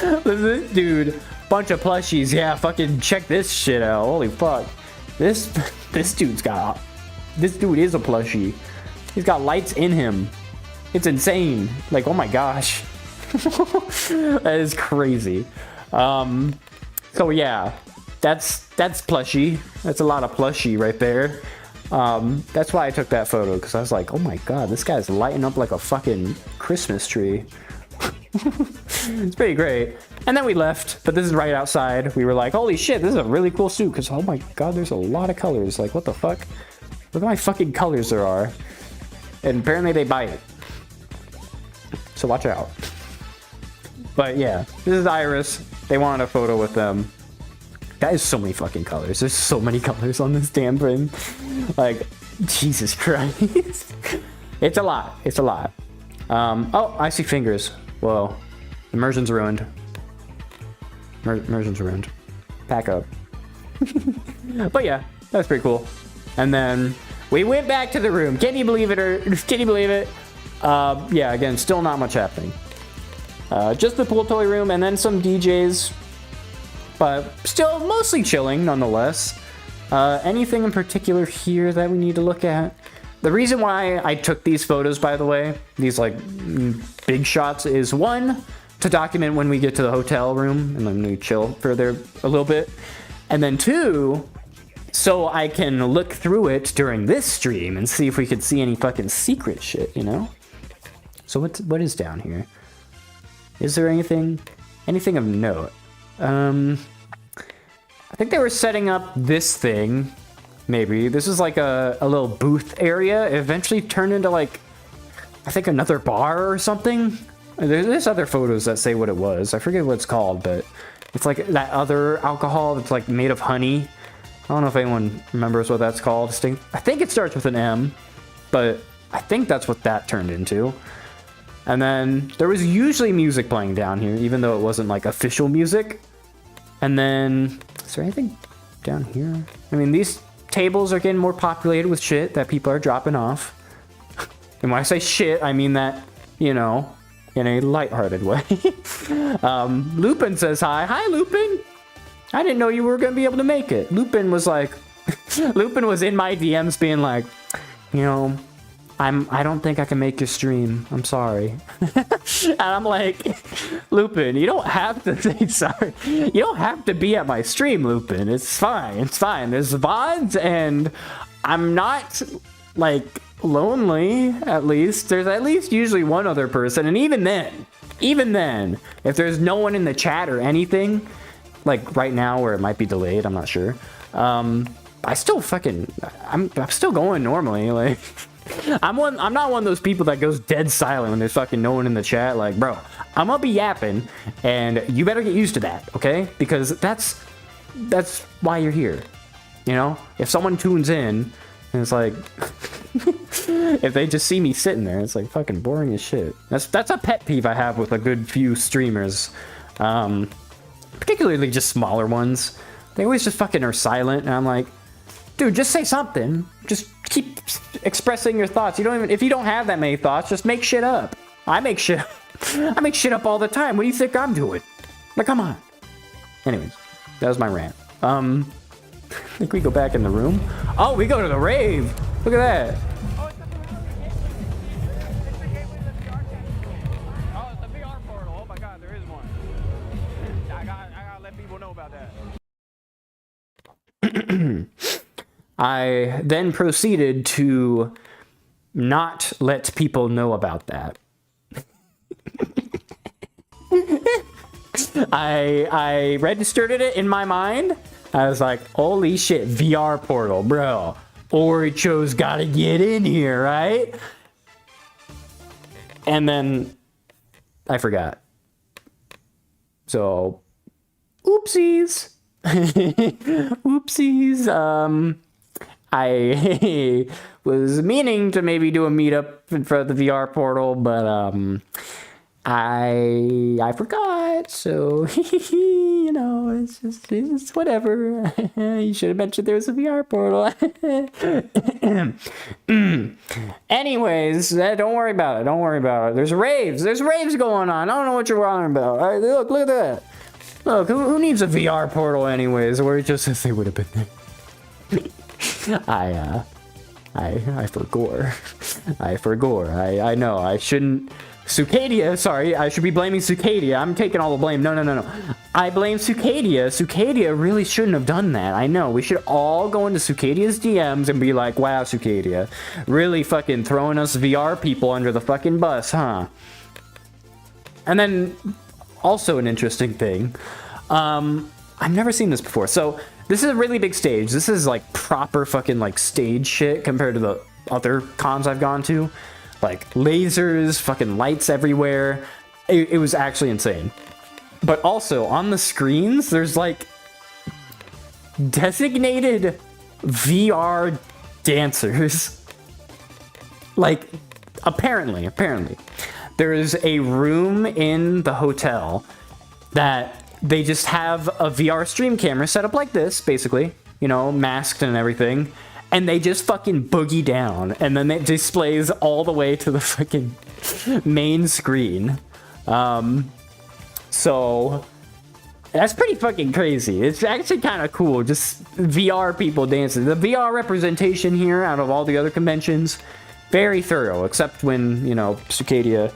Look at this dude. Bunch of plushies. Yeah, fucking check this shit out. Holy fuck. This dude is a plushie. He's got lights in him. It's insane. Like, oh my gosh. That is crazy. So yeah, that's plushie. That's a lot of plushie right there. That's why I took that photo, because I was like, oh my god, this guy's lighting up like a fucking Christmas tree. It's pretty great. And then we left, but this is right outside. We were like, holy shit, this is a really cool suit, because oh my god, there's a lot of colors. Like, what the fuck? Look at my fucking colors there are. And apparently they bite. So watch out. But yeah, this is Iris. They wanted a photo with them. That is so many fucking colors. There's so many colors on this damn thing. Like, Jesus Christ. It's a lot. It's a lot. Oh, I see fingers. Whoa. Immersion's ruined. Immersion's ruined. Pack up. But yeah, that's pretty cool. And then we went back to the room. Can you believe it, or can you believe it? Yeah, again, still not much happening. Just the pool toy room and then some DJs, but still mostly chilling nonetheless. Anything in particular here that we need to look at? The reason why I took these photos, by the way, these like big shots, is one, to document when we get to the hotel room and then we chill for there a little bit. And then two, so I can look through it during this stream and see if we could see any fucking secret shit, you know? So what is down here? Is there anything of note? I think they were setting up this thing, maybe. This is like a little booth area. It eventually turned into like, I think another bar or something. There's other photos that say what it was. I forget what it's called, but it's like that other alcohol that's like made of honey. I don't know if anyone remembers what that's called. I think it starts with an M, but I think that's what that turned into. And then there was usually music playing down here, even though it wasn't like official music. And then, is there anything down here? I mean, these tables are getting more populated with shit that people are dropping off. And when I say shit, I mean that, you know, in a lighthearted way. Lupin says hi. Hi, Lupin. I didn't know you were going to be able to make it. Lupin was like, Lupin was in my DMs being like, you know, I don't think I can make your stream. I'm sorry. And I'm like, Lupin, you don't have to say sorry. You don't have to be at my stream, Lupin. It's fine. It's fine. There's VODs and I'm not like lonely, at least. There's at least usually one other person. And even then, if there's no one in the chat or anything, like right now where it might be delayed, I'm not sure. I still fucking, I'm still going normally. Like, I'm not one of those people that goes dead silent when there's fucking no one in the chat. Like, bro, I'm gonna be yapping, and you better get used to that, okay? Because that's why you're here. You know, if someone tunes in and it's like, if they just see me sitting there, it's like fucking boring as shit. That's a pet peeve I have with a good few streamers, particularly just smaller ones. They always just fucking are silent, and I'm like, dude, just say something. Just keep expressing your thoughts. You don't even, if you don't have that many thoughts, just make shit up. I make shit up all the time. What do you think I'm doing? Like, come on. Anyways, that was my rant. I think we go back in the room. Oh, we go to the rave. Look at that. Oh, it's the VR portal. Oh my god, there is one. I gotta let people know about that. I then proceeded to not let people know about that. I registered it in my mind. I was like, holy shit, VR portal, bro. Oricho's gotta get in here, right? And then I forgot. So, oopsies. Oopsies. I was meaning to maybe do a meetup in front of the VR portal, but I forgot. So you know, it's whatever. You should have mentioned there was a VR portal. Anyways, don't worry about it. Don't worry about it. There's raves. There's raves going on. I don't know what you're talking about. All right, look at that. Look, who needs a VR portal anyways? Or just if they would have been there. I forgore. I know, I shouldn't. Sukadia, sorry, I should be blaming Sukadia. I'm taking all the blame. No. I blame Sukadia. Sukadia really shouldn't have done that. I know, we should all go into Sukadia's DMs and be like, wow, Sukadia, really fucking throwing us VR people under the fucking bus, huh? And then, also an interesting thing, I've never seen this before. So this is a really big stage. This is like proper fucking like stage shit compared to the other cons I've gone to. Like lasers, fucking lights everywhere. It was actually insane. But also on the screens, there's like designated VR dancers. Like apparently, there is a room in the hotel that they just have a VR stream camera set up like this, basically, you know, masked and everything, and they just fucking boogie down, and then it displays all the way to the fucking main screen. So that's pretty fucking crazy. It's actually kind of cool, just VR people dancing. The VR representation here out of all the other conventions, very thorough, except when, you know, Sukadia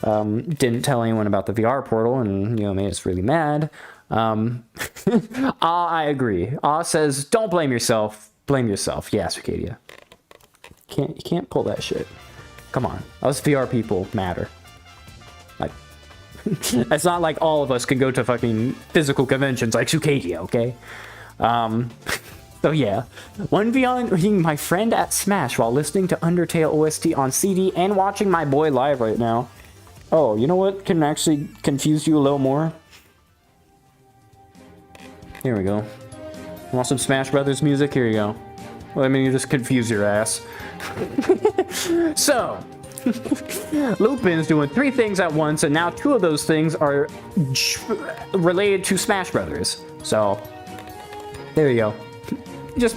didn't tell anyone about the VR portal and, you know, made us really mad. I agree. Says, don't blame yourself. Blame yourself. Yeah, Sukadia. You can't pull that shit. Come on. Us VR people matter. Like, it's not like all of us can go to fucking physical conventions like Sukadia, okay? So yeah, 1v1 my friend at Smash while listening to Undertale OST on CD and watching my boy live right now. Oh, you know what can actually confuse you a little more? Here we go. Want some Smash Brothers music? Here you go. Well, I mean, you just confuse your ass. So, Lupin's doing 3 things at once, and now 2 of those things are related to Smash Brothers. So, there you go. Just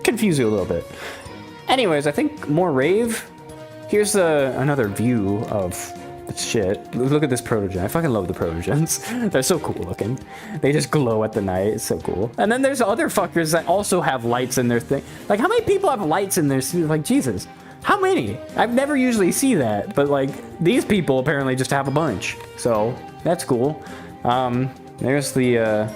confuse you a little bit. Anyways, I think more rave. Here's another view of shit. Look at this protogen. I fucking love the protogens. They're so cool looking. They just glow at the night. It's so cool. And then there's other fuckers that also have lights in their thing. Like, how many people have lights in their... Like, Jesus. How many? I've never usually see that. But, like, these people apparently just have a bunch. So, that's cool. There's the,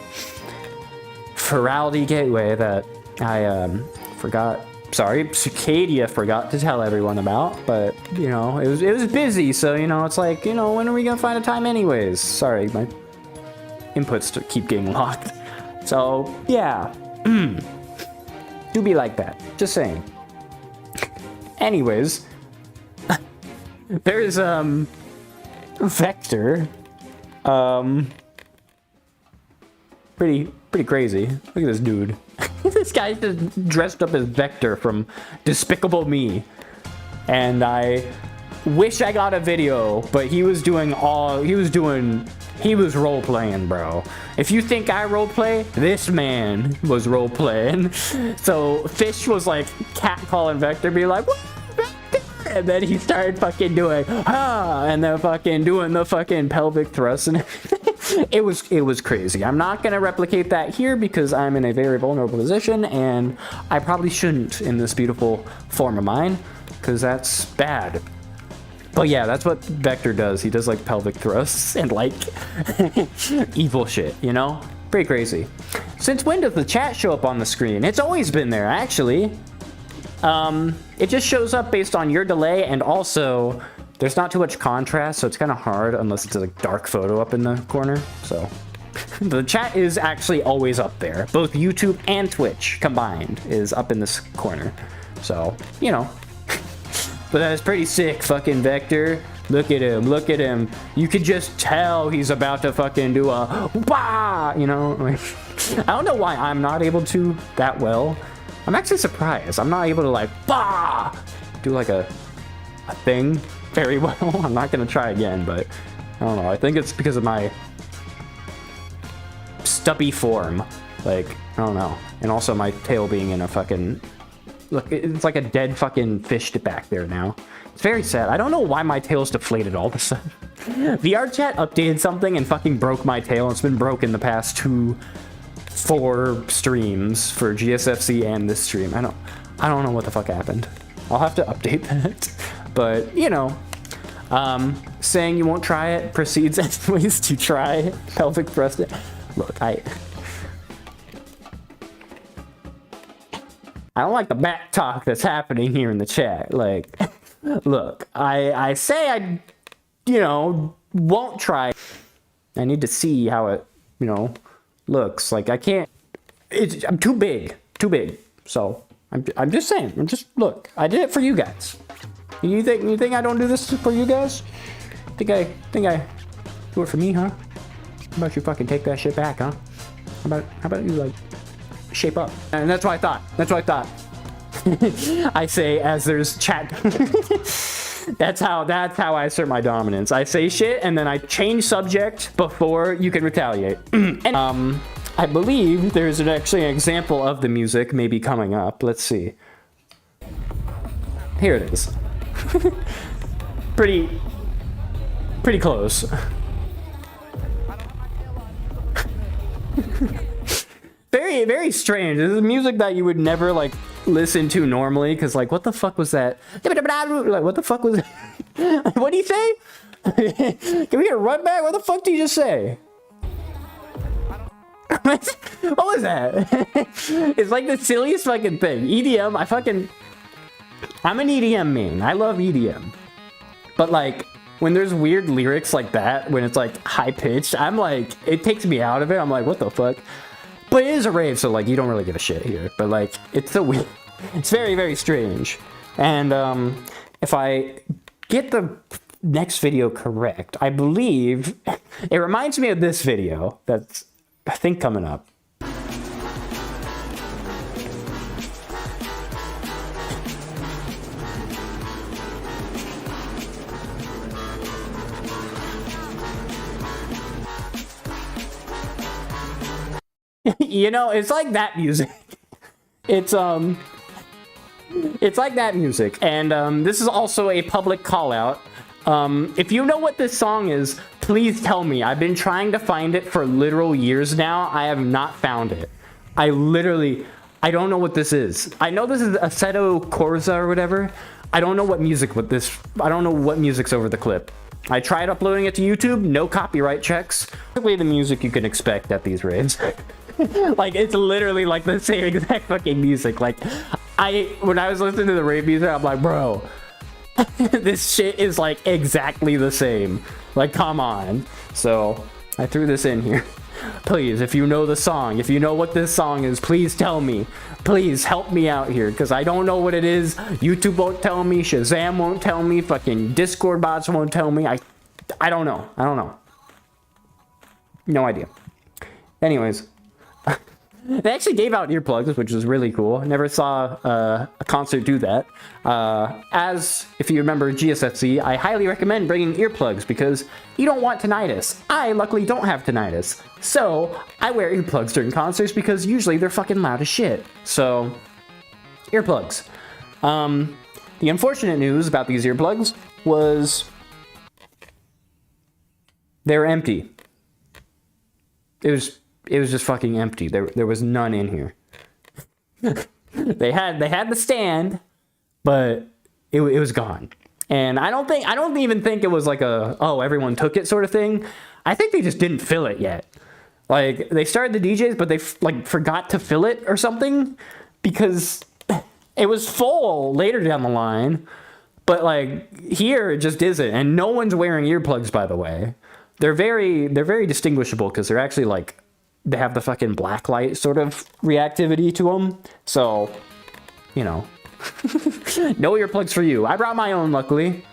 Ferality Gateway that I, forgot... Sorry, Sukadia forgot to tell everyone about, but, you know, it was busy, so, you know, it's like, you know, when are we gonna find a time anyways? Sorry, my inputs keep getting locked. So, yeah. Do be like that. Just saying. Anyways. There's, Vector. Pretty crazy. Look at this dude. This guy's just dressed up as Vector from Despicable Me. And I wish I got a video, but he was role-playing, bro. If you think I role-play, this man was role-playing. So Fish was like catcalling Vector, be like, what, Vector? And then he started fucking doing, and then fucking doing the fucking pelvic thrust and it was crazy. I'm not gonna replicate that here because I'm in a very vulnerable position and I probably shouldn't in this beautiful form of mine because that's bad. But yeah, that's what Vector does. He does like pelvic thrusts and like evil shit, you know? Pretty crazy. Since when does the chat show up on the screen? It's always been there, actually. It just shows up based on your delay, and also there's not too much contrast, so it's kind of hard unless it's a dark photo up in the corner. So the chat is actually always up there. Both YouTube and Twitch combined is up in this corner. So, you know. But that's pretty sick, fucking Vector. Look at him, look at him. You could just tell he's about to fucking do a bah, you know? Like, I don't know why I'm not able to that well. I'm actually surprised. I'm not able to like bah, do like a thing very well. I'm not gonna try again, but I don't know. I think it's because of my stubby form. Like, I don't know. And also my tail being in a fucking... Look, it's like a dead fucking fish back there now. It's very sad. I don't know why my tail's deflated all of a sudden. VR chat updated something and fucking broke my tail. It's been broken the past 4 streams for GSFC and this stream. I don't know what the fuck happened. I'll have to update that. But, you know, saying you won't try it proceeds anyways to try pelvic thrust. Look, I don't like the back talk that's happening here in the chat. Like, look, I say I, you know, won't try. I need to see how it, you know, looks. Like, I can't, I'm too big. So, I'm just saying, look, I did it for you guys. You think I don't do this for you guys? Think I do it for me, huh? How about you fucking take that shit back, huh? How about you, like, shape up? And that's what I thought. I say as there's chat. That's how I assert my dominance. I say shit and then I change subject before you can retaliate. And I believe there's actually an example of the music maybe coming up. Let's see. Here it is. pretty close. Very strange. This is music that you would never like listen to normally, because like, what the fuck was that? Like, what the fuck was that? What do you say? Can we get a run back? What the fuck did you just say? What was that? It's like the silliest fucking thing. EDM, I'm an EDM main. I love EDM. But like, when there's weird lyrics like that, when it's like high pitched, I'm like, it takes me out of it. I'm like, what the fuck? But it is a rave, so like, you don't really give a shit here. But like, it's so weird. It's very strange. And if I get the next video correct, I believe it reminds me of this video that's, I think, coming up. You know, it's like that music. It's like that music. And this is also a public call out. If you know what this song is, please tell me. I've been trying to find it for literal years now. I have not found it. I don't know what this is. I know this is Assetto Corsa or whatever. I don't know what music's over the clip. I tried uploading it to YouTube, no copyright checks. Basically the music you can expect at these raves. Like, it's literally like the same exact fucking music. Like, when I was listening to the rave music, I'm like, bro, this shit is like exactly the same. Like, come on. So I threw this in here. Please, if you know the song, if you know what this song is, please tell me. Please help me out here, because I don't know what it is. YouTube won't tell me. Shazam won't tell me. Fucking Discord bots won't tell me. I don't know. No idea. Anyways. They actually gave out earplugs, which was really cool. I never saw a concert do that. As, if you remember GSFC, I highly recommend bringing earplugs because you don't want tinnitus. I luckily don't have tinnitus. So, I wear earplugs during concerts because usually they're fucking loud as shit. So, earplugs. The unfortunate news about these earplugs was they're empty. It was just fucking empty. There was none in here. they had the stand, but it was gone. And I don't even think it was like oh, everyone took it sort of thing. I think they just didn't fill it yet. Like, they started the DJs, but they like forgot to fill it or something, because it was full later down the line. But like, here it just isn't. And no one's wearing earplugs, by the way. They're very distinguishable because they're actually like, they have the fucking black light sort of reactivity to them. So, you know, no earplugs for you. I brought my own, luckily,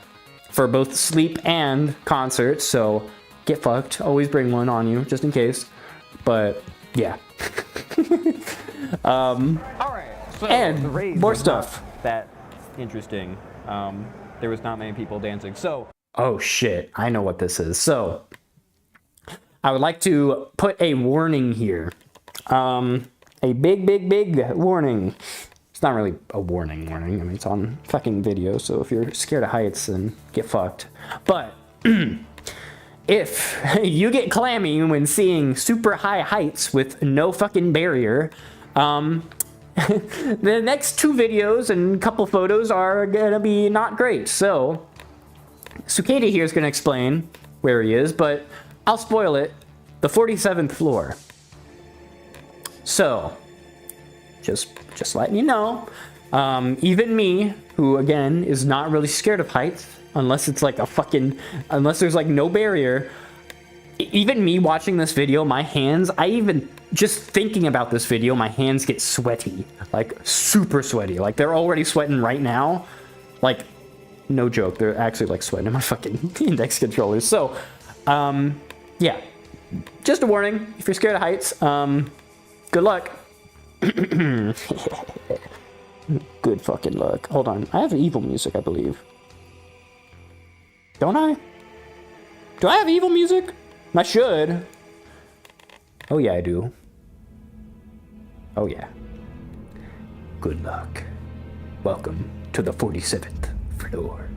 for both sleep and concerts. So get fucked. Always bring one on you, just in case. But yeah. All right. So and the rave more was stuff. not that interesting. There was not many people dancing. So. Oh shit! I know what this is. So. I would like to put a warning here. A big warning. It's not really a warning. I mean, it's on fucking video, so if you're scared of heights, then get fucked. But if you get clammy when seeing super high heights with no fucking barrier, the next two videos and a couple photos are gonna be not great. So, Sukadia here is gonna explain where he is, but I'll spoil it. The 47th floor. So, just letting you know, even me, who again is not really scared of heights, unless it's like unless there's like no barrier, even me watching this video, my hands, just thinking about this video, my hands get sweaty, like super sweaty. Like, they're already sweating right now. Like, no joke, they're actually like sweating in my fucking index controllers. So, yeah. Just a warning, if you're scared of heights, good luck. Good fucking luck. Hold on, I have evil music, I believe. Don't I? Do I have evil music? I should. Oh yeah, I do. Oh yeah. Good luck. Welcome to the 47th floor.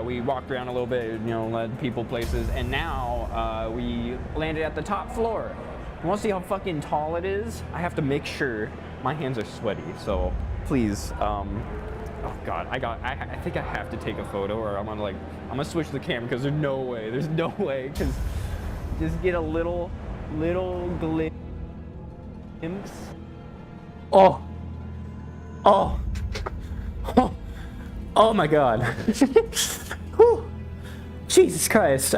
We walked around a little bit, you know, led people places, and now we landed at the top floor. You want to see how fucking tall it is? I have to make sure my hands are sweaty, so please, oh god, I think I have to take a photo, or I'm gonna switch the camera, because there's no way, because just get a little glimpse. Oh my god. Whew. Jesus Christ.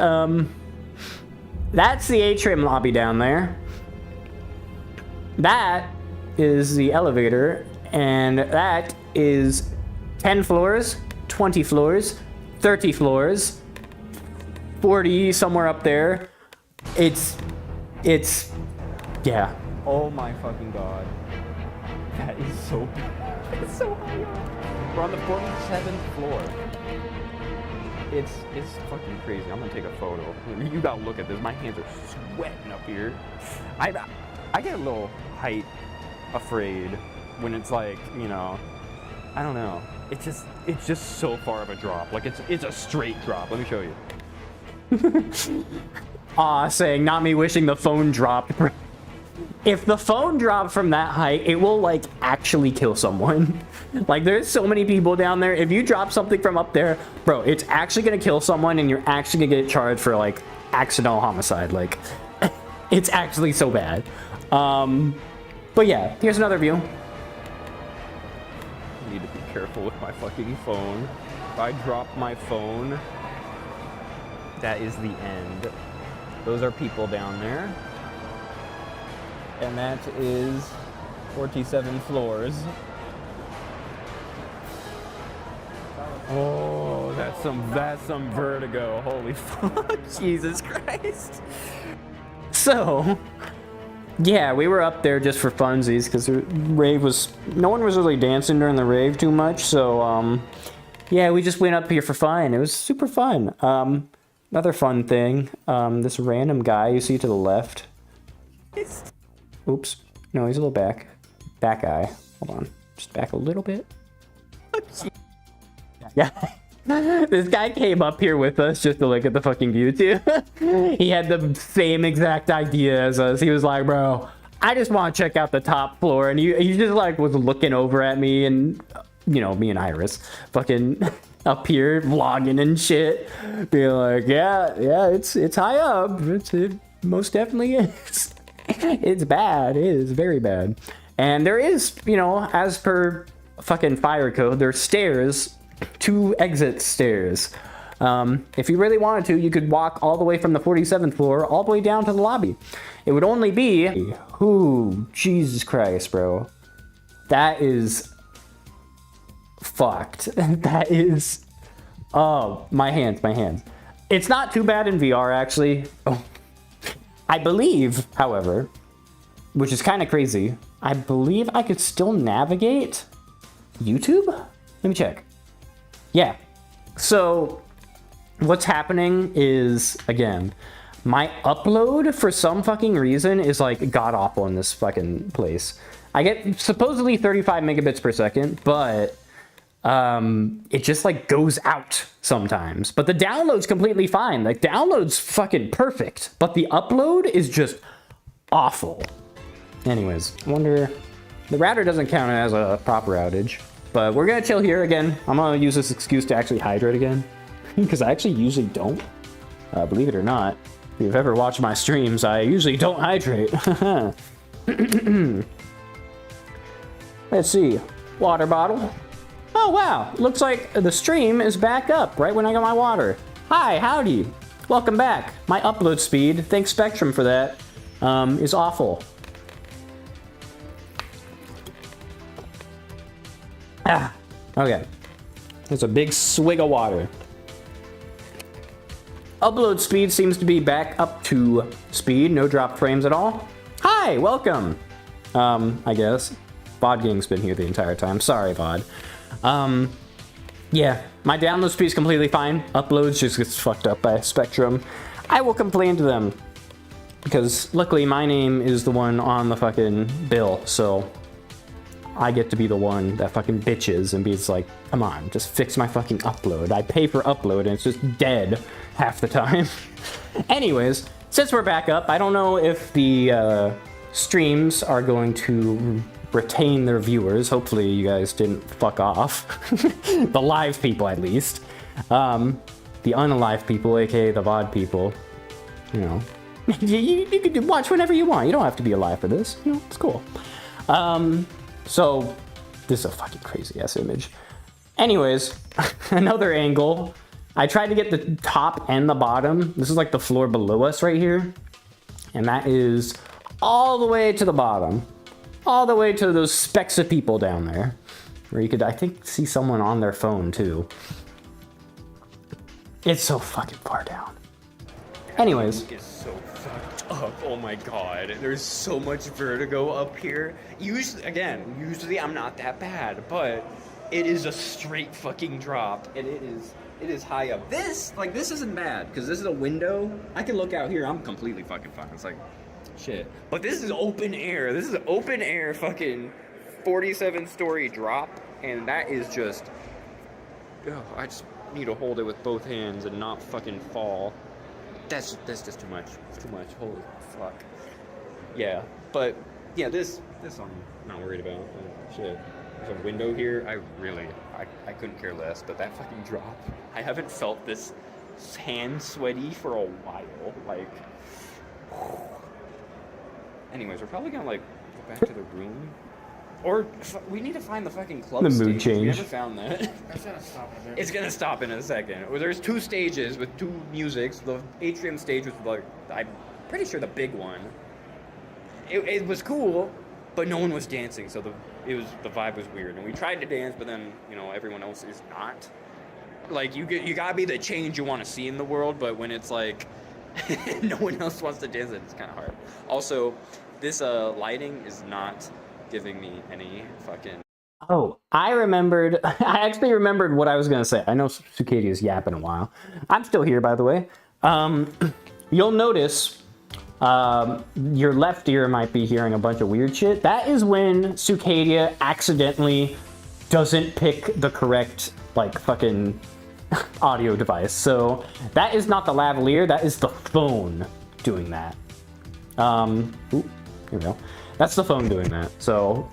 That's the atrium lobby down there. That is the elevator, and that is 10 floors, 20 floors, 30 floors, 40 somewhere up there. It's yeah. Oh my fucking god. That is so bad. It's so high up. We're on the 47th floor. It's fucking crazy. I'm gonna take a photo. You gotta look at this. My hands are sweating up here. I get a little height afraid when it's like, you know, I don't know. It's just so far of a drop. Like it's a straight drop. Let me show you. Aw, saying not me wishing the phone dropped. If the phone dropped from that height, it will like actually kill someone. Like there's so many people down there. If you drop something from up there, bro, it's actually gonna kill someone, and you're actually gonna get charged for like accidental homicide. Like it's actually so bad. But yeah, here's another view. I need to be careful with my fucking phone. If I drop my phone, that is the end. Those are people down there. And that is 47 floors. Oh, that's some vertigo. Holy fuck. Jesus Christ. So, yeah, we were up there just for funsies because the rave was, no one was really dancing during the rave too much. So, yeah, we just went up here for fun. It was super fun. Another fun thing, this random guy you see to the left. Oops. No, he's a little back. That guy. Hold on. Just back a little bit. Yeah. This guy came up here with us just to look at the fucking view, too. He had the same exact idea as us. He was like, bro, I just want to check out the top floor. And he just, like, was looking over at me and, you know, me and Iris fucking up here vlogging and shit. Being like, yeah, it's high up. It most definitely is. It's bad. It is very bad. And there is, you know, as per fucking fire code, there's stairs, 2 exit stairs. If you really wanted to, you could walk all the way from the 47th floor all the way down to the lobby. It would only be, ooh, Jesus Christ, bro. That is fucked. That is, oh, my hands. It's not too bad in VR, actually. Oh. I believe, however, which is kind of crazy, I believe I could still navigate YouTube? Let me check. Yeah. So what's happening is, again, my upload for some fucking reason is like god awful in this fucking place. I get supposedly 35 megabits per second, but it just like goes out sometimes. But the download's completely fine. Like download's fucking perfect, but the upload is just awful. Anyways, I wonder, the router doesn't count as a proper outage, but we're gonna chill here again. I'm gonna use this excuse to actually hydrate again because I actually usually don't, believe it or not. If you've ever watched my streams, I usually don't hydrate. Let's see, water bottle. Oh wow, looks like the stream is back up right when I got my water. Hi, howdy, welcome back. My upload speed, thanks Spectrum for that, is awful. Ah, okay. There's a big swig of water. Upload speed seems to be back up to speed, no drop frames at all. Hi, welcome. I guess. VOD Gang's been here the entire time. Sorry, VOD. Yeah, my download speed is completely fine. Uploads just gets fucked up by Spectrum. I will complain to them because luckily my name is the one on the fucking bill, so I get to be the one that fucking bitches and be like, come on, just fix my fucking upload. I pay for upload and it's just dead half the time. Anyways, since we're back up, I don't know if the streams are going to retain their viewers. Hopefully you guys didn't fuck off. The live people, at least. The unalive people, aka the VOD people, you know, you can watch whenever you want. You don't have to be alive for this. You know, it's cool. So this is a fucking crazy ass image. Anyways, another angle. I tried to get the top and the bottom. This is like the floor below us right here, and that is all the way to the bottom. All the way to those specks of people down there, where you could, I think, see someone on their phone too. It's so fucking far down. Anyways. It's so fucked up. Oh my god. There's so much vertigo up here. Usually I'm not that bad, but it is a straight fucking drop, and it is high up. This isn't bad, because this is a window. I can look out here. I'm completely fucking fine. It's like, shit. But this is open air. This is an open air fucking 47-story drop, and that is just... Oh, I just need to hold it with both hands and not fucking fall. That's just too much. It's too much. Holy fuck. Yeah, but yeah, this I'm not worried about. Shit. There's a window here. I couldn't care less, but that fucking drop. I haven't felt this hand sweaty for a while. Like... Anyways, we're probably gonna like go back to the room, or we need to find the fucking club. The stage. mood change. We never found that. That's gonna stop in there. It's gonna stop in a second. Well, there's 2 stages with 2 musics. The atrium stage was like, I'm pretty sure the big one. It was cool, but no one was dancing, so the vibe was weird. And we tried to dance, but then everyone else is not. Like you gotta be the change you want to see in the world, but when it's like no one else wants to dance, it's kind of hard. Also, this lighting is not giving me any fucking... Oh, I actually remembered what I was going to say. I know Sukadia's yapping a while. I'm still here, by the way. You'll notice your left ear might be hearing a bunch of weird shit. That is when Sukadia accidentally doesn't pick the correct, like, fucking audio device. So that is not the lavalier, that is the phone doing that. Ooh, here we go. That's the phone doing that. So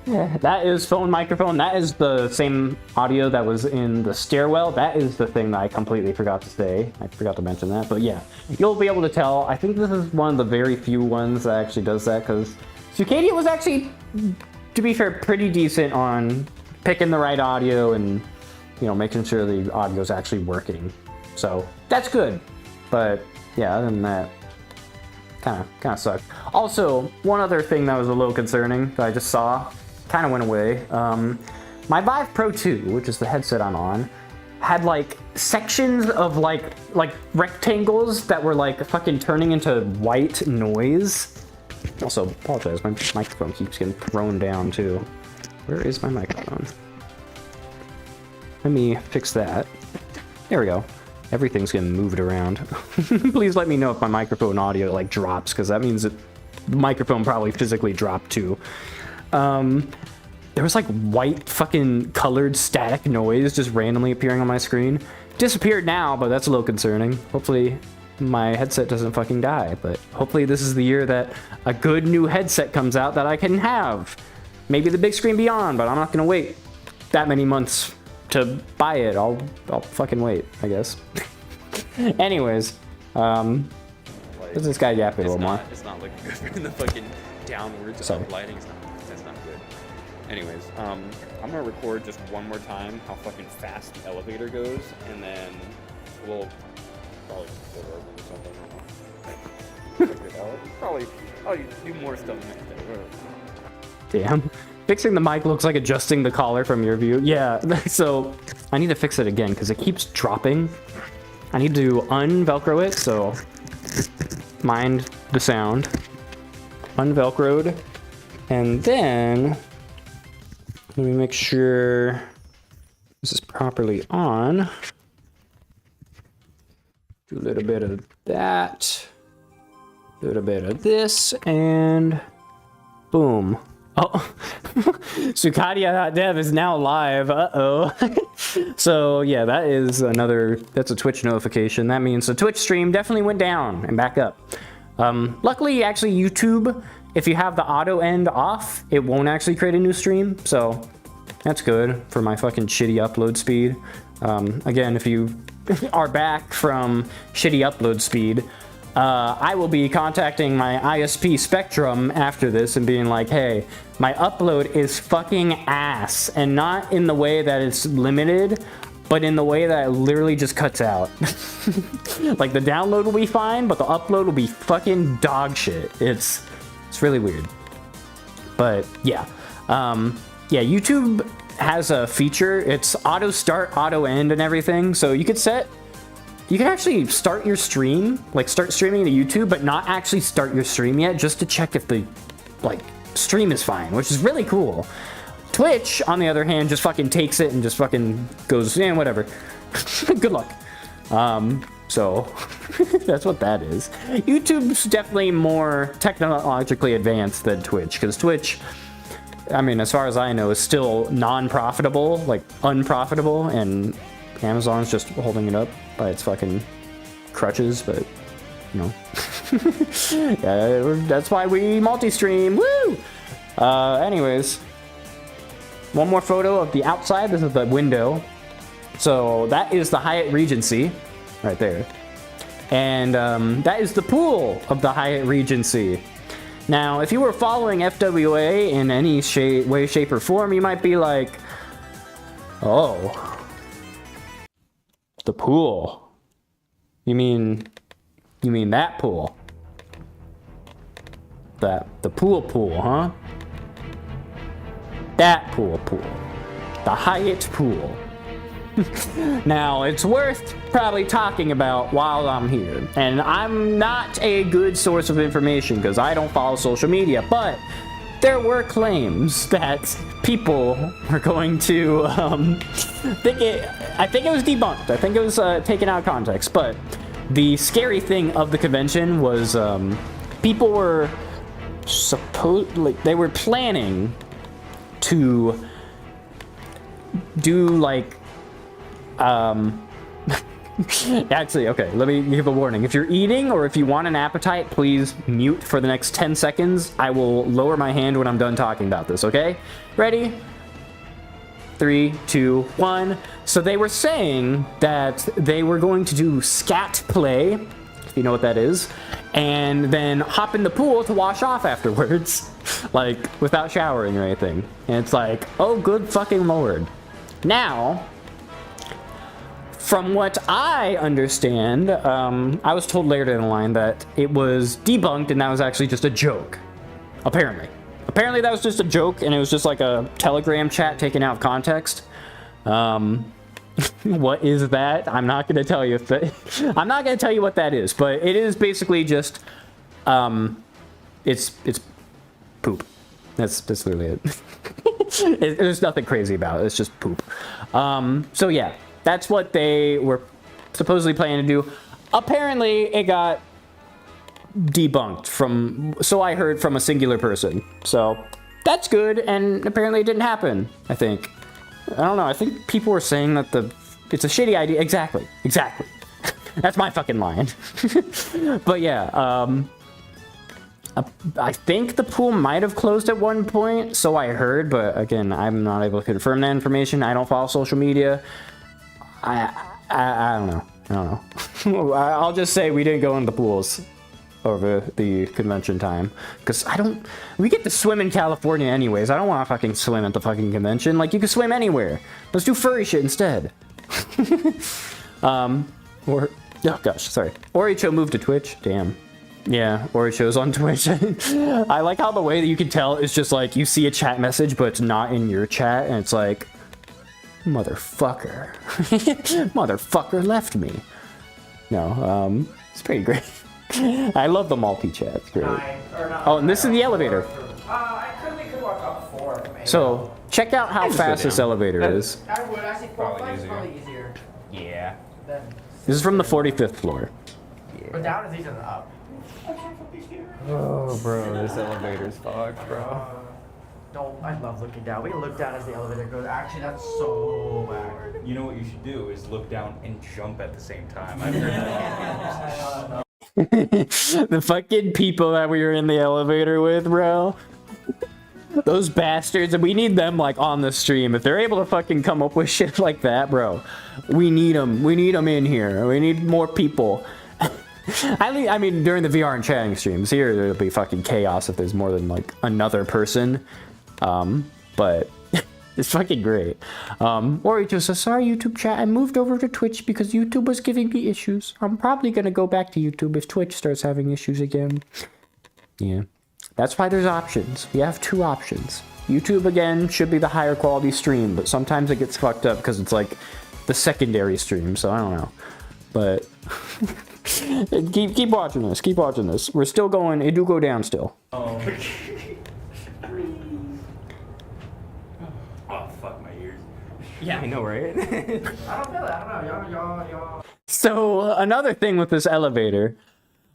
yeah, that is phone microphone. That is the same audio that was in the stairwell. That is the thing that I completely forgot to say. I forgot to mention that, but yeah, you'll be able to tell. I think this is one of the very few ones that actually does that, because Sukadia was actually, to be fair, pretty decent on picking the right audio and making sure the audio is actually working. So that's good. But yeah, other than that, kind of sucked. Also, one other thing that was a little concerning that I just saw, kind of went away. My Vive Pro 2, which is the headset I'm on, had like sections of like rectangles that were like fucking turning into white noise. Also, apologize, my microphone keeps getting thrown down too. Where is my microphone? Let me fix that. There we go. Everything's getting moved around. Please let me know if my microphone audio like drops, because that means that the microphone probably physically dropped too. There was like white fucking colored static noise just randomly appearing on my screen. Disappeared now, but that's a little concerning. Hopefully my headset doesn't fucking die, but hopefully this is the year that a good new headset comes out that I can have. Maybe the big screen beyond, but I'm not gonna wait that many months to buy it. I'll fucking wait, I guess. Anyways, does this guy yap it a little more? It's not looking good for the fucking downwards. Sorry. Lighting. That's not good. Anyways, I'm gonna record just one more time how fucking fast the elevator goes, and then we'll probably go over or something. Probably I'll do more stuff next day. Damn. Fixing the mic looks like adjusting the collar from your view. Yeah, so I need to fix it again because it keeps dropping. I need to unvelcro it, so mind the sound. Unvelcroed. And then Let me make sure this is properly on. Do a little bit of that. A little bit of this, and boom. Oh, Sukadia.dev is now live. Uh-oh. So yeah, that's a Twitch notification. That means the Twitch stream definitely went down and back up. Luckily, actually, YouTube, if you have the auto end off, it won't actually create a new stream. So that's good for my fucking shitty upload speed. Again, if you are back from shitty upload speed, I will be contacting my ISP Spectrum after this and being like, hey, my upload is fucking ass, and not in the way that it's limited, but in the way that it literally just cuts out. Like, the download will be fine, but the upload will be fucking dog shit. It's really weird. But yeah, yeah, YouTube has a feature. It's auto start, auto end, and everything. So you can actually start your stream, like start streaming to YouTube, but not actually start your stream yet, just to check if the stream is fine, which is really cool. Twitch, on the other hand, just fucking takes it and just fucking goes, yeah, whatever. Good luck. So that's what that is. YouTube's definitely more technologically advanced than Twitch, because Twitch, I mean, as far as I know, is still non-profitable, like unprofitable, and Amazon's just holding it up by its fucking crutches, but, you know. Yeah, that's why we multi-stream, woo! Anyways, one more photo of the outside. This is the window. So that is the Hyatt Regency, right there. And that is the pool of the Hyatt Regency. Now, if you were following FWA in any way, shape, or form, you might be like, oh, the pool. You mean that pool? The pool, huh? That pool. The Hyatt pool. Now, it's worth probably talking about while I'm here. And I'm not a good source of information because I don't follow social media, but there were claims that people were going to, I think it was debunked. I think it was taken out of context. But the scary thing of the convention was people were they were planning to do like, actually, okay, let me give a warning. If you're eating or if you want an appetite, please mute for the next 10 seconds. I will lower my hand when I'm done talking about this, okay? Ready? 3, 2, 1. So they were saying that they were going to do scat play, if you know what that is, and then hop in the pool to wash off afterwards, like without showering or anything. And it's like, oh, good fucking lord. Now, from what I understand, I was told later in the line that it was debunked and that was actually just a joke. Apparently. Apparently that was just a joke and it was just like a Telegram chat taken out of context. What is that? I'm not going to tell you I'm not going to tell you what that is, but it is basically just, it's poop. That's literally it. There's nothing crazy about it. It's just poop. So yeah. That's what they were supposedly planning to do. Apparently, it got debunked so I heard from a singular person. So, that's good, and apparently it didn't happen, I think. I don't know, I think people were saying that it's a shitty idea. Exactly. That's my fucking line. But yeah, I think the pool might have closed at one point, so I heard, but again, I'm not able to confirm that information. I don't follow social media. I don't know. I'll just say we didn't go in the pools over the convention time. Because we get to swim in California anyways. I don't want to fucking swim at the fucking convention. Like, you can swim anywhere. Let's do furry shit instead. Oh gosh, sorry. Oricho moved to Twitch. Damn. Yeah, Oricho's on Twitch. I like how the way that you can tell is just like, you see a chat message, but it's not in your chat. And it's like, motherfucker. Motherfucker left me. No, it's pretty great. I love the multi-chat. It's great. Oh, and this is the elevator. We could walk up 4. Maybe. So, Check out how just fast go this down. elevator is. I would actually Probably is easier. probably easier Yeah. than. This is from the 45th floor. But down is easier than up. Oh, bro, this elevator's fucked, bro. Don't. I love looking down. We can look down as the elevator goes. Actually, that's so bad. You know what you should do is look down and jump at the same time. I've heard that. The fucking people that we were in the elevator with, bro. Those bastards, and we need them like on the stream. If they're able to fucking come up with shit like that, bro, we need them. We need them in here. We need more people. I mean, during the VR and chatting streams, here there'll be fucking chaos if there's more than like another person. But it's fucking great. Or he just says, sorry, YouTube chat, I moved over to Twitch because YouTube was giving me issues. I'm probably gonna go back to YouTube if Twitch starts having issues again. Yeah. That's why there's options. You have two options. YouTube, again, should be the higher quality stream, but sometimes it gets fucked up because it's like the secondary stream, so I don't know. But keep watching this. Keep watching this. We're still going. It do go down still. Oh, fuck my ears. Yeah, I know, right? I don't feel it. I don't know. Y'all. So another thing with this elevator,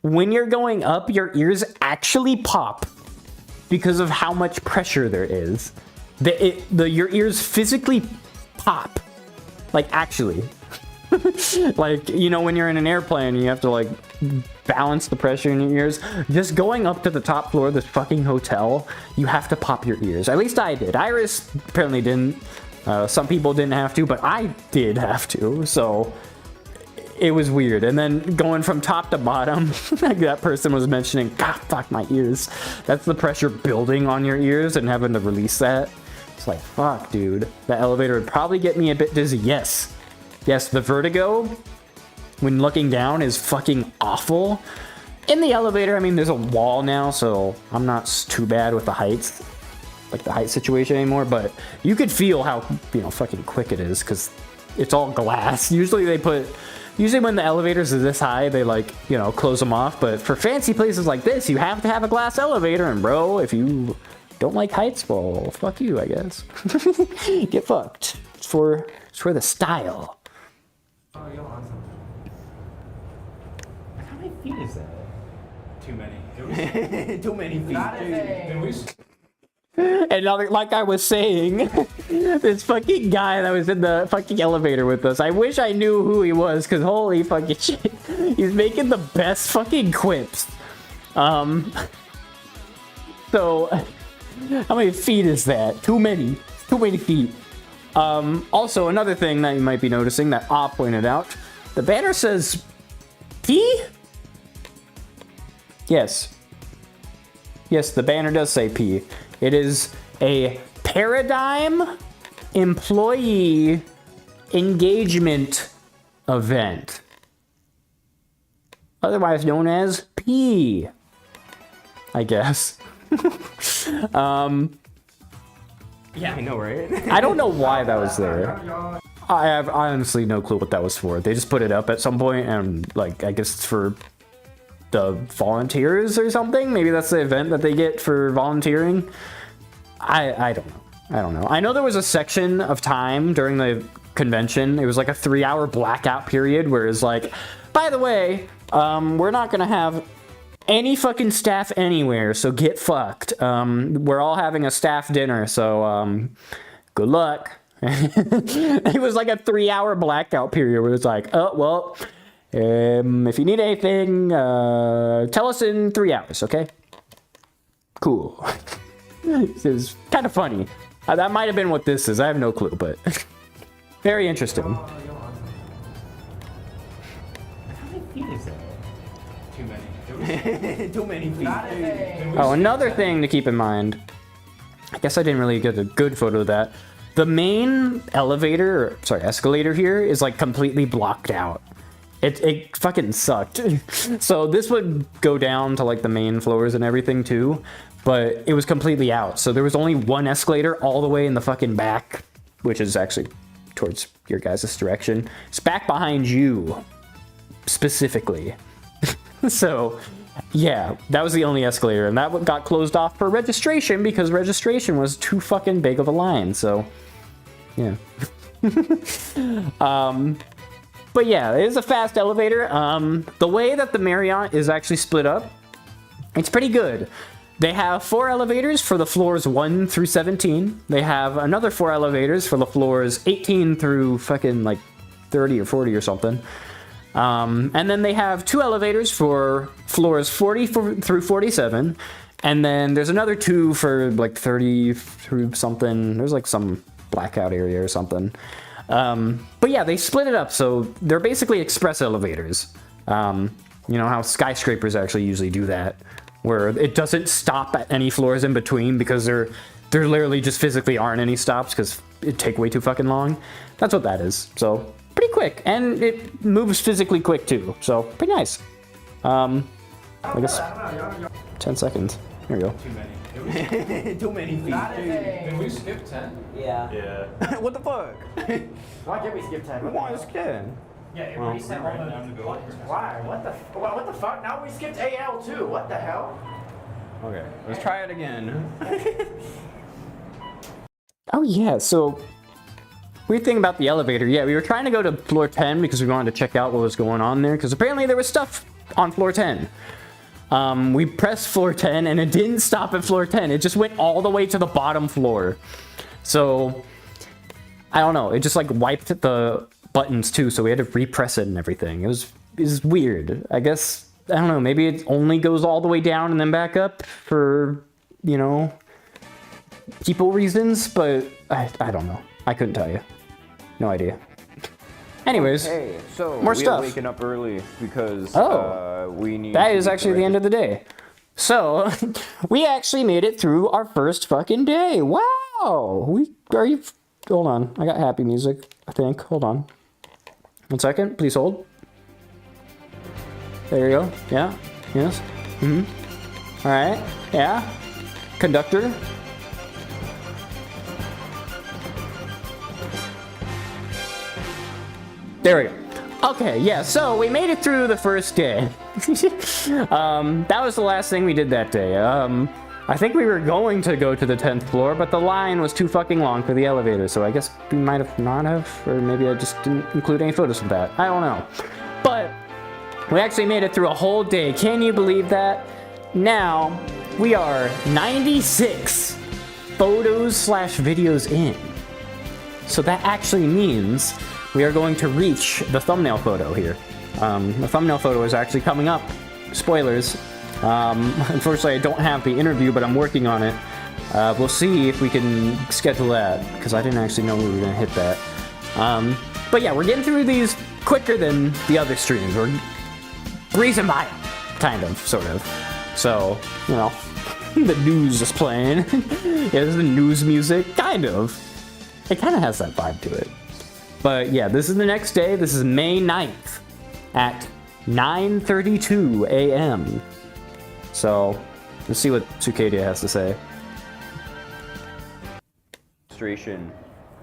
when you're going up, your ears actually pop because of how much pressure there is. Your ears physically pop, like actually. Like, you know, when you're in an airplane, you have to like balance the pressure in your ears. Just going up to the top floor of this fucking hotel, you have to pop your ears. At least I did. Iris apparently didn't. Some people didn't have to, but I did have to. So it was weird. And then going from top to bottom, like that person was mentioning, God, fuck my ears. That's the pressure building on your ears and having to release that. It's like, fuck, dude. That elevator would probably get me a bit dizzy. Yes. Yes, the vertigo when looking down is fucking awful. In the elevator, I mean, there's a wall now, so I'm not too bad with the heights, like the height situation anymore, but you could feel how, you know, fucking quick it is because it's all glass. Usually when the elevators are this high, they like, you know, close them off, but for fancy places like this, you have to have a glass elevator, and bro, if you don't like heights, well, fuck you, I guess. Get fucked. It's for the style. Oh, you're awesome. How many feet is that? Too many. Too many feet. That is And like I was saying, this fucking guy that was in the fucking elevator with us, I wish I knew who he was, because holy fucking shit, he's making the best fucking quips. So, how many feet is that? Too many feet. Also, another thing that you might be noticing that Ah pointed out, the banner says P? Yes. Yes, the banner does say P. It is a Paradigm Employee Engagement Event, otherwise known as P, I guess. Yeah, I know, right? I don't know why that was there. I have honestly no clue what that was for. They just put it up at some point, and like, I guess it's for the volunteers or something. Maybe that's the event that they get for volunteering. I don't know. I know there was a section of time during the convention. It was like a 3-hour blackout period where it's like, by the way, we're not gonna have any fucking staff anywhere, so get fucked. We're all having a staff dinner, so good luck. It was like a 3-hour blackout period where it's like, oh well, if you need anything, tell us in 3 hours, okay? Cool. It was kind of funny. That might have been what this is. I have no clue, but very interesting. How many feet is that? Too many. Too many feet. Oh, another thing to keep in mind. I guess I didn't really get a good photo of that. The main escalator here is like completely blocked out. It fucking sucked. So this would go down to like the main floors and everything too, but it was completely out. So there was only one escalator all the way in the fucking back, which is actually towards your guys' direction. It's back behind you, specifically. So Yeah, that was the only escalator, and that got closed off for registration because registration was too fucking big of a line, so yeah. But yeah, it is a fast elevator. The way that the Marriott is actually split up, it's pretty good. They have 4 elevators for the floors 1 through 17. They have another 4 elevators for the floors 18 through fucking like 30 or 40 or something. And then they have 2 elevators for floors 40 through 47. And then there's another 2 for like 30 through something. There's like some blackout area or something. But yeah, they split it up. So they're basically express elevators. You know how skyscrapers actually usually do that, where it doesn't stop at any floors in between because there literally just physically aren't any stops because it'd take way too fucking long. That's what that is. So pretty quick, and it moves physically quick too. So pretty nice. I guess 10 seconds. Here we go. Too many. Too many feet. Did we skip 10? Yeah. Yeah. What the fuck? Why can't we skip 10? Why is kidding? Yeah, it Well, reset we all ran the... down to go. Why? What the fuck? Now we skipped AL too. What the hell? Okay, let's try it again. Oh yeah, so weird thing about the elevator. Yeah, we were trying to go to floor 10 because we wanted to check out what was going on there because apparently there was stuff on floor 10. We pressed floor 10 and it didn't stop at floor 10. It just went all the way to the bottom floor. So I don't know. It just like wiped the buttons too, so we had to repress it and everything. It was weird. I guess, I don't know, maybe it only goes all the way down and then back up for, you know, people reasons, but I don't know. I couldn't tell you. No idea. Anyways, Hey, so more we stuff. are waking up early because we need. that to is meet actually the end of the day. So, we actually made it through our first fucking day. Wow! Hold on. I got happy music, I think. Hold on. 1 second. Please hold. There you go. Yeah. Yes. Mm-hmm. Alright. Yeah. Conductor. There we go. Okay, yeah, so we made it through the first day. That was the last thing we did that day. I think we were going to go to the 10th floor, but the line was too fucking long for the elevator, so I guess we might have not have, or maybe I just didn't include any photos of that. I don't know. But we actually made it through a whole day. Can you believe that? Now, we are 96 photos/videos in. So that actually means we are going to reach the thumbnail photo here. The thumbnail photo is actually coming up. Spoilers. Unfortunately, I don't have the interview, but I'm working on it. We'll see if we can schedule that, because I didn't actually know we were going to hit that. But yeah, we're getting through these quicker than the other streams. We're breezing by them, kind of, sort of. So, you know, the news is playing. Yeah, this is the news music, kind of. It kind of has that vibe to it. But yeah, this is the next day. This is May 9th at 9:32 a.m. So, let's see what Sukadia has to say. Registration,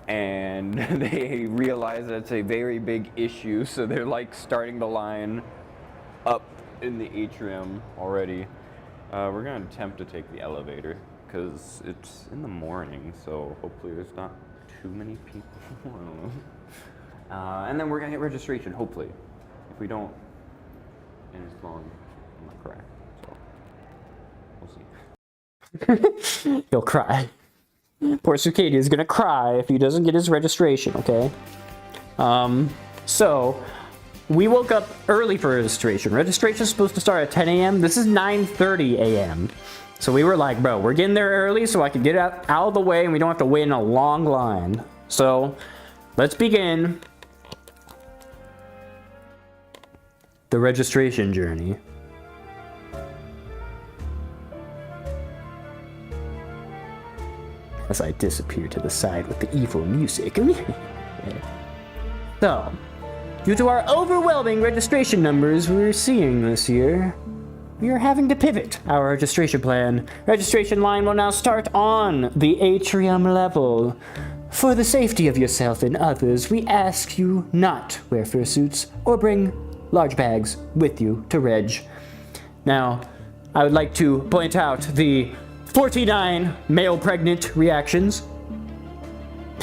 and they realize that it's a very big issue, so they're like starting the line up in the atrium already. We're gonna attempt to take the elevator because it's in the morning, so hopefully there's not too many people. I don't know. And then we're gonna hit registration, hopefully. If we don't, and it's long, I'm gonna cry. So we'll see. He'll cry. Poor Sukadia is gonna cry if he doesn't get his registration, okay? So, we woke up early for registration. Registration is supposed to start at 10 a.m. This is 9:30 a.m. So we were like, bro, we're getting there early so I can get out of the way and we don't have to wait in a long line. So, let's begin the registration journey. As I disappear to the side with the evil music. So, due to our overwhelming registration numbers we're seeing this year, we are having to pivot our registration plan. Registration line will now start on the atrium level. For the safety of yourself and others, we ask you not wear fursuits or bring large bags with you to reg. Now, I would like to point out the 49 male pregnant reactions.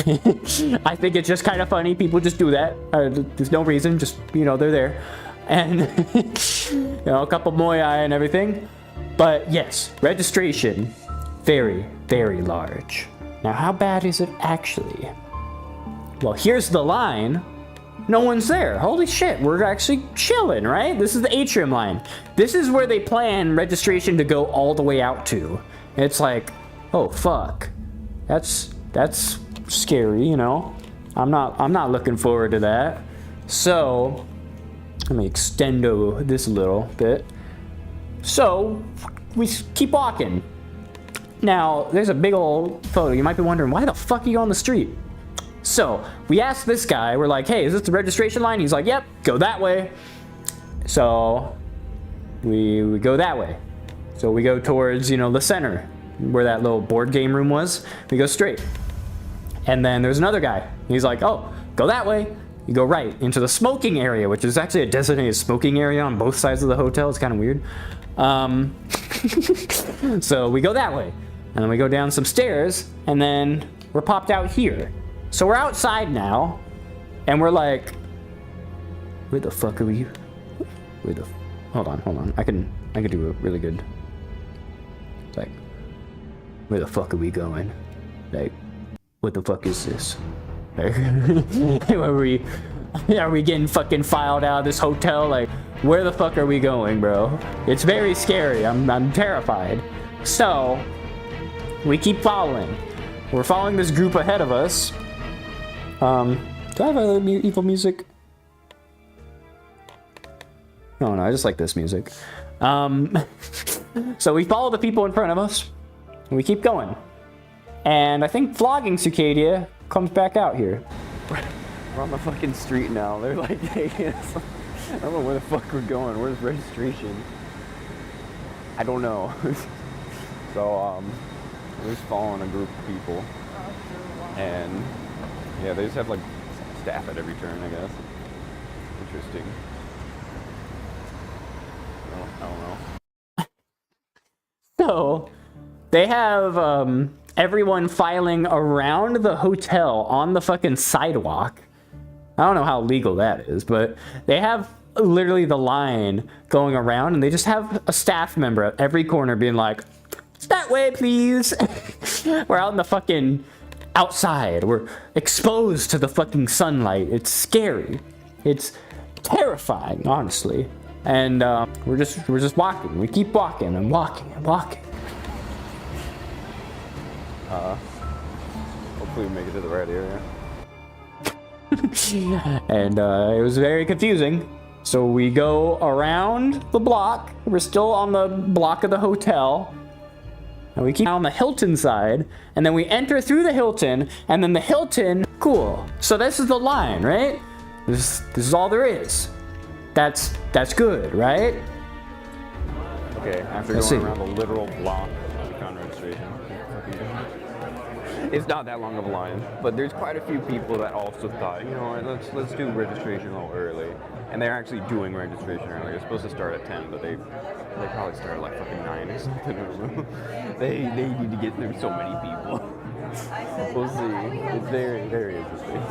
I think it's just kind of funny. People just do that. There's no reason. Just, you know, they're there. And, you know, a couple moi and everything. But yes, registration, very, very large. Now, how bad is it actually? Well, here's the line. No one's there. Holy shit, we're actually chilling, right? This is the atrium line. This is where they plan registration to go all the way out to. It's like, oh fuck. That's scary, you know? I'm not looking forward to that. So, let me extendo this a little bit. So, we keep walking. Now, there's a big old photo. You might be wondering, why the fuck are you on the street? So, we asked this guy, we're like, hey, is this the registration line? He's like, yep, go that way. So, we go that way. So we go towards, you know, the center, where that little board game room was. We go straight. And then there's another guy. He's like, oh, go that way. You go right into the smoking area, which is actually a designated smoking area on both sides of the hotel. It's kind of weird. So we go that way. And then we go down some stairs, and then we're popped out here. So we're outside now, and we're like, where the fuck are we? Hold on. I can do a really good. It's like, where the fuck are we going? Like, what the fuck is this? Like, are we getting fucking filed out of this hotel? Like, where the fuck are we going, bro? It's very scary. I'm terrified. So, we keep following. We're following this group ahead of us. Do I have other evil music? No, I just like this music. So we follow the people in front of us, and we keep going. And I think vlogging Sukadia comes back out here. We're on the fucking street now. They're like, hey, I don't know where the fuck we're going. Where's registration? I don't know. So, we're just following a group of people. And, yeah, they just have, like, staff at every turn, I guess. Interesting. I don't know. So, they have, everyone filing around the hotel on the fucking sidewalk. I don't know how legal that is, but they have literally the line going around, and they just have a staff member at every corner being like, it's that way, please. We're out in the fucking outside. We're exposed to the fucking sunlight. It's scary. It's terrifying, honestly. And we're just walking. We keep walking and walking and walking. Hopefully we make it to the right area. And it was very confusing. So we go around the block. We're still on the block of the hotel. And we keep on the Hilton side. And then we enter through the Hilton. And then the Hilton, cool. So this is the line, right? This is all there is. That's good, right? Okay, after going around the literal block, we found registration. It's not that long of a line, but there's quite a few people that also thought, you know what, let's do registration a little early. And they're actually doing registration early. It's supposed to start at 10, but they probably start at like fucking 9 or something. I don't know. They need to get through so many people. We'll see. It's very, very interesting.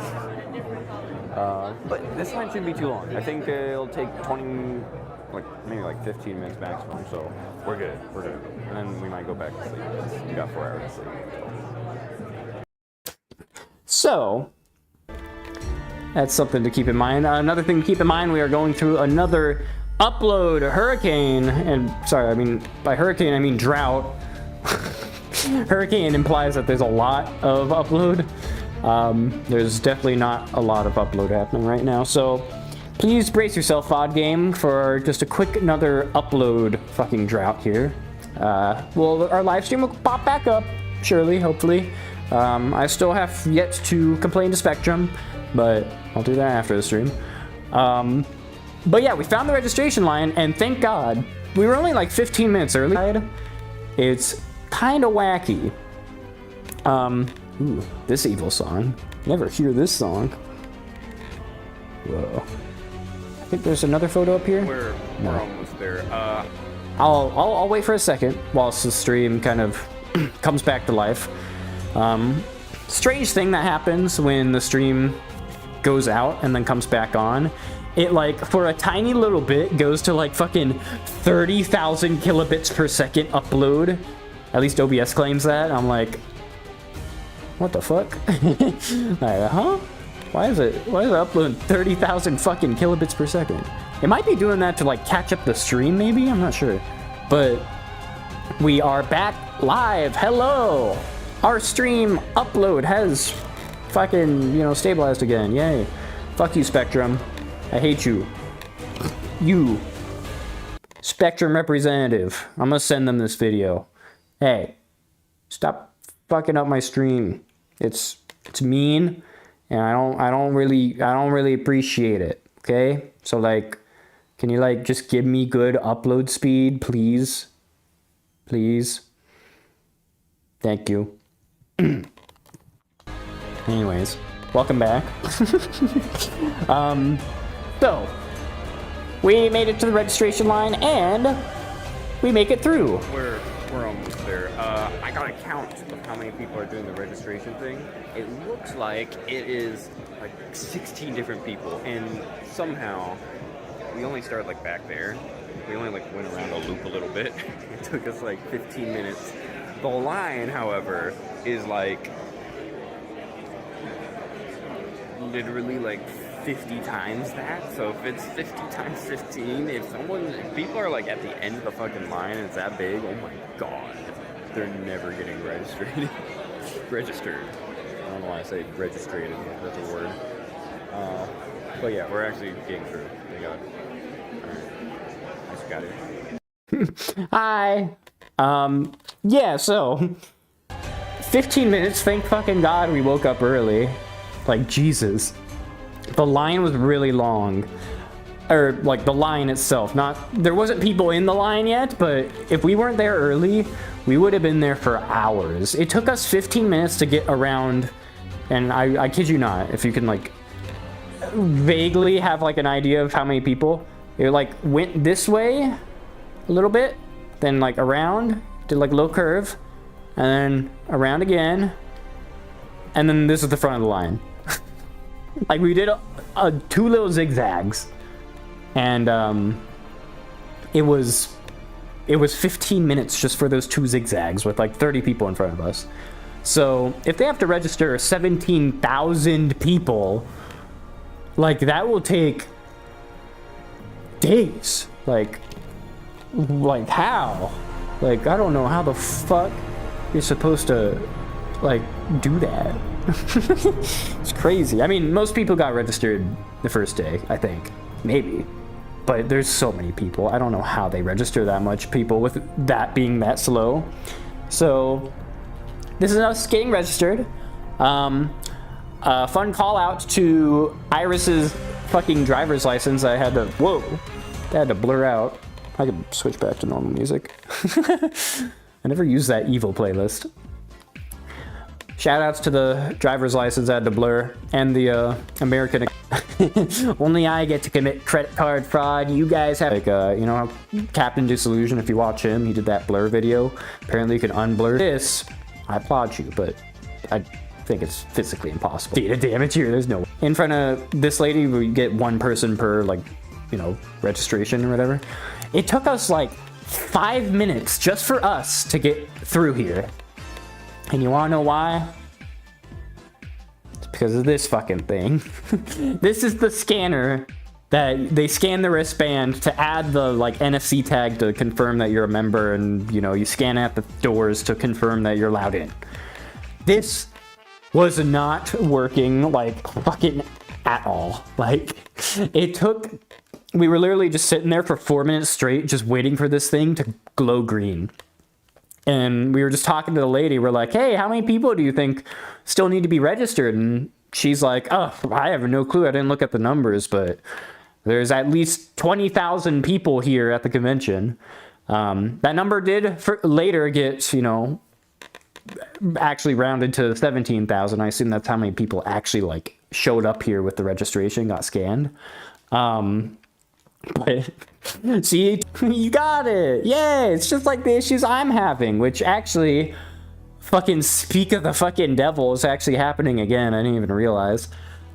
But this line shouldn't be too long. I think it'll take 20, maybe 15 minutes maximum. So we're good. And then we might go back to sleep. We got 4 hours of sleep. So, that's something to keep in mind. Another thing to keep in mind, we are going through another upload hurricane. And sorry, I mean, by hurricane, I mean drought. Hurricane implies that there's a lot of upload. There's definitely not a lot of upload happening right now. So, please brace yourself, VOD game, for just a quick another upload fucking drought here. Well, our live stream will pop back up, surely, hopefully. I still have yet to complain to Spectrum, but I'll do that after the stream. But yeah, we found the registration line, and thank God. We were only like 15 minutes early. It's kind of wacky. Ooh, this evil song. Never hear this song. Whoa. I think there's another photo up here. We're almost there. I'll wait for a second whilst the stream kind of comes back to life. Strange thing that happens when the stream goes out and then comes back on. It like for a tiny little bit goes to like fucking 30,000 kilobits per second upload. At least OBS claims that. I'm like, what the fuck? Like, huh? Why is it uploading 30,000 fucking kilobits per second? It might be doing that to like catch up the stream, maybe? I'm not sure. But we are back live. Hello! Our stream upload has fucking, you know, stabilized again. Yay. Fuck you, Spectrum. I hate you. You. Spectrum representative. I'm gonna send them this video. Hey, stop fucking up my stream. It's mean, and I don't really appreciate it. Okay? So like, can you like just give me good upload speed, please? Please. Thank you. Anyways, welcome back. So, we made it to the registration line, and we make it through. We're almost there. I got a count of how many people are doing the registration thing. It looks like it is like 16 different people, and somehow we only started like back there. We only like went around a loop a little bit. It took us like 15 minutes. The line, however, is like literally like 50 times that. So if it's 50 times 15, if people are like at the end of the fucking line and it's that big, oh my god, they're never getting registered. Registered. I don't know why I say registered, that's a word. But yeah, we're actually getting through. Thank God. Alright. Nice, got it. Hi. Yeah, so 15 minutes, thank fucking God we woke up early. Like, Jesus. The line was really long. Or, like, the line itself. There wasn't people in the line yet, but if we weren't there early, we would have been there for hours. It took us 15 minutes to get around, and I kid you not, if you can, like, vaguely have, like, an idea of how many people. It, like, went this way a little bit, then, like, around, did, like, a little curve, and then around again, and then this is the front of the line. Like, we did two little zigzags, and it was 15 minutes just for those two zigzags with like 30 people in front of us. So if they have to register 17,000 people, like, that will take days. Like how? Like, I don't know how the fuck you're supposed to like do that. It's crazy. I mean, most people got registered the first day, I think. Maybe. But there's so many people. I don't know how they register that much people with that being that slow. So, this is us getting registered. Fun call out to Iris's fucking driver's license. I had to blur out. I could switch back to normal music. I never used that evil playlist. Shoutouts to the driver's license I had to blur, and the American. Only I get to commit credit card fraud. You guys have, like, you know, Captain Disillusion. If you watch him, he did that blur video. Apparently, you can unblur this. I applaud you, but I think it's physically impossible. Data damage here. There's no. In front of this lady, we get one person per, like, you know, registration or whatever. It took us like 5 minutes just for us to get through here. And you wanna know why? It's because of this fucking thing. This is the scanner that they scan the wristband to add the like NFC tag to confirm that you're a member, and you know, you scan at the doors to confirm that you're allowed in. This was not working like fucking at all. Like, we were literally just sitting there for 4 minutes straight just waiting for this thing to glow green. And we were just talking to the lady. We're like, hey, how many people do you think still need to be registered? And she's like, oh, I have no clue. I didn't look at the numbers, but there's at least 20,000 people here at the convention. That number did later get, you know, actually rounded to 17,000. I assume that's how many people actually like showed up here with the registration, got scanned. But see, you got it. Yay! It's just like the issues I'm having, which actually, fucking speak of the fucking devil, is actually happening again. I didn't even realize.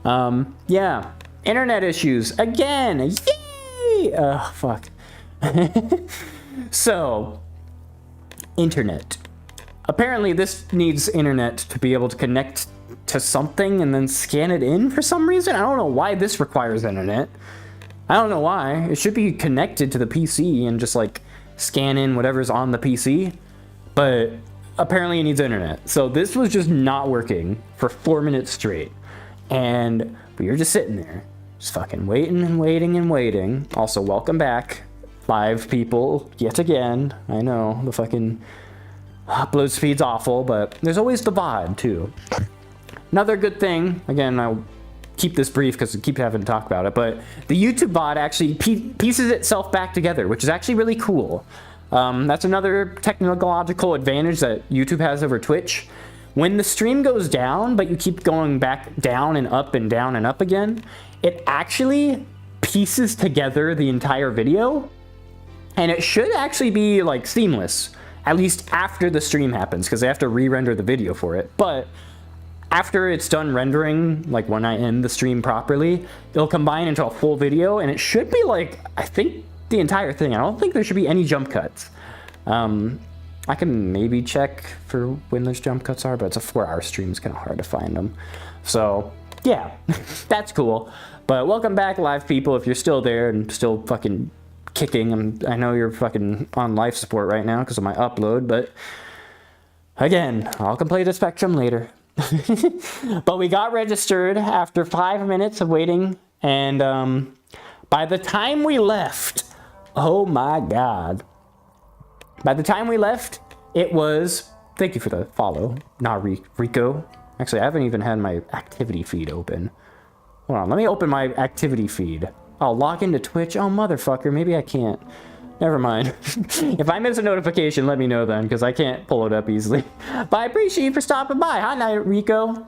Yeah, internet issues again. Yay! Oh fuck. So, internet. Apparently, this needs internet to be able to connect to something and then scan it in for some reason. I don't know why this requires internet. I don't know why. It should be connected to the PC and just like scan in whatever's on the PC. But apparently it needs internet. So this was just not working for 4 minutes straight. And we were just sitting there, just fucking waiting and waiting and waiting. Also, welcome back, live people, yet again. I know, the fucking upload speed's awful, but there's always the VOD too. Another good thing, again, I'll keep this brief because I keep having to talk about it, but the YouTube VOD actually pieces itself back together, which is actually really cool. That's another technological advantage that YouTube has over Twitch. When the stream goes down, but you keep going back down and up and down and up again, it actually pieces together the entire video, and it should actually be like seamless, at least after the stream happens, because they have to re-render the video for it. But after it's done rendering, like when I end the stream properly, it'll combine into a full video, and it should be like, I think, the entire thing. I don't think there should be any jump cuts. I can maybe check for when those jump cuts are, but it's a 4-hour stream. It's kind of hard to find them. So, yeah, that's cool. But welcome back, live people, if you're still there and still fucking kicking. I know you're fucking on life support right now because of my upload, but again, I'll complain to Spectrum later. But we got registered after 5 minutes of waiting, and by the time we left, oh my god. By the time we left, it was, thank you for the follow, Rico. Actually, I haven't even had my activity feed open. Hold on, let me open my activity feed. I'll log into Twitch. Oh, motherfucker, maybe I can't. Never mind. If I miss a notification, let me know then, because I can't pull it up easily. But I appreciate you for stopping by. Hi, Night Rico.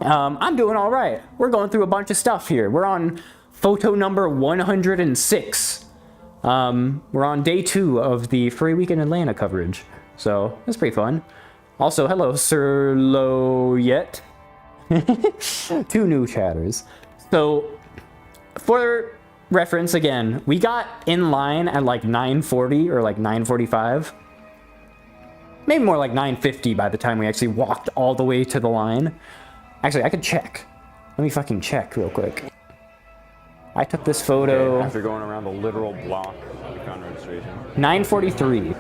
I'm doing all right. We're going through a bunch of stuff here. We're on photo number 106. We're on day 2 of the Furry Weekend Atlanta coverage, so that's pretty fun. Also, hello, Sir Loyet. 2 new chatters. So, for reference again, we got in line at like 9:40 or like 9:45. Maybe more like 9:50 by the time we actually walked all the way to the line. Actually, I could check. Let me fucking check real quick. I took this photo. Okay, after going around the literal block of the con registration. 9:43.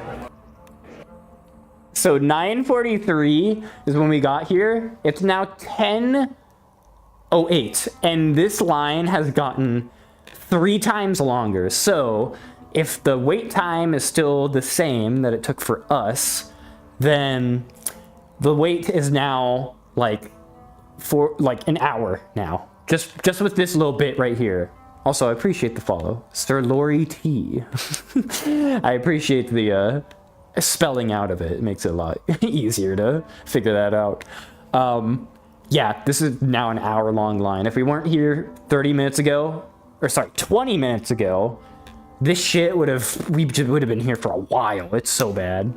So 9:43 is when we got here. It's now 10:08, and this line has gotten 3 times longer. So if the wait time is still the same that it took for us, then the wait is now like for like an hour now. Just with this little bit right here. Also, I appreciate the follow, Sir Lori T. I appreciate the spelling out of it. It makes it a lot easier to figure that out. Yeah, this is now an hour-long line. If we weren't here 30 minutes ago, or sorry, 20 minutes ago, this shit would have been here for a while. It's so bad.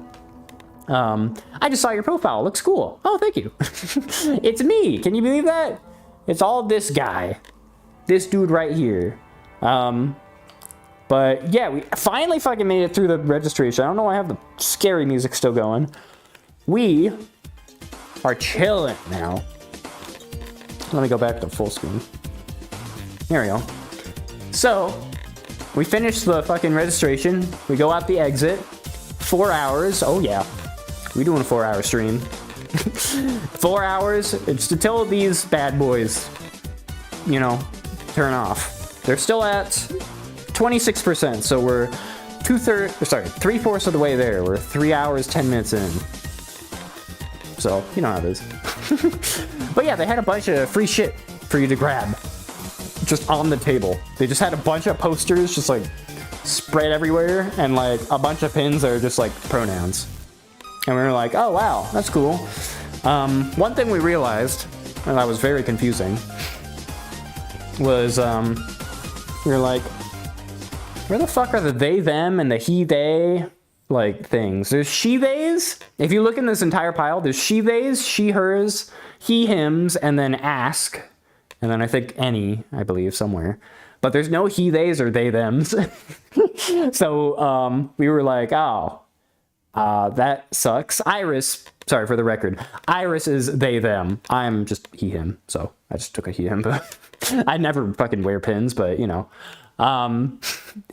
I just saw your profile. Looks cool. Oh, thank you. It's me. Can you believe that? It's all this guy. This dude right here. But yeah, we finally fucking made it through the registration. I don't know why I have the scary music still going. We are chilling now. Let me go back to full screen. There we go. So, we finished the fucking registration. We go out the exit. 4 hours. Oh yeah. We doing a 4-hour stream. 4 hours. It's to these bad boys, you know, turn off. They're still at 26%, so we're 3/4 of the way there. We're 3 hours, 10 minutes in. So, you know how it is. But yeah, they had a bunch of free shit for you to grab. Just on the table. They just had a bunch of posters just like spread everywhere, and like a bunch of pins that are just like pronouns. And we were like, oh wow, that's cool. One thing we realized, and that was very confusing, was we were like, Where the fuck are the they, them, and the he, they, like, things? There's she, theys. If you look in this entire pile, there's she, theys, she, hers, he, hims, and then ask. And then I think any, I believe, somewhere. But there's no he, theys, or they, thems. So we were like, oh, that sucks. Iris, sorry for the record, Iris is they, them. I'm just he, him. So I just took a he, him. But I never fucking wear pins, but you know.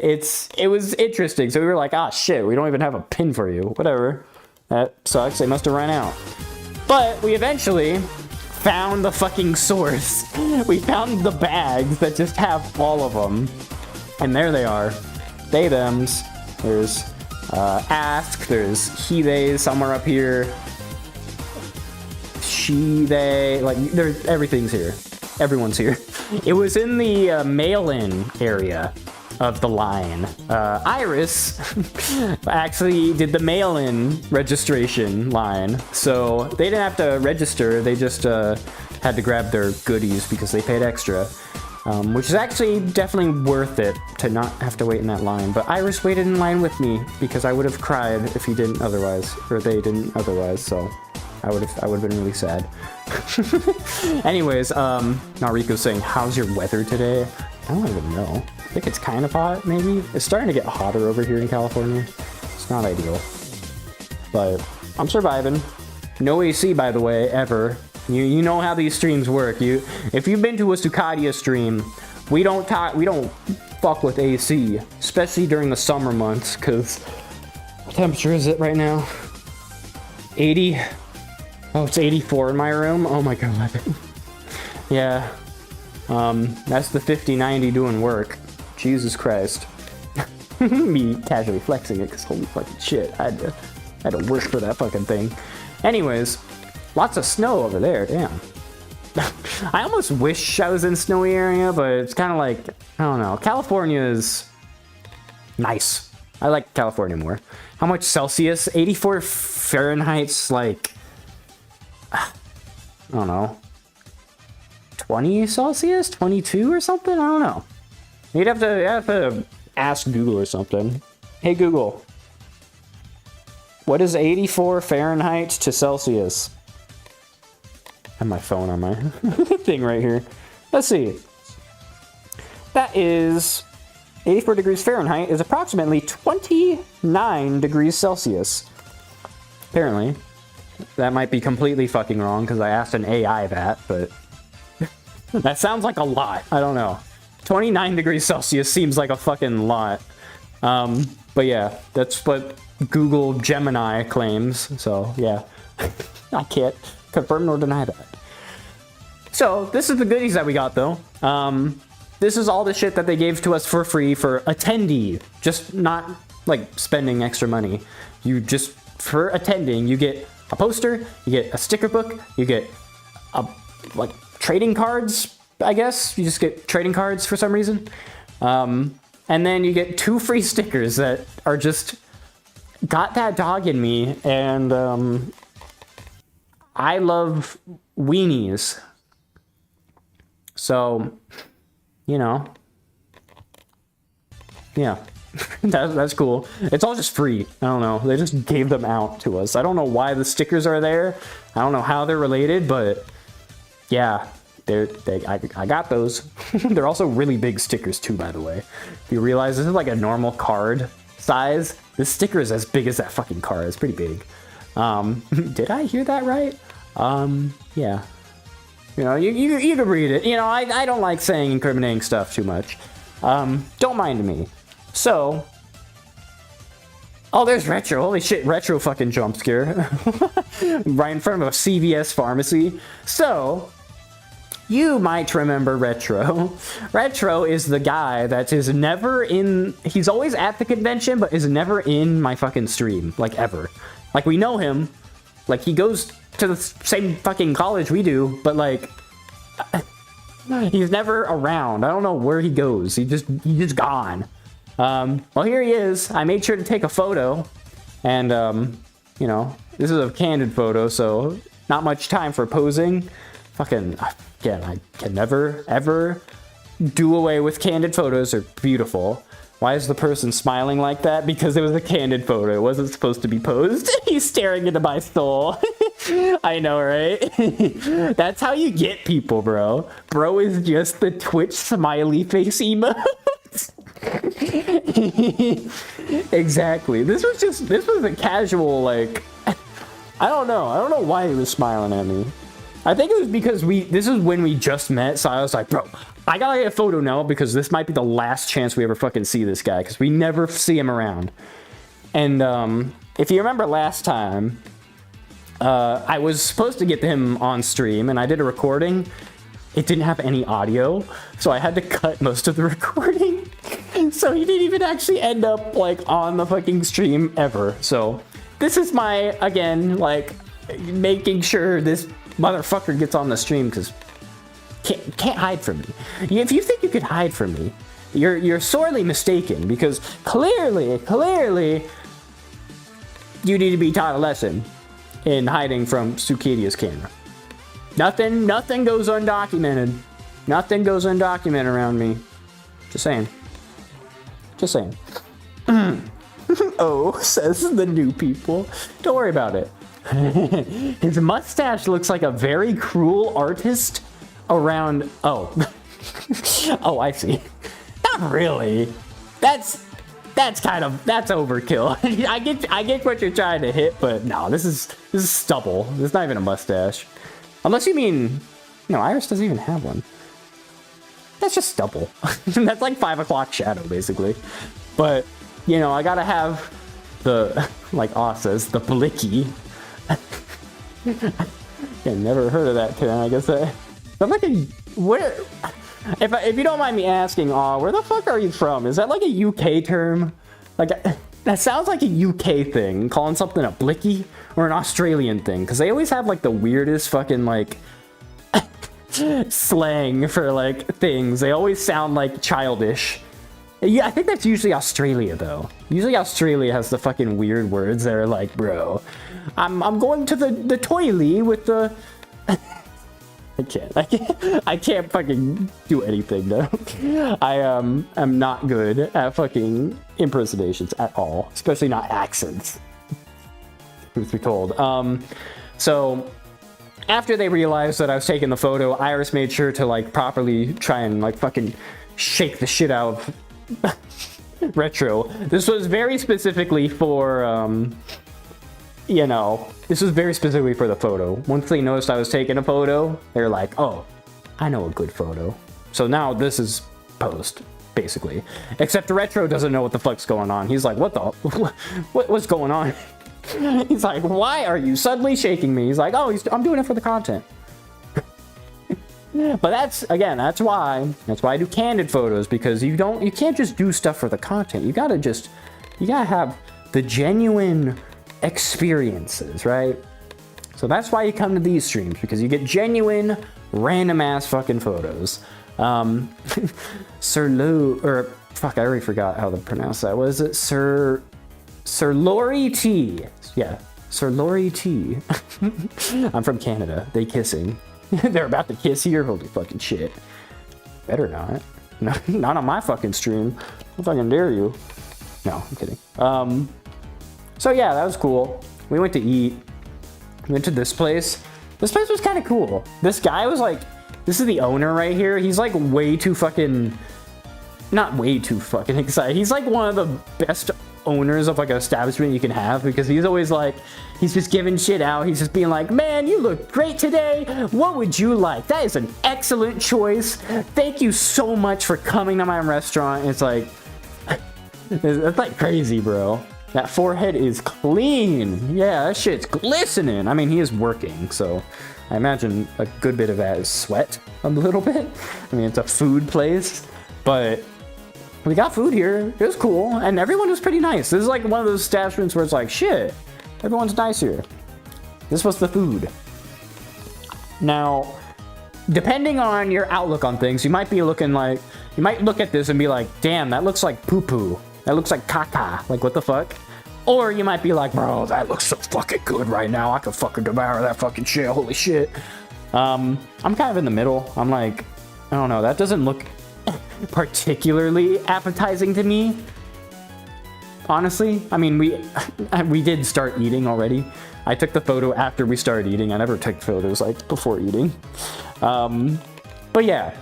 It was interesting. So we were like, ah, shit, we don't even have a pin for you. Whatever. That sucks. They must have run out. But we eventually found the fucking source. We found the bags that just have all of them. And there they are. They, thems. There's ask. There's he, they somewhere up here. She, they. Like, there's everything's here. Everyone's here. It was in the mail-in area of the line. Iris actually did the mail-in registration line, so they didn't have to register. They just had to grab their goodies because they paid extra, which is actually definitely worth it to not have to wait in that line. But Iris waited in line with me because I would have cried if he didn't otherwise, or they didn't otherwise. So I would have been really sad. Anyways, Nariko's saying, how's your weather today? I don't even know. I think it's kind of hot, maybe? It's starting to get hotter over here in California. It's not ideal. But I'm surviving. No AC, by the way, ever. You know how these streams work. If you've been to a Sukadia stream, we don't fuck with AC, especially during the summer months, because what temperature is it right now? 80? Oh, it's 84 in my room? Oh my god. Yeah. That's the 50-90 doing work. Jesus Christ. Me casually flexing it, because holy fucking shit. I had to work for that fucking thing. Anyways, lots of snow over there, damn. I almost wish I was in snowy area, but it's kind of like, I don't know. California is nice. I like California more. How much Celsius? 84 Fahrenheit's like, I don't know, 20 Celsius? 22 or something? I don't know. You'd have to ask Google or something. Hey Google, what is 84 Fahrenheit to Celsius? I have my phone on my thing right here. Let's see. That is 84 degrees Fahrenheit is approximately 29 degrees Celsius. Apparently. That might be completely fucking wrong because I asked an AI that, but that sounds like a lot. I don't know. 29 degrees Celsius seems like a fucking lot. But yeah, that's what Google Gemini claims. So yeah, I can't confirm nor deny that. So this is the goodies that we got though. This is all the shit that they gave to us for free for attendee. Just not like spending extra money. You just, for attending, you get a poster, you get a sticker book, you get like trading cards, I guess. You just get trading cards for some reason. And then you get 2 free stickers that are just got that dog in me. And I love weenies. So, you know, yeah. That's cool. It's all just free. I don't know. They just gave them out to us. I don't know why the stickers are there. I don't know how they're related, but yeah, I got those. They're also really big stickers too, by the way. If you realize this is like a normal card size, this sticker is as big as that fucking card. It's pretty big. Did I hear that right? Yeah. You know, you can read it. You know, I don't like saying incriminating stuff too much. Don't mind me. So, oh, there's Retro. Holy shit, Retro fucking jump scare. Right in front of a CVS pharmacy. So, you might remember Retro. Retro is the guy that is never in, he's always at the convention, but is never in my fucking stream, like ever. Like, we know him. Like, he goes to the same fucking college we do, but like, he's never around. I don't know where he goes. He's just gone. Well, here he is. I made sure to take a photo, and you know, this is a candid photo, so not much time for posing. Fucking, again, I can never ever do away with candid photos. They're beautiful. Why is the person smiling like that? Because it was a candid photo. It wasn't supposed to be posed. He's staring into my soul. I know, right? That's how you get people, bro. Bro is just the Twitch smiley face emote. Exactly. This was a casual, like, I don't know why he was smiling at me. I think it was because this is when we just met, so I was like, bro, I gotta get a photo now because this might be the last chance we ever fucking see this guy because we never see him around. And if you remember last time, I was supposed to get him on stream and I did a recording. It didn't have any audio, so I had to cut most of the recording. So he didn't even actually end up like on the fucking stream ever. So this is my, again, like making sure this motherfucker gets on the stream because can't hide from me. If you think you could hide from me, you're sorely mistaken because clearly you need to be taught a lesson in hiding from Sukadia's camera. Nothing goes undocumented. Nothing goes undocumented around me. Just saying. Just saying. Oh, says the new people. Don't worry about it. His mustache looks like a very cruel artist around. Oh. Oh, I see. Not really. That's overkill. I get what you're trying to hit, but no, this is stubble. This is not even a mustache. Unless you mean, no, Iris doesn't even have one. That's just stubble. That's like 5 o'clock shadow, basically. But, you know, I gotta have the, like Aw says, the blicky. Yeah, never heard of that term. I guess I'm like a, where, if you don't mind me asking, Aw, where the fuck are you from? Is that like a UK term? Like, that sounds like a UK thing, calling something a blicky, or an Australian thing, because they always have like the weirdest fucking like slang for like things. They always sound like childish. Yeah, I think that's usually Australia though. Usually Australia has the fucking weird words that are like, bro, I'm going to the toilet with the I can't fucking do anything though. I am not good at fucking impersonations at all, especially not accents. Truth be told. So after they realized that I was taking the photo, Iris made sure to like properly try and like fucking shake the shit out of Retro. This was very specifically for you know, this was very specifically for the photo. Once they noticed I was taking a photo, they're like, oh, I know a good photo. So now this is post, basically. Except Retro doesn't know what the fuck's going on. He's like, what's going on? He's like, why are you suddenly shaking me? He's like, oh, I'm doing it for the content. But that's why I do candid photos, because you can't just do stuff for the content. You gotta have the genuine experiences, right? So that's why you come to these streams, because you get genuine, random ass fucking photos. Sir Lou, or fuck, I already forgot how to pronounce that. What is it? Sir Lori T. Yeah, Sir Lori T. I'm from Canada. They kissing. They're about to kiss here. Holy fucking shit. Better not. No, not on my fucking stream. I fucking dare you. No, I'm kidding. So yeah, that was cool. We went to eat. We went to this place. This place was kind of cool. This guy was like, this is the owner right here. He's like way too fucking, not way too fucking excited. He's like one of the best owners of like an establishment you can have, because he's always like, he's just giving shit out. He's just being like, man, you look great today. What would you like? That is an excellent choice. Thank you so much for coming to my restaurant. It's like, it's like crazy, bro. That forehead is clean. Yeah, that shit's glistening. I mean, he is working, so I imagine a good bit of that is sweat a little bit. I mean, it's a food place, but we got food here. It was cool, and everyone was pretty nice. This is like one of those establishments where it's like, shit, everyone's nice here. This was the food. Now, depending on your outlook on things, you might look at this and be like, damn, that looks like poo-poo. That looks like caca. Like, what the fuck? Or you might be like, bro, that looks so fucking good right now. I could fucking devour that fucking shit. Holy shit. I'm kind of in the middle. I'm like, I don't know. That doesn't look particularly appetizing to me. Honestly, I mean, we did start eating already. I took the photo after we started eating. I never took photos like before eating. But yeah,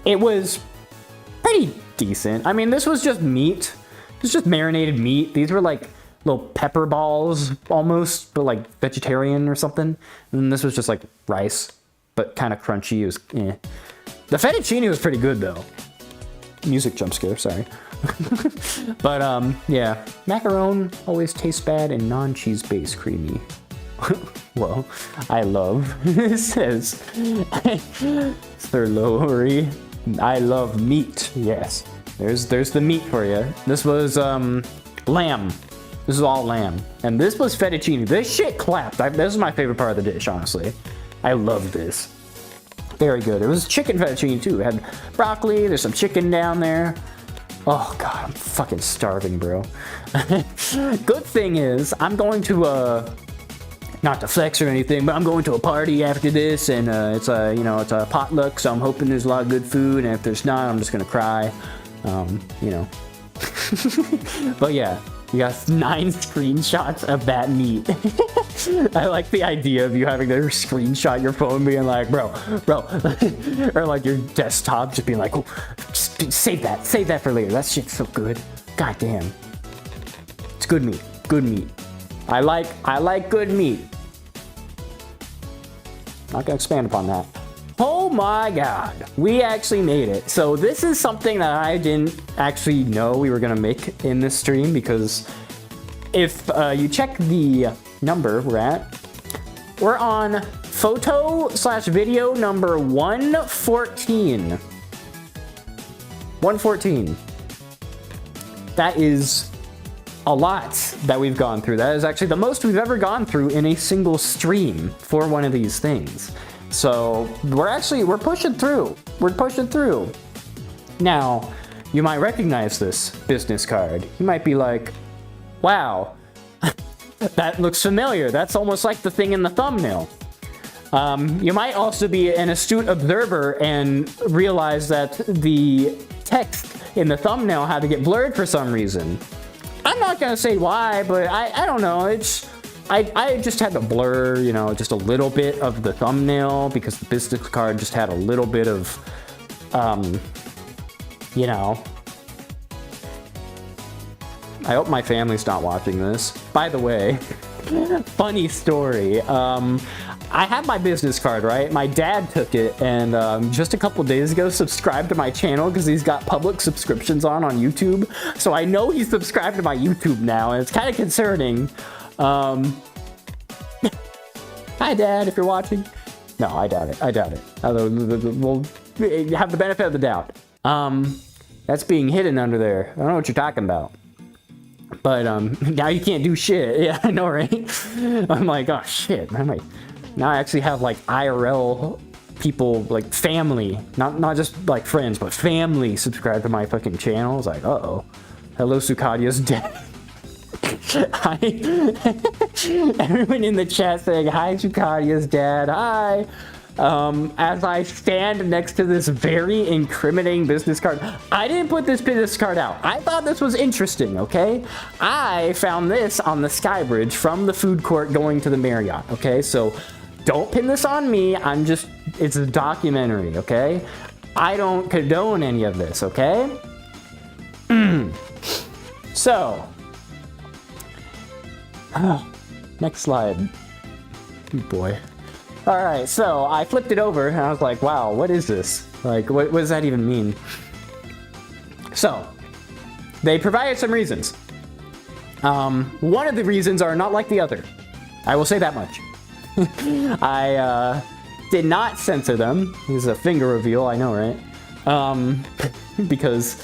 it was pretty decent. I mean, this was just meat. It was just marinated meat. These were like little pepper balls almost, but like vegetarian or something. And then this was just like rice, but kind of crunchy. It was eh. The fettuccine was pretty good though. Music jump scare, sorry. But yeah, macaron always tastes bad and non-cheese based creamy. Well, I love, it says, Sir Lowry, I love meat. Yes, there's the meat for you. This was lamb. This is all lamb. And this was fettuccine. This shit clapped. This is my favorite part of the dish, honestly. I love this. Very good. It was chicken fettuccine too. It had broccoli, there's some chicken down there. Oh god, I'm fucking starving, bro. Good thing is, I'm going to, not to flex or anything, but I'm going to a party after this, and it's a, you know, it's a potluck, so I'm hoping there's a lot of good food, and if there's not, I'm just gonna cry. You know. But yeah, you got 9 screenshots of that meat. I like the idea of you having to screenshot your phone being like, bro, or like your desktop just being like, oh, just save that for later. That shit's so good. God damn. It's good meat. Good meat. I like good meat. Not gonna expand upon that. Oh my god, we actually made it. So this is something that I didn't actually know we were gonna make in this stream, because if you check the number we're at, we're on photo/video number 114. 114. That is a lot that we've gone through. That is actually the most we've ever gone through in a single stream for one of these things. So we're pushing through. We're pushing through. Now, you might recognize this business card. You might be like, wow, that looks familiar. That's almost like the thing in the thumbnail. You might also be an astute observer and realize that the text in the thumbnail had to get blurred for some reason. I'm not gonna say why, but I don't know. I just had to blur, you know, just a little bit of the thumbnail because the business card just had a little bit of, you know. I hope my family's not watching this. By the way, funny story. I have my business card, right? My dad took it and just a couple days ago subscribed to my channel because he's got public subscriptions on YouTube. So I know he's subscribed to my YouTube now, and it's kind of concerning. Hi, Dad, if you're watching. No, I doubt it. I doubt it. Although we'll have the benefit of the doubt. That's being hidden under there. I don't know what you're talking about. But now you can't do shit. Yeah, I know, right? I'm like, oh shit. Now I actually have like IRL people, like family, not just like friends, but family subscribe to my fucking channel. It's like, uh-oh. Hello, Sukadia's dead. Hi. Everyone in the chat saying, hi, Sukadia's dad. Hi. As I stand next to this very incriminating business card. I didn't put this business card out. I thought this was interesting, okay? I found this on the Sky Bridge from the food court going to the Marriott, okay? So don't pin this on me. It's a documentary, okay? I don't condone any of this, okay? So, next slide. Oh boy. All right, so I flipped it over and I was like, wow, what is this? Like, what does that even mean? So, they provided some reasons. One of the reasons are not like the other. I will say that much. I did not censor them. This is a finger reveal, I know, right? Because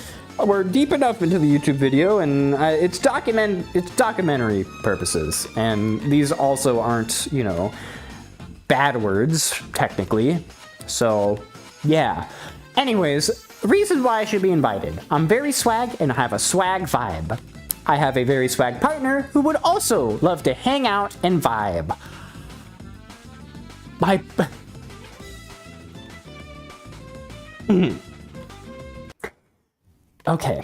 we're deep enough into the YouTube video, and it's documentary purposes, and these also aren't, you know, bad words, technically. So, yeah. Anyways, reason why I should be invited. I'm very swag and I have a swag vibe. I have a very swag partner who would also love to hang out and vibe. Okay.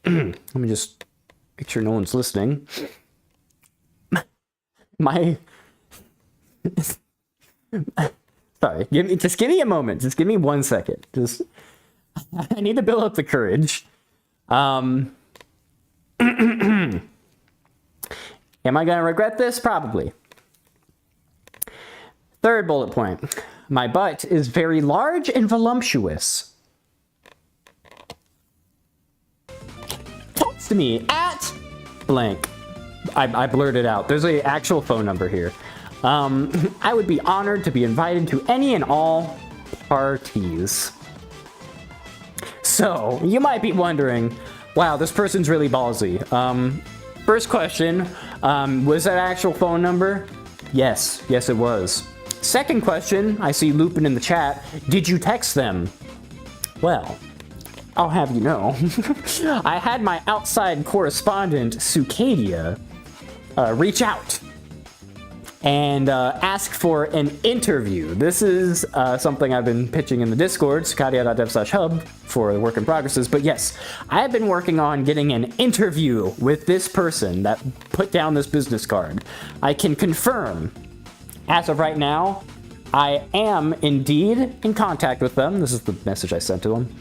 Let me just make sure no one's listening. My... Sorry, just give me a moment. Just give me 1 second. I need to build up the courage. Am I gonna regret this? Probably. Third bullet point. My butt is very large and voluptuous. Talks to me at blank. I blurted out. There's an actual phone number here. I would be honored to be invited to any and all parties. So, you might be wondering, wow, this person's really ballsy. First question, was that actual phone number? Yes, it was. Second question, I see Lupin in the chat, did you text them? Well, I'll have you know, I had my outside correspondent, Sukadia, reach out and ask for an interview. This is something I've been pitching in the Discord, sukadia.dev/hub, for the work in progresses. But yes, I have been working on getting an interview with this person that put down this business card. I can confirm, as of right now, I am indeed in contact with them. This is the message I sent to them.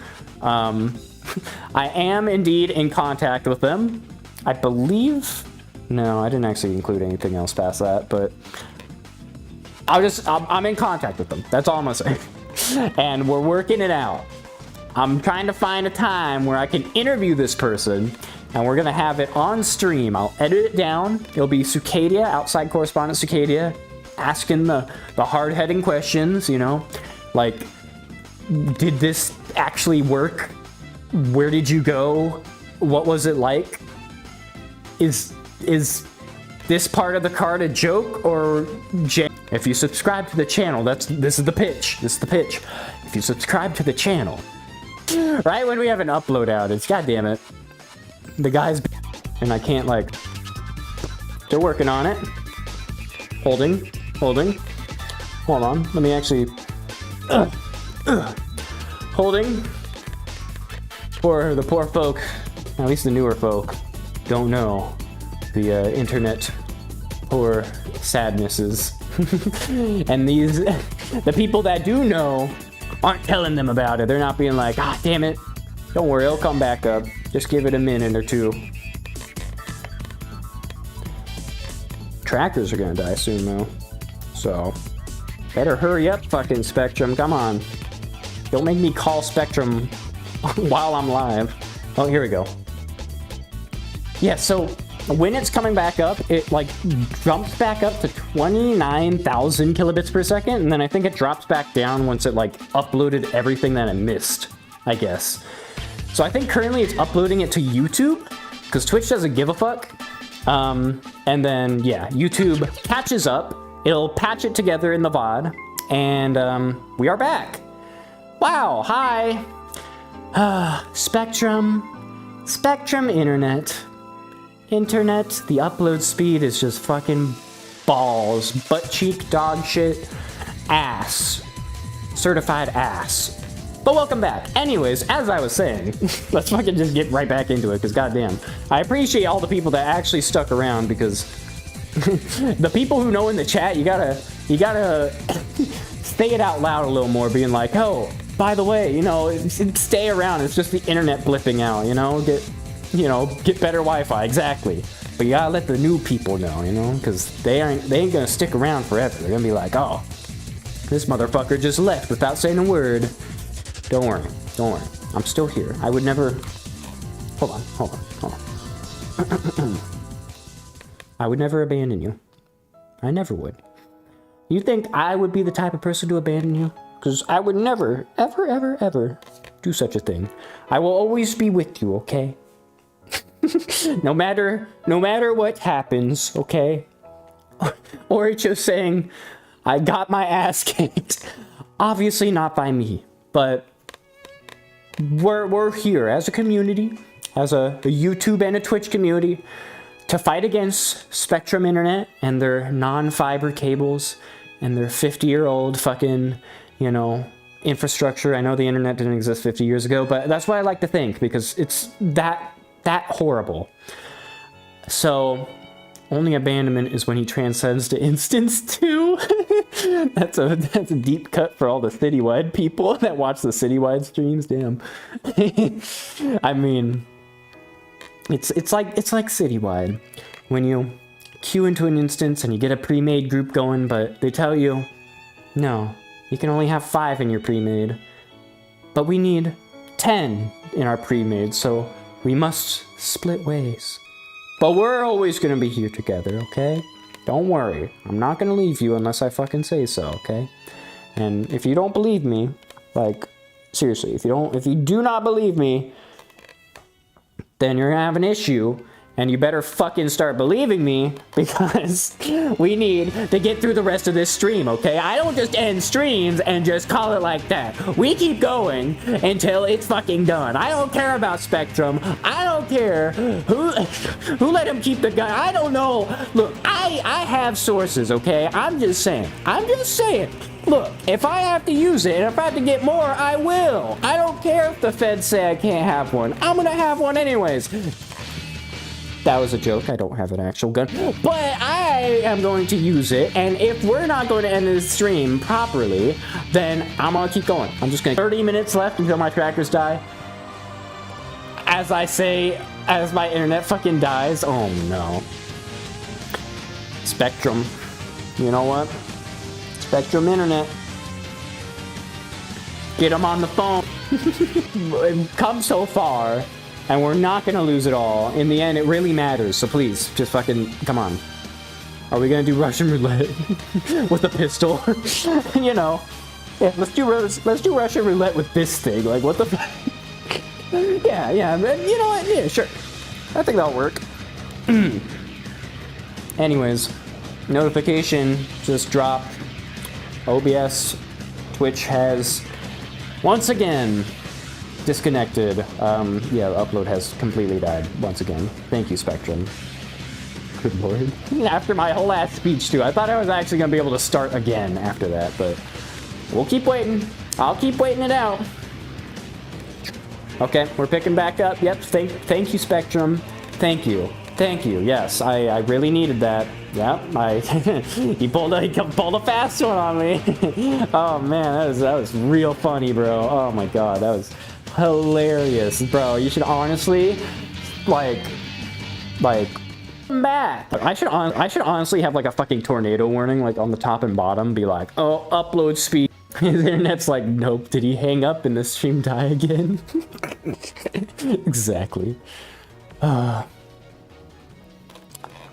I am indeed in contact with them. I believe... No, I didn't actually include anything else past that, but I'm in contact with them. That's all I'm gonna say. And we're working it out. I'm trying to find a time where I can interview this person, and we're gonna have it on stream. I'll edit it down. It'll be Sukadia, outside correspondent Sukadia, asking the hard-hitting questions, you know, like, did this actually work? Where did you go? What was it like? Is this part of the card a joke or if you subscribe to the channel, this is the pitch. This is the pitch. If you subscribe to the channel, right when we have an upload outage, god damn it, the guys, and I can't, like, they're working on it. Holding. Hold on. Let me actually holding for the poor folk, at least the newer folk, don't know the internet poor sadnesses. And the people that do know aren't telling them about it. They're not being like, ah, damn it, don't worry, it'll come back up. Just give it a minute or two. Trackers are gonna die soon though, so better hurry up, fucking Spectrum. Come on, don't make me call Spectrum while I'm live. Oh, here we go. Yeah, so when it's coming back up, it like jumps back up to 29,000 kilobits per second, and then I think it drops back down once it like uploaded everything that I missed, I guess. So I think currently it's uploading it to YouTube, because Twitch doesn't give a fuck. And then, yeah, YouTube patches up, it'll patch it together in the VOD, and we are back. Wow, hi. Spectrum Internet, the upload speed is just fucking balls. Butt cheek, dog shit, ass. Certified ass. But welcome back. Anyways, as I was saying, let's fucking just get right back into it, because goddamn, I appreciate all the people that actually stuck around, because the people who know in the chat, you gotta say it out loud a little more, being like, oh, by the way, you know, stay around. It's just the internet blipping out, you know, get better Wi-Fi, exactly. But you gotta let the new people know, you know, because they ain't gonna stick around forever. They're gonna be like, oh, this motherfucker just left without saying a word. Don't worry, I'm still here. I would never. Hold on. I would never abandon you. I never would. You think I would be the type of person to abandon you? Because I would never, ever do such a thing. I will always be with you, okay? no matter what happens, okay? Or it's just saying, I got my ass kicked. Obviously not by me, but we're here as a community, as a YouTube and a Twitch community, to fight against Spectrum Internet and their non-fiber cables and their 50-year-old fucking, you know, infrastructure. I know the internet didn't exist 50 years ago, but that's what I like to think, because it's that horrible. So, only abandonment is when he transcends to instance 2. That's a deep cut for all the citywide people that watch the citywide streams. Damn. I mean, it's like citywide. When you queue into an instance and you get a pre-made group going, but they tell you, no, you can only have 5 in your pre-made. But we need 10 in our pre-made, so we must split ways. But we're always gonna be here together, okay? Don't worry. I'm not gonna leave you unless I fucking say so, okay? And if you don't believe me, like, seriously, if you do not believe me, then you're gonna have an issue, and you better fucking start believing me, because we need to get through the rest of this stream, okay? I don't just end streams and just call it like that. We keep going until it's fucking done. I don't care about Spectrum. I don't care who let him keep the gun. I don't know. Look, I have sources, okay? I'm just saying. Look, if I have to use it and if I have to get more, I will. I don't care if the feds say I can't have one. I'm gonna have one anyways. That was a joke. I don't have an actual gun. But I am going to use it. And if we're not going to end this stream properly, then I'm going to keep going. I'm just going to... 30 minutes left until my trackers die. As I say, as my internet fucking dies. Oh, no. Spectrum. You know what? Spectrum internet. Get them on the phone. We've come so far. And we're not gonna lose it all. In the end, it really matters. So please, just fucking, come on. Are we gonna do Russian roulette with a pistol? You know, yeah. Let's do Russian roulette with this thing. Like, what the? Yeah. You know what? Yeah, sure. I think that'll work. Anyways, notification just dropped. OBS Twitch has once again disconnected. Yeah, upload has completely died once again. Thank you, Spectrum. Good lord. After my whole ass speech too, I thought I was actually gonna be able to start again after that, but we'll keep waiting. I'll keep waiting it out. Okay, we're picking back up. Yep, thank you, Spectrum. Thank you. Yes, I really needed that. Yep, he pulled a fast one on me. Oh man, that was real funny, bro. Oh my god, that was hilarious, bro. You should honestly, like, back. I should honestly have like a fucking tornado warning, like on the top and bottom, be like, oh, upload speed. His internet's like, nope. Did he hang up and the stream die again? Exactly. Well,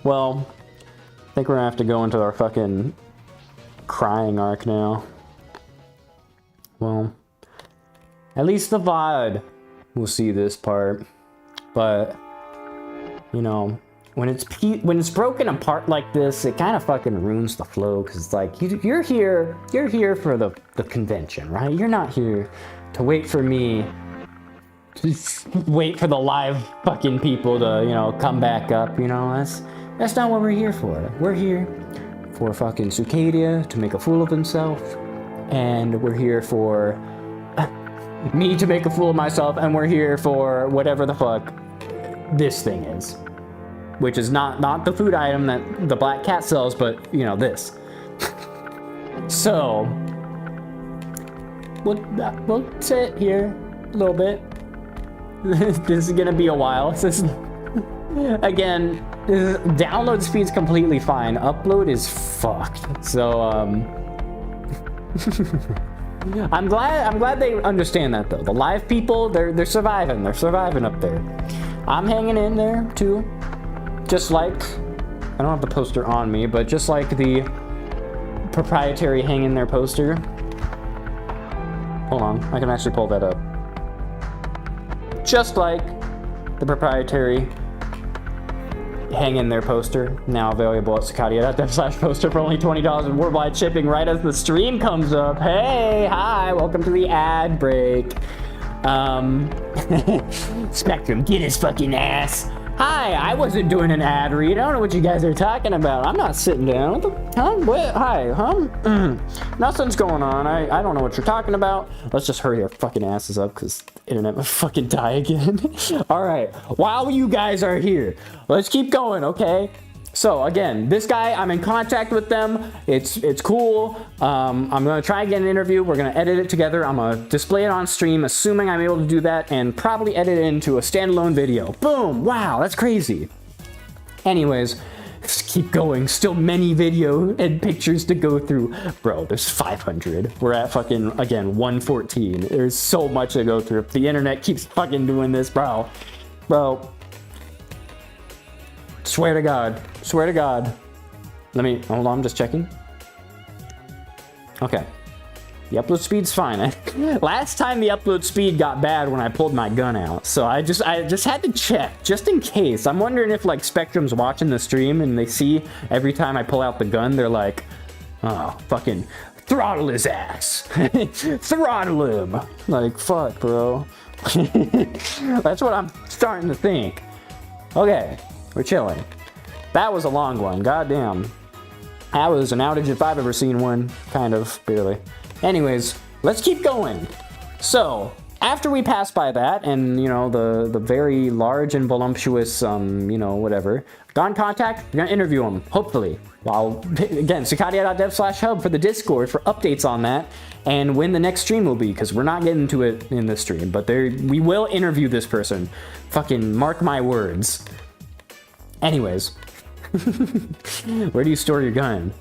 I think we're gonna have to go into our fucking crying arc now. Well, at least the VOD will see this part, but you know, when it's broken apart like this, it kind of fucking ruins the flow, because it's like you're here for the convention, right? You're not here to wait for me, to wait for the live fucking people to, you know, come back up. You know, that's not what we're here for. We're here for fucking Sukadia to make a fool of himself, and we're here for me to make a fool of myself, and we're here for whatever the fuck this thing is, which is not the food item that the black cat sells, but you know, this. So we'll sit here a little bit. This is gonna be a while. Again, download speed's completely fine. Upload is fucked. So I'm glad they understand that though. The live people, they're surviving. They're surviving up there. I'm hanging in there too. Just like, I don't have the poster on me, but just like the proprietary hang in there poster. Hold on, I can actually pull that up. Just like the proprietary hang in there poster, now available at Sukadia.dev/poster for only $20 in worldwide shipping right as the stream comes up. Hey, hi, welcome to the ad break. Spectrum, get his fucking ass. Hi, I wasn't doing an ad read. I don't know what you guys are talking about. I'm not sitting down. What the, huh? What? Hi, nothing's going on. I don't know what you're talking about. Let's just hurry our fucking asses up because the internet will fucking die again. All right, while you guys are here, let's keep going, okay? So again, this guy, I'm in contact with them. It's cool. I'm gonna try and get an interview. We're gonna edit it together. I'm gonna display it on stream, assuming I'm able to do that, and probably edit it into a standalone video. Boom! Wow, that's crazy. Anyways, let's keep going. Still many video and pictures to go through. Bro, there's 500. We're at fucking, again, 114. There's so much to go through. The internet keeps fucking doing this, bro. Bro. Swear to God. Swear to God. Let me, hold on, I'm just checking. Okay. The upload speed's fine. Last time the upload speed got bad when I pulled my gun out. So I just had to check, just in case. I'm wondering if like Spectrum's watching the stream and they see every time I pull out the gun, they're like, oh, fucking throttle his ass. Throttle him. Like, fuck, bro. That's what I'm starting to think. Okay. We're chilling. That was a long one. Goddamn. That was an outage if I've ever seen one. Kind of, barely. Anyways, let's keep going. So, after we pass by that, and, you know, the very large and voluptuous, you know, whatever, got in contact, we're gonna interview him, hopefully. While, again, Sukadia.dev/hub for the Discord for updates on that, and when the next stream will be, because we're not getting to it in this stream, but we will interview this person. Fucking mark my words. Anyways, where do you store your gun?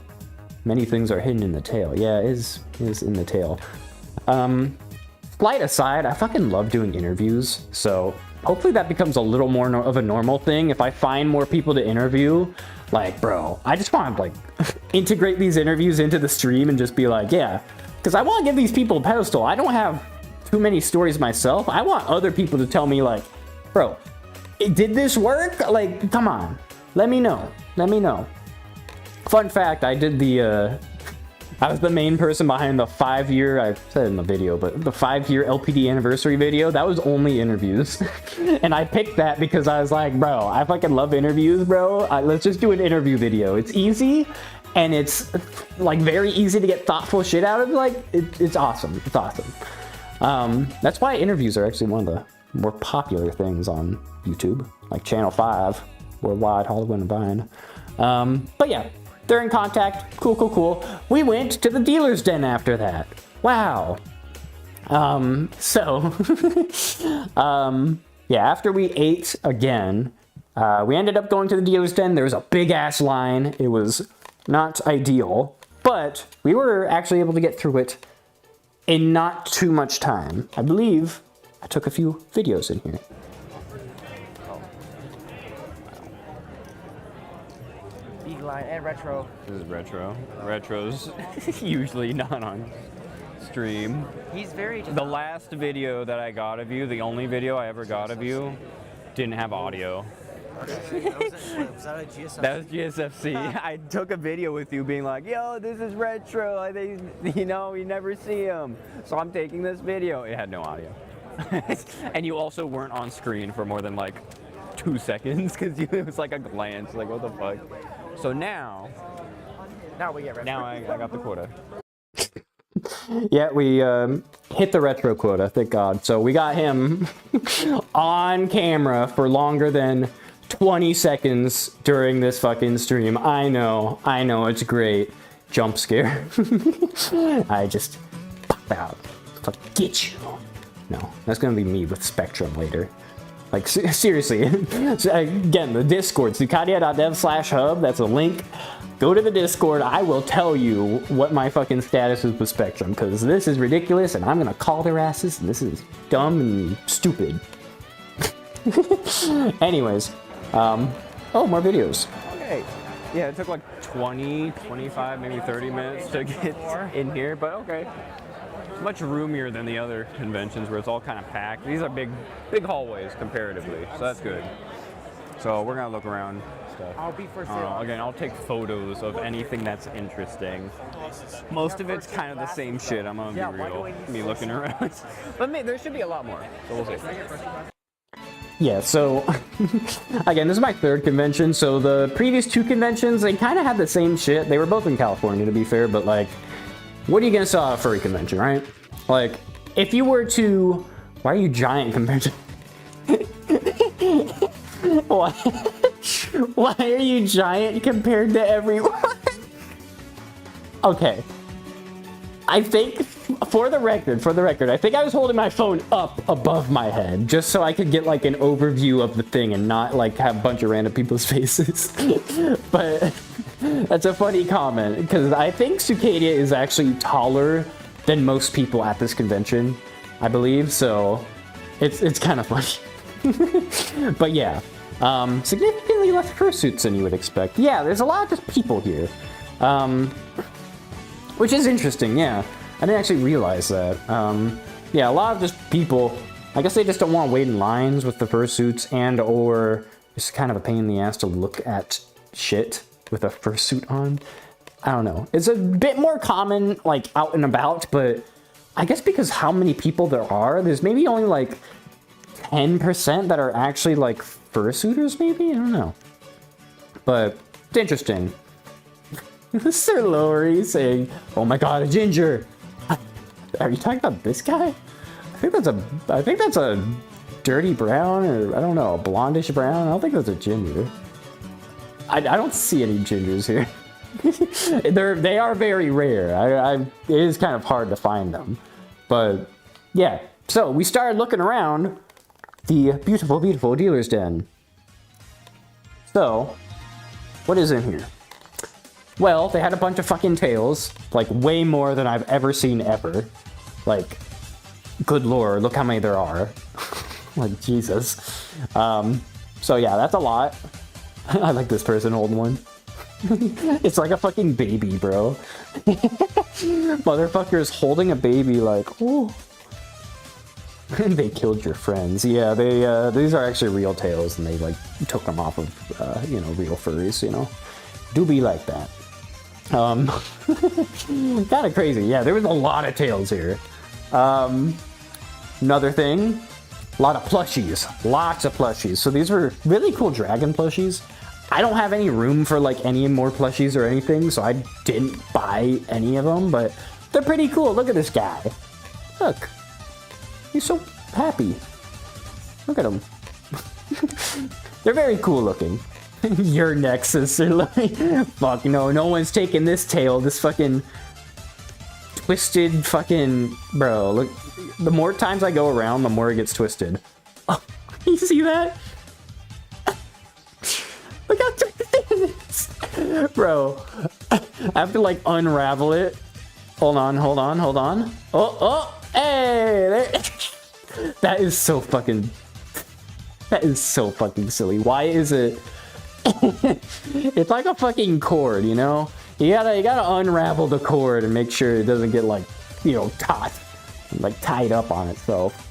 Many things are hidden in the tail. Yeah, it is in the tail. Slight aside, I fucking love doing interviews, so hopefully that becomes a little more of a normal thing. If I find more people to interview, like, bro, I just want to like integrate these interviews into the stream and just be like, yeah, because I want to give these people a pedestal. I don't have too many stories myself. I want other people to tell me like, bro, did this work? Like, come on. Let me know. Let me know. Fun fact, I did I was the main person behind the 5-year, I said it in the video, but the 5-year LPD anniversary video. That was only interviews. And I picked that because I was like, bro, I fucking love interviews, bro. Let's just do an interview video. It's easy, and it's like very easy to get thoughtful shit out of. Like, it's awesome. It's awesome. That's why interviews are actually one of the more popular things on YouTube, like Channel 5, Worldwide, Hollywood, and Vine. But yeah, they're in contact. Cool. We went to the dealer's den after that. Wow. Yeah, after we ate again, we ended up going to the dealer's den. There was a big ass line. It was not ideal, but we were actually able to get through it in not too much time. I believe I took a few videos in here. Big line and retro. This is retro. Retro's usually not on stream. He's very just The last video that I got of you, the only video I ever got of you, didn't have audio. was that a GSM? That was GSFC. I took a video with you being like, yo, this is retro. I think, you know, you never see him. So I'm taking this video. It had no audio. And you also weren't on screen for more than like 2 seconds because it was like a glance. Like, what the fuck? So now we get retro. Now I got the quota. Yeah, we hit the retro quota, thank God. So we got him on camera for longer than 20 seconds during this fucking stream. I know, it's great. Jump scare. I just pop out. Fuck, get you. No, that's gonna be me with Spectrum later. Like, seriously. So, again, the Discord, Sukadia.dev/hub, that's a link. Go to the Discord. I will tell you what my fucking status is with Spectrum, because this is ridiculous, and I'm gonna call their asses, and this is dumb and stupid. Anyways, oh, more videos. Okay. Yeah, it took like 20, 25, maybe 30 minutes to get in here, but okay. Much roomier than the other conventions where it's all kind of packed. These are big hallways comparatively, so that's good. So we're gonna look around stuff. I'll be for sale. Again, I'll take photos of anything that's interesting. Most of it's kind of the same shit. I'm gonna be real. Me looking around, but there should be a lot more. So we'll see. yeah, so again, this is my third convention. So the previous two conventions, they kind of had the same shit. They were both in California, to be fair, but like, what are you gonna sell at a furry convention, right? Like, if you were to, why are you giant compared to? Why are you giant compared to everyone? Okay. I think, for the record, I think I was holding my phone up above my head just so I could get like an overview of the thing and not like have a bunch of random people's faces. But that's a funny comment because I think Sukadia is actually taller than most people at this convention, I believe. So it's kind of funny. But yeah, significantly less fursuits than you would expect. Yeah, there's a lot of just people here. Which is interesting, yeah. I didn't actually realize that. Yeah, a lot of just people, I guess they just don't want to wait in lines with the fursuits and or it's kind of a pain in the ass to look at shit with a fursuit on. I don't know. It's a bit more common, like, out and about, but I guess because how many people there are, there's maybe only, like, 10% that are actually, like, fursuiters, maybe? I don't know. But it's interesting. Sir Lowry saying, "Oh my god, a ginger." Are you talking about this guy? I think that's a dirty brown, or I don't know, a blondish brown. I don't think that's a ginger. I don't see any gingers here. They are very rare. It is kind of hard to find them. But yeah, so we started looking around the beautiful, beautiful dealer's den. So, what is in here? Well, they had a bunch of fucking tails, like way more than I've ever seen ever. Like, good lord, look how many there are. Like, Jesus. So yeah, that's a lot. I like this person holding one. It's like a fucking baby, bro. Motherfucker is holding a baby like, oh. They killed your friends. Yeah, these are actually real tails, and they like took them off of, you know, real furries, you know. Do be like that. Kind of crazy. Yeah, there was a lot of tails here. Another thing, a lot of plushies. Lots of plushies. So these were really cool dragon plushies. I don't have any room for like any more plushies or anything, so I didn't buy any of them, but they're pretty cool. Look at this guy. Look. He's so happy. Look at him. They're very cool looking. Your neck, sister. Fuck no, no one's taking this tail. This fucking twisted fucking bro. Look, the more times I go around, the more it gets twisted. Oh, you see that? Look how twisted it is, bro. I have to like unravel it. Hold on. Oh, hey, there. That is so fucking silly. Why is it? It's like a fucking cord, you know? You gotta unravel the cord and make sure it doesn't get like, you know, tied up on itself.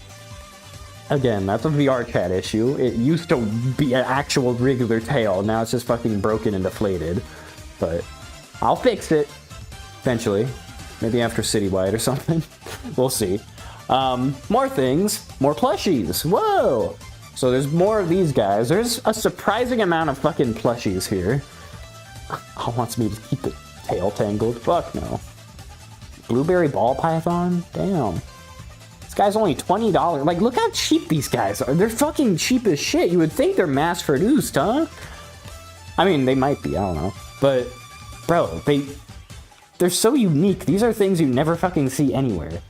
Again, that's a VR chat issue. It used to be an actual regular tail. Now it's just fucking broken and deflated. But I'll fix it eventually. Maybe after Citywide or something. We'll see. More things. More plushies. Whoa! So there's more of these guys. There's a surprising amount of fucking plushies here. Oh, wants me to keep the tail tangled? Fuck no. Blueberry ball python? Damn. This guy's only $20. Like, look how cheap these guys are. They're fucking cheap as shit. You would think they're mass produced, huh? I mean, they might be. I don't know. But, bro, they're so unique. These are things you never fucking see anywhere.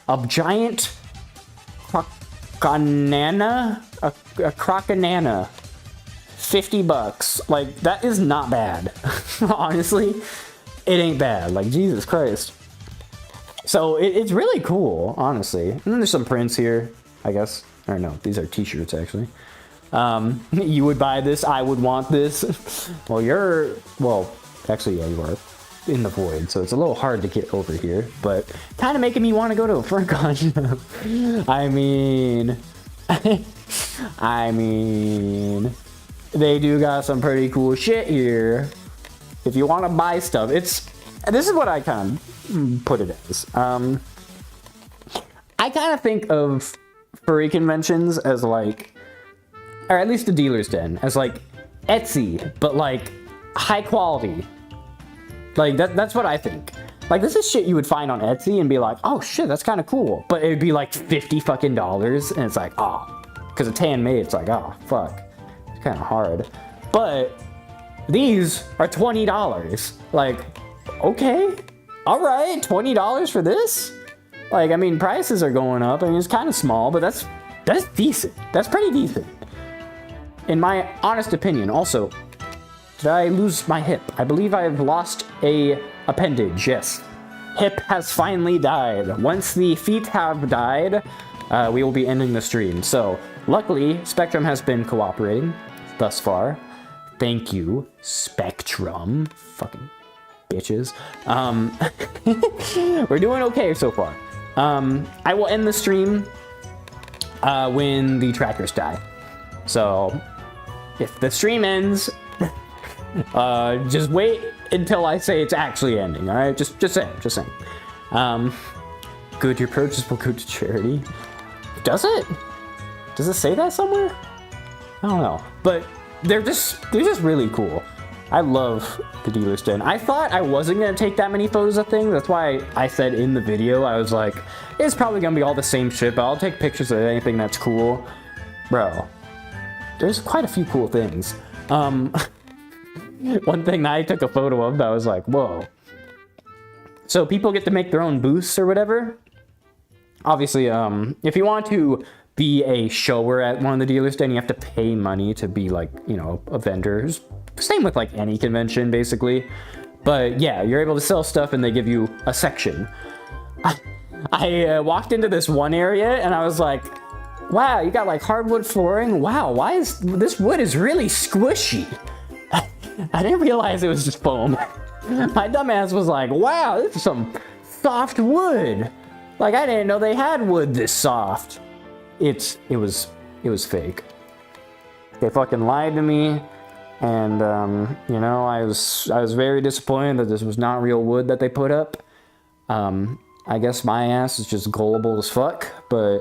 A giant crocanana? A crocanana. $50. Like, that is not bad. Honestly, it ain't bad. Like, Jesus Christ. So, it's really cool, honestly. And then there's some prints here, I guess. Or no, these are t-shirts, actually. You would buy this, I would want this. Well, actually, yeah, you are in the void, so it's a little hard to get over here, but kind of making me want to go to a FurCon. I mean, they do got some pretty cool shit here. If you want to buy stuff, this is what I kind of put it as. I kind of think of furry conventions as like or at least the dealer's den, as like Etsy, but like high quality. Like that's what I think. Like this is shit you would find on Etsy and be like, oh shit, that's kind of cool. But it'd be like $50 fucking, and it's like, oh, because it's handmade, it's like, oh fuck, it's kind of hard. But these are $20. Like, okay, all right, $20 for this? Like, I mean, prices are going up. I mean, it's kind of small, but that's decent. That's pretty decent. In my honest opinion. Also, did I lose my hip? I believe I've lost a appendage, yes. Hip has finally died. Once the feet have died, we will be ending the stream. So, luckily, Spectrum has been cooperating thus far. Thank you, Spectrum. Fucking bitches. We're doing okay so far. I will end the stream when the trackers die. So, if the stream ends, just wait until I say it's actually ending, alright? Just saying. Good, your purchase will go to charity. Does it? Does it say that somewhere? I don't know. But they're just really cool. I love the dealer's den. I thought I wasn't gonna take that many photos of things. That's why I said in the video, I was like, it's probably gonna be all the same shit, but I'll take pictures of anything that's cool. Bro, there's quite a few cool things. One thing that I took a photo of that was like, whoa. So people get to make their own booths or whatever. Obviously, if you want to be a shower at one of the dealers, then you have to pay money to be like, you know, a vendor. Same with like any convention, basically. But yeah, you're able to sell stuff and they give you a section. I walked into this one area and I was like, wow, you got like hardwood flooring. Wow, why is this wood is really squishy? I didn't realize it was just foam. My dumbass was like, wow, this is some soft wood. Like, I didn't know they had wood this soft. It was fake. They fucking lied to me. And, you know, I was very disappointed that this was not real wood that they put up. I guess my ass is just gullible as fuck, but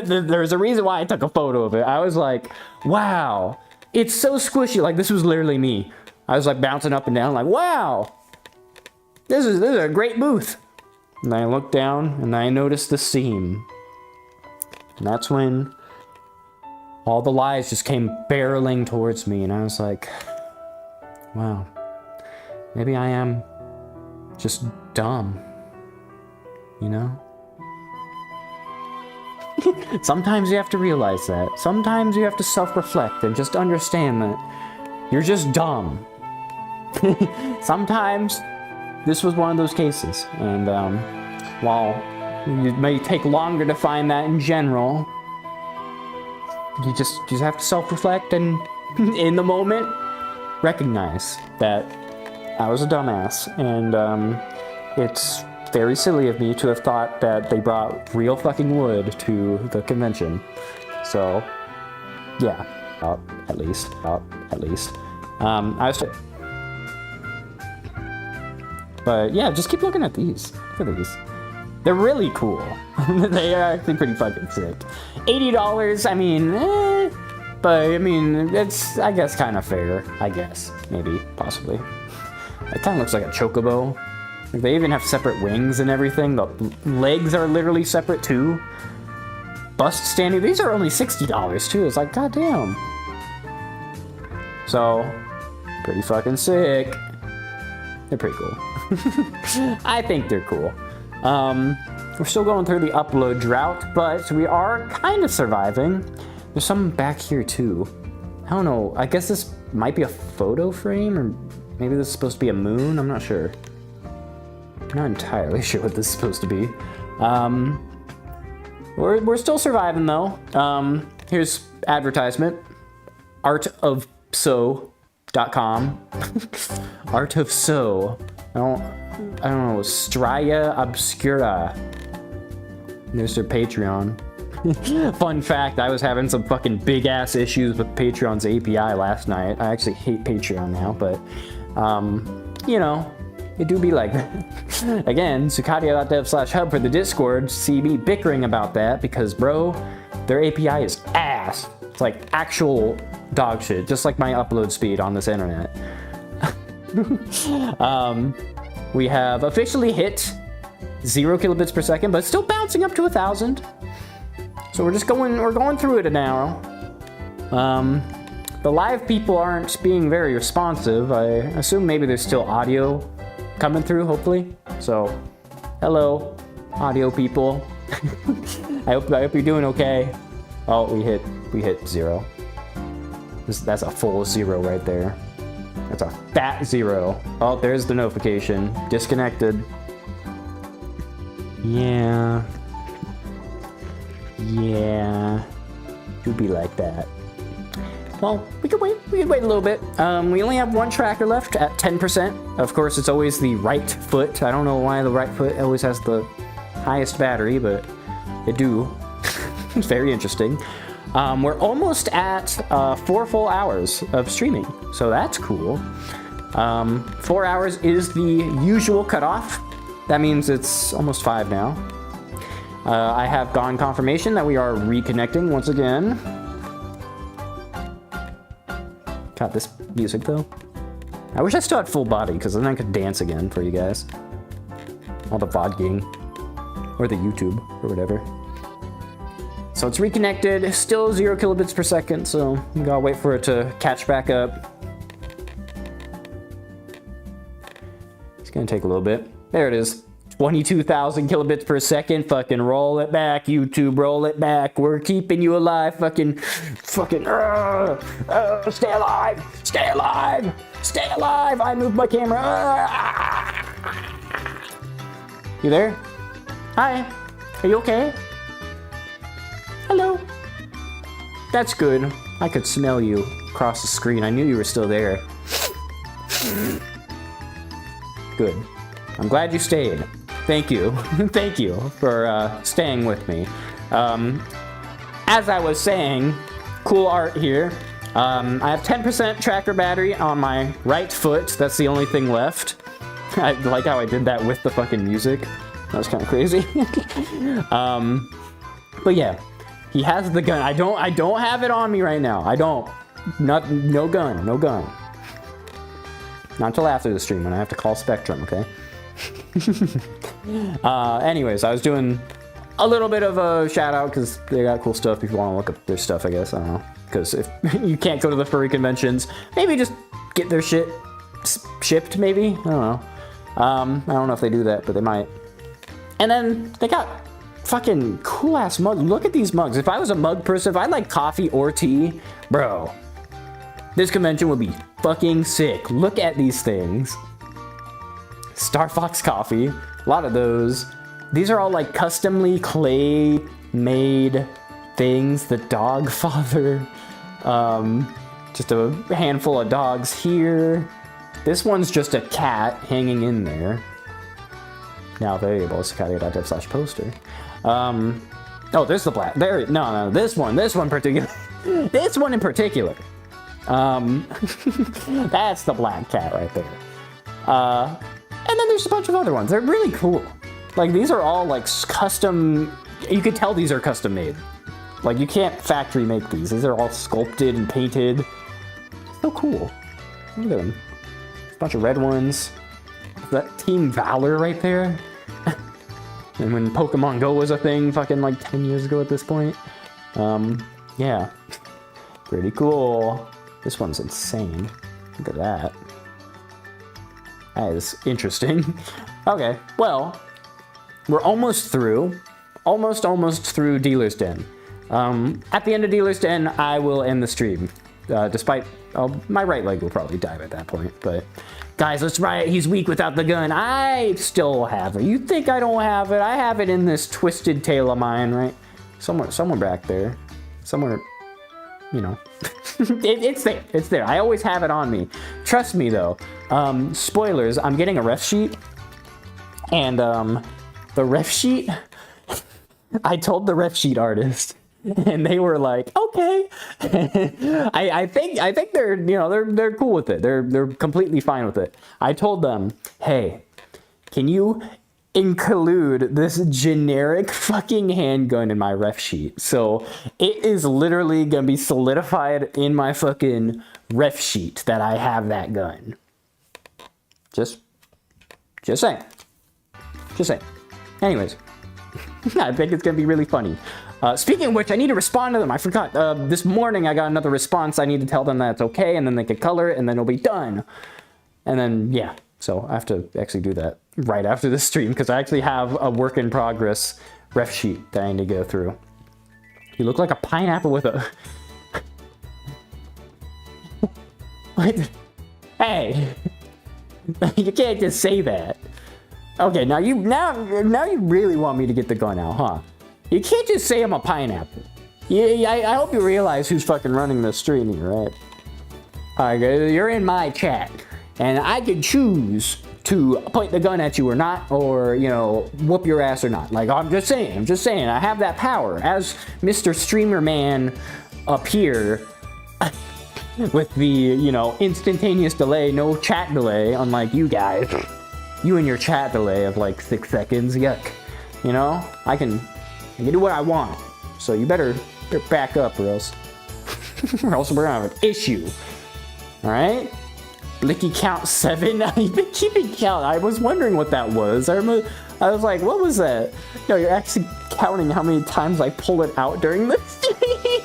there's a reason why I took a photo of it. I was like, wow, it's so squishy. Like, this was literally me. I was like bouncing up and down like, wow, this is a great booth. And I looked down and I noticed the seam. And that's when all the lies just came barreling towards me, and I was like, wow, maybe I am just dumb, you know? Sometimes you have to realize that. Sometimes you have to self-reflect and just understand that you're just dumb. Sometimes this was one of those cases, and while it may take longer to find that in general, you just have to self-reflect and in the moment recognize that I was a dumbass, and it's very silly of me to have thought that they brought real fucking wood to the convention. So yeah, at least I was, but yeah, just keep looking at these. Look at these. They're really cool. They are actually pretty fucking sick. $80, I mean, but I mean, it's, I guess, kind of fair. I guess, maybe, possibly. It kind of looks like a chocobo. Like, they even have separate wings and everything. The legs are literally separate too. Bust standing, these are only $60 too. It's like, goddamn. So, pretty fucking sick. They're pretty cool. I think they're cool. We're still going through the upload drought, but we are kind of surviving. There's some back here too. I don't know, I guess this might be a photo frame, or maybe this is supposed to be a moon, I'm not sure. I'm not entirely sure what this is supposed to be. We're still surviving though. Here's advertisement. artofso.com. Art of So. I don't know, Straya Obscura. There's their Patreon. Fun fact, I was having some fucking big ass issues with Patreon's API last night. I actually hate Patreon now, but you know, it do be like that. Again, Sukadia.dev/hub for the Discord. See me bickering about that because, bro, their API is ass. It's like actual dog shit, just like my upload speed on this internet. We have officially hit 0 kilobits per second, but still bouncing up to 1,000. So we're going through it now. The live people aren't being very responsive. I assume maybe there's still audio coming through, hopefully. So, hello, audio people. I hope you're doing okay. Oh, we hit 0. That's a full 0 right there. That's a fat 0. Oh, there's the notification. Disconnected. Yeah. It'd be like that. Well, we could wait a little bit. We only have one tracker left at 10%. Of course, it's always the right foot. I don't know why the right foot always has the highest battery, but it do. It's very interesting. We're almost at 4 full hours of streaming, so that's cool. 4 hours is the usual cutoff. That means it's almost 5 now. I have gotten confirmation that we are reconnecting once again. Got this music though. I wish I still had full body, because then I could dance again for you guys. All the VOD gang. Or the YouTube, or whatever. So it's reconnected, still 0 kilobits per second, so we gotta wait for it to catch back up. It's gonna take a little bit. There it is. 22,000 kilobits per second. Fucking roll it back, YouTube, roll it back. We're keeping you alive. Fucking, stay alive, stay alive, stay alive. I moved my camera. You there? Hi, are you okay? Hello. That's good. I could smell you across the screen. I knew you were still there. Good. I'm glad you stayed. Thank you. Thank you for staying with me. As I was saying, cool art here. I have 10% tracker battery on my right foot. That's the only thing left. I like how I did that with the fucking music. That was kind of crazy. But yeah, he has the gun. I don't have it on me right now. I don't. No gun. Not until after the stream when I have to call Spectrum, okay? Anyways, I was doing a little bit of a shout out because they got cool stuff. If you want to look up their stuff, I guess. I don't know. Because if you can't go to the furry conventions, maybe just get their shit shipped, maybe? I don't know. I don't know if they do that, but they might. And then they got fucking cool ass mugs. Look at these mugs. If I was a mug person, if I like coffee or tea, bro, this convention would be fucking sick. Look at these things. Star Fox coffee, a lot of those. These are all like customly clay made things. The dog father, just a handful of dogs here. This one's just a cat hanging in there. Now variable sukadia.dev/poster. Oh, there's the black. There, no, this one particular. This one in particular. That's the black cat right there. And then there's a bunch of other ones. They're really cool. Like, these are all, like, custom... You could tell these are custom made. Like, you can't factory make these. These are all sculpted and painted. So cool. Look at them. A bunch of red ones. That Team Valor right there. And when Pokemon Go was a thing fucking, like, 10 years ago at this point. Yeah. Pretty cool. This one's insane. Look at that. That is interesting. Okay, well, we're almost through. Almost through Dealer's Den. At the end of Dealer's Den, I will end the stream. Despite, my right leg will probably die at that point, but... Guys, let's riot. He's weak without the gun. I still have it. You think I don't have it? I have it in this twisted tail of mine, right? Somewhere back there. Somewhere, you know. It's there. It's there. I always have it on me. Trust me, though. Spoilers, I'm getting a ref sheet. And, the ref sheet... I told the ref sheet artist. And they were like, okay. I think they're, you know, they're cool with it. They're completely fine with it. I told them, hey, can you include this generic fucking handgun in my ref sheet. So it is literally gonna be solidified in my fucking ref sheet that I have that gun. Just saying. Just saying. Anyways, I think it's gonna be really funny. Speaking of which, I need to respond to them. I forgot. This morning I got another response. I need to tell them that it's okay, and then they can color it, and then it'll be done. And then, yeah. So I have to actually do that right after the stream, because I actually have a work in progress ref sheet that I need to go through. You look like a pineapple with a... What? Hey! You can't just say that. Okay, now you really want me to get the gun out, huh? You can't just say I'm a pineapple. Yeah, I hope you realize who's fucking running the stream here, right? Alright, you're in my chat. And I could choose to point the gun at you or not, or, you know, whoop your ass or not. Like, I'm just saying, I have that power. As Mr. Streamer Man up here, with the, you know, instantaneous delay, no chat delay, unlike you guys. You and your chat delay of like 6 seconds, yuck. You know, I can do what I want. So you better back up or else we're gonna have an issue. Alright? Blicky count 7. You've been keeping count. I was wondering what that was. I was like, what was that? No, you're actually counting how many times I pull it out during the stream.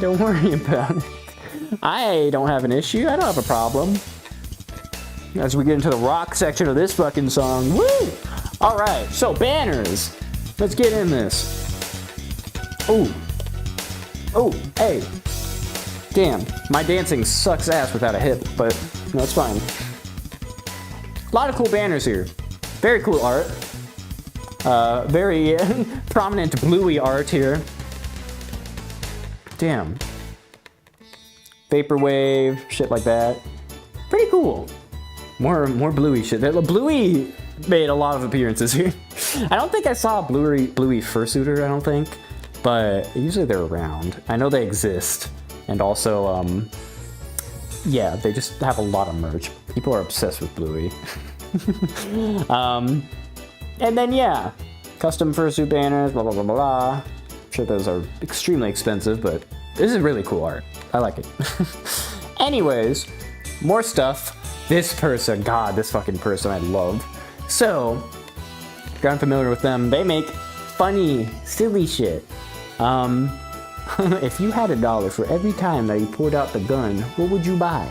Don't worry about it. I don't have an issue. I don't have a problem. As we get into the rock section of this fucking song. Woo! Alright, so banners. Let's get in this. Oh. Oh, hey. Damn, my dancing sucks ass without a hip, but no, it's fine. A lot of cool banners here. Very cool art. Very prominent bluey art here. Damn. Vaporwave, shit like that. Pretty cool. More bluey shit. Bluey made a lot of appearances here. I don't think I saw a bluey fursuiter, I don't think. But usually they're around. I know they exist. And also, yeah, they just have a lot of merch. People are obsessed with Bluey. And then, yeah, custom fursuit banners, blah, blah, blah, blah. I'm sure those are extremely expensive, but this is really cool art. I like it. Anyways, more stuff. This person, God, this fucking person I love. So, if you're unfamiliar with them, they make funny, silly shit. If you had $1 for every time that you pulled out the gun, what would you buy?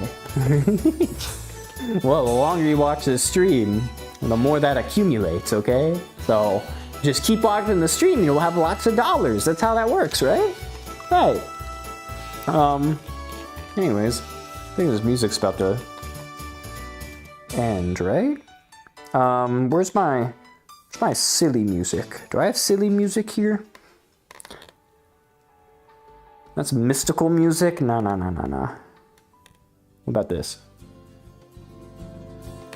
Well, the longer you watch this stream, the more that accumulates, okay? So, just keep watching the stream and you'll have lots of dollars. That's how that works, right? Right. Anyways, I think this music's about to end, right? Where's my silly music? Do I have silly music here? That's mystical music? No. What about this?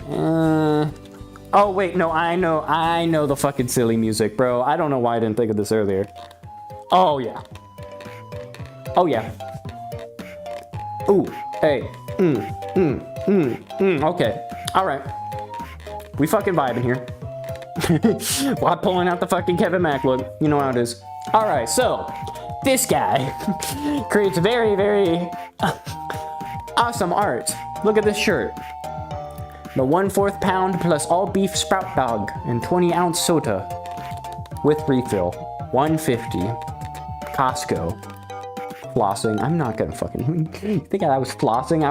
Oh wait, no, I know the fucking silly music, bro. I don't know why I didn't think of this earlier. Oh yeah. Oh yeah. Ooh, hey. Okay. Alright. We fucking vibing here. While pulling out the fucking Kevin Mac look. You know how it is. Alright, so this guy creates very, very awesome art. Look at this shirt. The 1/4 pound plus all beef sprout dog and 20-ounce soda with refill. $1.50. Costco. Flossing. I'm not gonna fucking think I was flossing.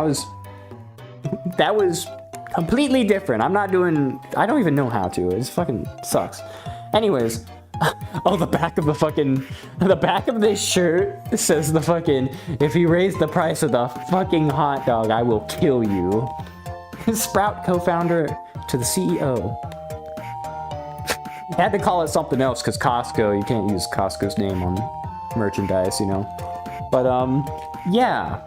That was completely different. I don't even know how to. It fucking sucks. Anyways. Oh, the back of this shirt says the fucking, if you raise the price of the fucking hot dog, I will kill you. Sprout co-founder to the CEO. Had to call it something else because Costco, you can't use Costco's name on merchandise, you know. But, yeah.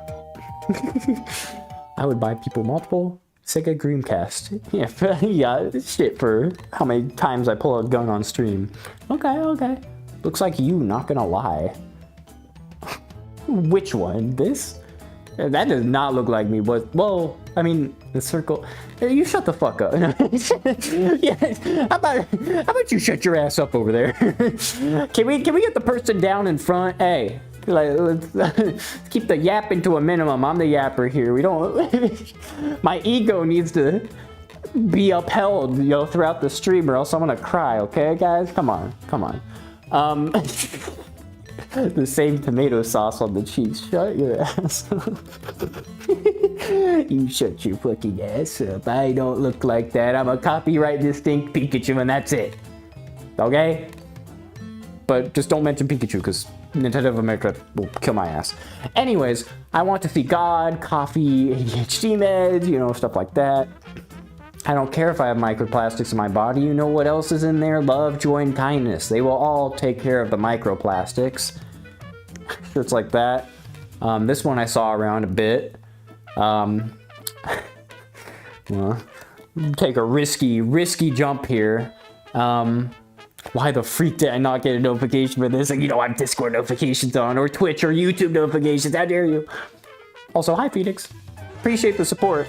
I would buy people multiple Sega Dreamcast. Yeah, shit for how many times I pull a gun on stream. Okay. Looks like you, not gonna lie. Which one? This? That does not look like me, but, well, I mean, The circle. Hey, you shut the fuck up. Yeah, how about you shut your ass up over there? Can we get the person down in front? Hey, like, let's keep the yapping to a minimum. I'm the yapper here. We don't. My ego needs to be upheld, throughout the stream, or else I'm gonna cry. Okay, guys, come on. The same tomato sauce on the cheeks. Shut your ass up. You shut your fucking ass up. I don't look like that. I'm a copyright distinct Pikachu, and that's it. Okay? But just don't mention Pikachu, because Nintendo of America will kill my ass. Anyways, I want to see God, coffee, ADHD meds, stuff like that. I don't care if I have microplastics in my body. You know what else is in there? Love, joy, and kindness. They will all take care of the microplastics. Shirts like that. This one I saw around a bit. Well, take a risky jump here. Why the freak did I not get a notification for this? Like, I have Discord notifications on, or Twitch or YouTube notifications. How dare you? Also, hi Phoenix. Appreciate the support.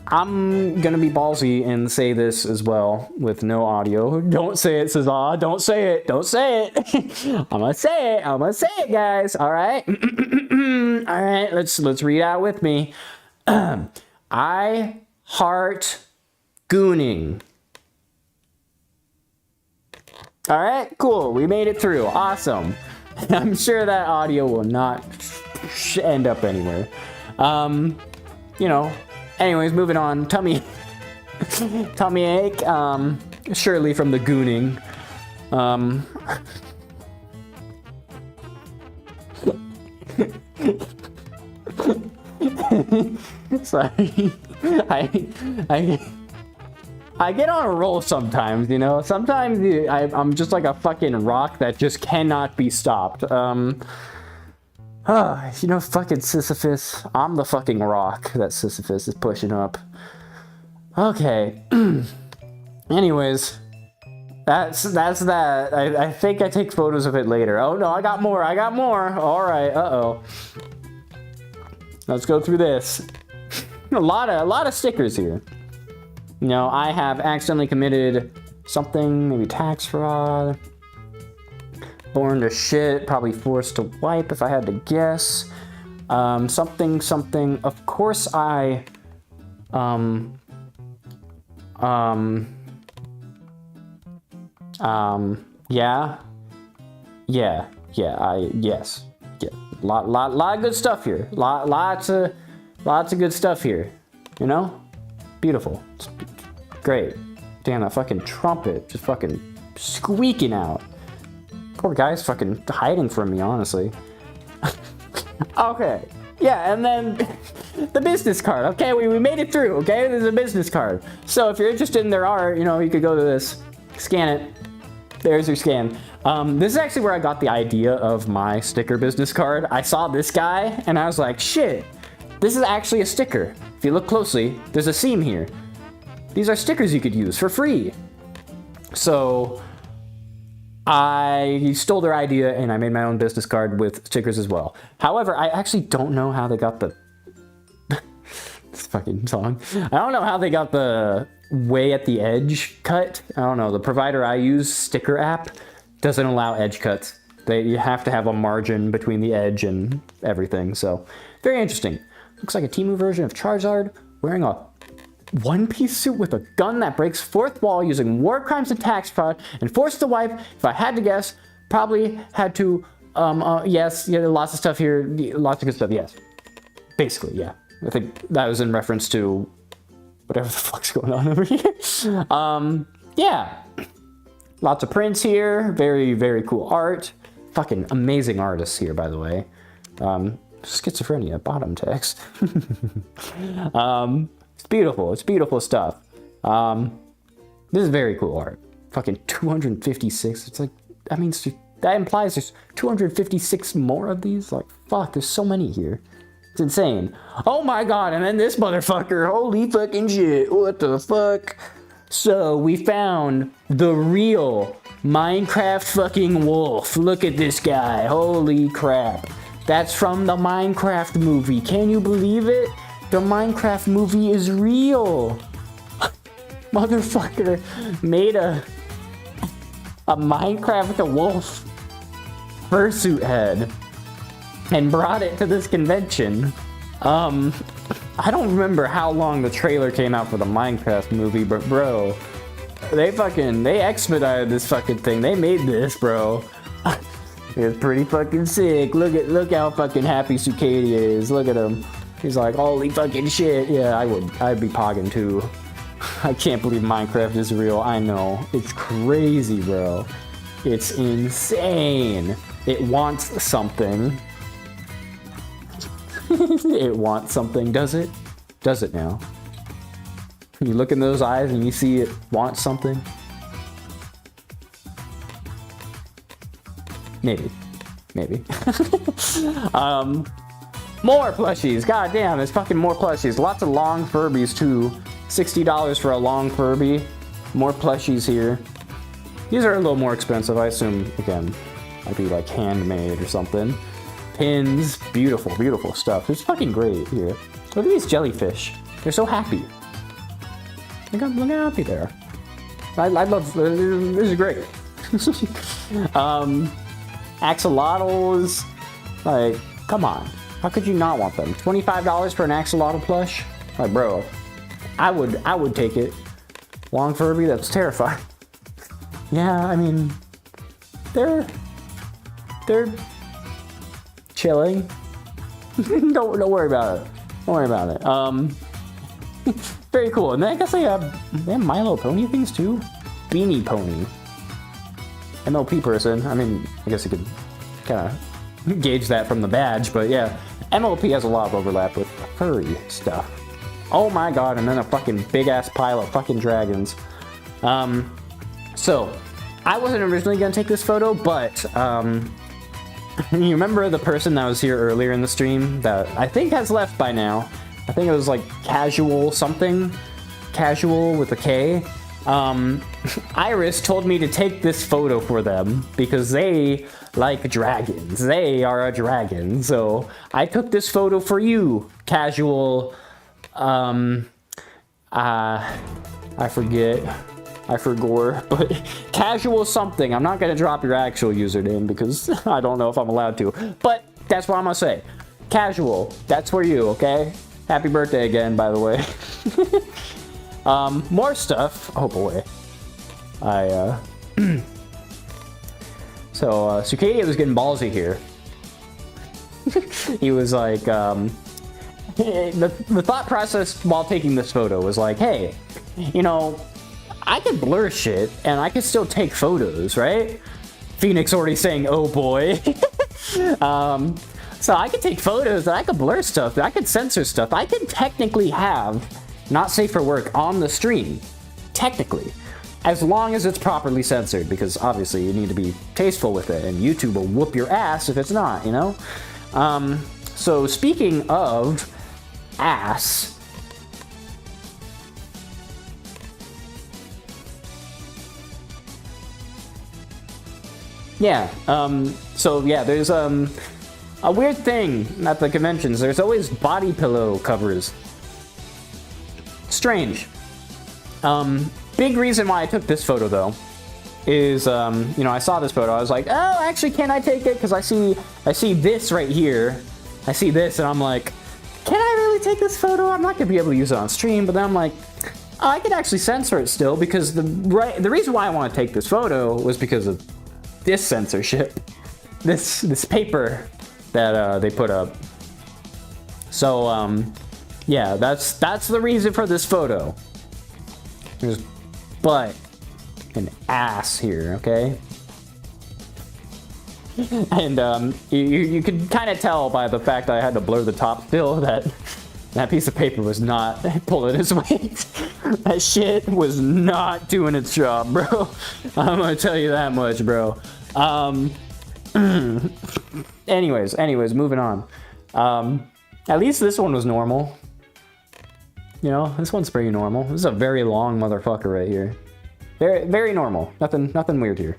I'm gonna be ballsy and say this as well with no audio. Don't say it, Cesar. Don't say it. Don't say it. I'm gonna say it, guys. All right. All right. Let's read out with me. I heart gooning. All right. Cool. We made it through. Awesome. I'm sure that audio will not end up anywhere. Anyways, moving on. Tummy ache. Surely from the gooning. Sorry. I get on a roll sometimes, Sometimes I'm just like a fucking rock that just cannot be stopped. Fucking Sisyphus. I'm the fucking rock that Sisyphus is pushing up. Okay. Anyways, that's that. I think I take photos of it later. Oh no, I got more. All right. Uh-oh. Let's go through this. a lot of stickers here. I have accidentally committed something, maybe tax fraud. Born to shit, probably forced to wipe if I had to guess. Something. Of course I, yes. Lot of good stuff here. Lots of good stuff here. Beautiful. It's great. Damn, that fucking trumpet just fucking squeaking out. Poor guy's fucking hiding from me, honestly. Okay. Yeah, and then the business card. Okay, we made it through, okay? There's a business card. So if you're interested in their art, you could go to this, scan it. There's your scan. This is actually where I got the idea of my sticker business card. I saw this guy, and I was like, shit, this is actually a sticker. If you look closely, there's a seam here. These are stickers you could use for free. So I stole their idea and I made my own business card with stickers as well. However, I actually don't know how they got the this fucking song. I don't know how they got the way at the edge cut. I don't know. The provider I use, Sticker App, doesn't allow edge cuts. You have to have a margin between the edge and everything. So very interesting. Looks like a Temu version of Charizard wearing a one-piece suit with a gun that breaks fourth wall using war crimes and tax fraud and forced to wipe. If I had to guess, probably had to, yes, yeah, lots of stuff here, lots of good stuff, yes. Basically, yeah. I think that was in reference to whatever the fuck's going on over here. Yeah. Lots of prints here, very, very cool art. Fucking amazing artists here, by the way. Schizophrenia, bottom text. It's beautiful stuff. This is very cool art. Fucking 256. It's like, that means that implies there's 256 more of these. Like, fuck, there's so many here. It's insane. Oh my god, and then this motherfucker. Holy fucking shit. What the fuck? So we found the real Minecraft fucking wolf. Look at this guy. Holy crap. That's from the Minecraft movie. Can you believe it? The Minecraft movie is real. Motherfucker made a Minecraft with a wolf fursuit head and brought it to this convention. I don't remember how long the trailer came out for the Minecraft movie, but bro, they expedited this fucking thing. They made this, bro. It's pretty fucking sick. Look how fucking happy Sukadia is. Look at him. He's like, holy fucking shit. Yeah, I'd be pogging too. I can't believe Minecraft is real. I know. It's crazy, bro. It's insane. It wants something. It wants something, does it? Does it now? You look in those eyes and you see it wants something? Maybe. More plushies. God damn, there's fucking more plushies. Lots of long Furbies too. $60 for a long Furby. More plushies here. These are a little more expensive, I assume. Again, might be like handmade or something. Pins, beautiful, beautiful stuff. It's fucking great here. Look at these jellyfish. They're so happy. Look how happy they are. I love. This is great. Axolotls. Like, come on. How could you not want them? $25 for an axolotl plush? Like, bro, I would take it. Long Furby, that's terrifying. Yeah, I mean, they're chilling. Don't worry about it. Don't worry about it. Very cool. And then I guess they have My Little Pony things too. Beanie Pony. MLP person. I mean, I guess you could kind of gauge that from the badge, but yeah, MLP has a lot of overlap with furry stuff. Oh my god! And then a fucking big ass pile of fucking dragons. So I wasn't originally gonna take this photo, but you remember the person that was here earlier in the stream that I think has left by now? I think it was like Casual something. Casual with a K. Iris told me to take this photo for them because they like dragons. They are a dragon. So I took this photo for you, Casual. I forget. I forgot, but Casual something. I'm not gonna drop your actual username because I don't know if I'm allowed to. But that's what I'm gonna say. Casual. That's for you, okay? Happy birthday again, by the way. More stuff. Oh boy. So Sukadia was getting ballsy here. He was like, the thought process while taking this photo was like, hey, you know, I could blur shit and I could still take photos, right? Phoenix already saying, oh boy. So I could take photos and I could blur stuff, I could censor stuff. I could technically have not safe for work on the stream. Technically. As long as it's properly censored, because obviously you need to be tasteful with it and YouTube will whoop your ass if it's not, you know? So speaking of ass, yeah, so yeah, there's a weird thing at the conventions. There's always body pillow covers. Strange. Big reason why I took this photo though is, you know, I saw this photo. I was like, oh, actually, can I take it? Because I see this right here. I see this, and I'm like, can I really take this photo? I'm not gonna be able to use it on stream. But then I'm like, oh, I could actually censor it still because the reason why I want to take this photo was because of this censorship, this paper that they put up. So yeah, that's the reason for this photo. There's butt and ass here, okay? And you could kind of tell by the fact that I had to blur the top still that that piece of paper was not pulling its weight. That shit was not doing its job, bro. I'm gonna tell you that much, bro. Anyways, moving on. At least this one was normal. You know, this one's pretty normal. This is a very long motherfucker right here. Very, very normal. Nothing weird here.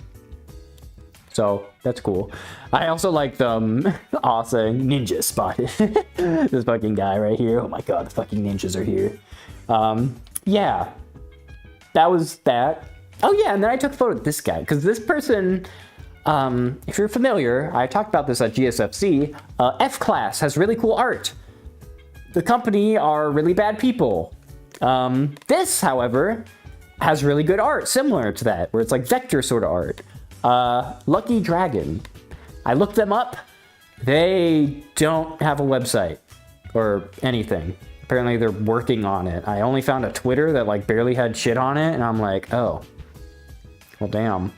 So that's cool. I also like awesome ninja spotted. This fucking guy right here. Oh my god, the fucking ninjas are here. Yeah, that was that. Oh yeah, and then I took a photo of this guy because this person, if you're familiar, I talked about this at GSFC. F-Class has really cool art. The company are really bad people. This, however, has really good art, similar to that, where it's like vector sort of art. Lucky Dragon. I looked them up. They don't have a website or anything. Apparently they're working on it. I only found a Twitter that like barely had shit on it, and I'm like, oh, well, damn.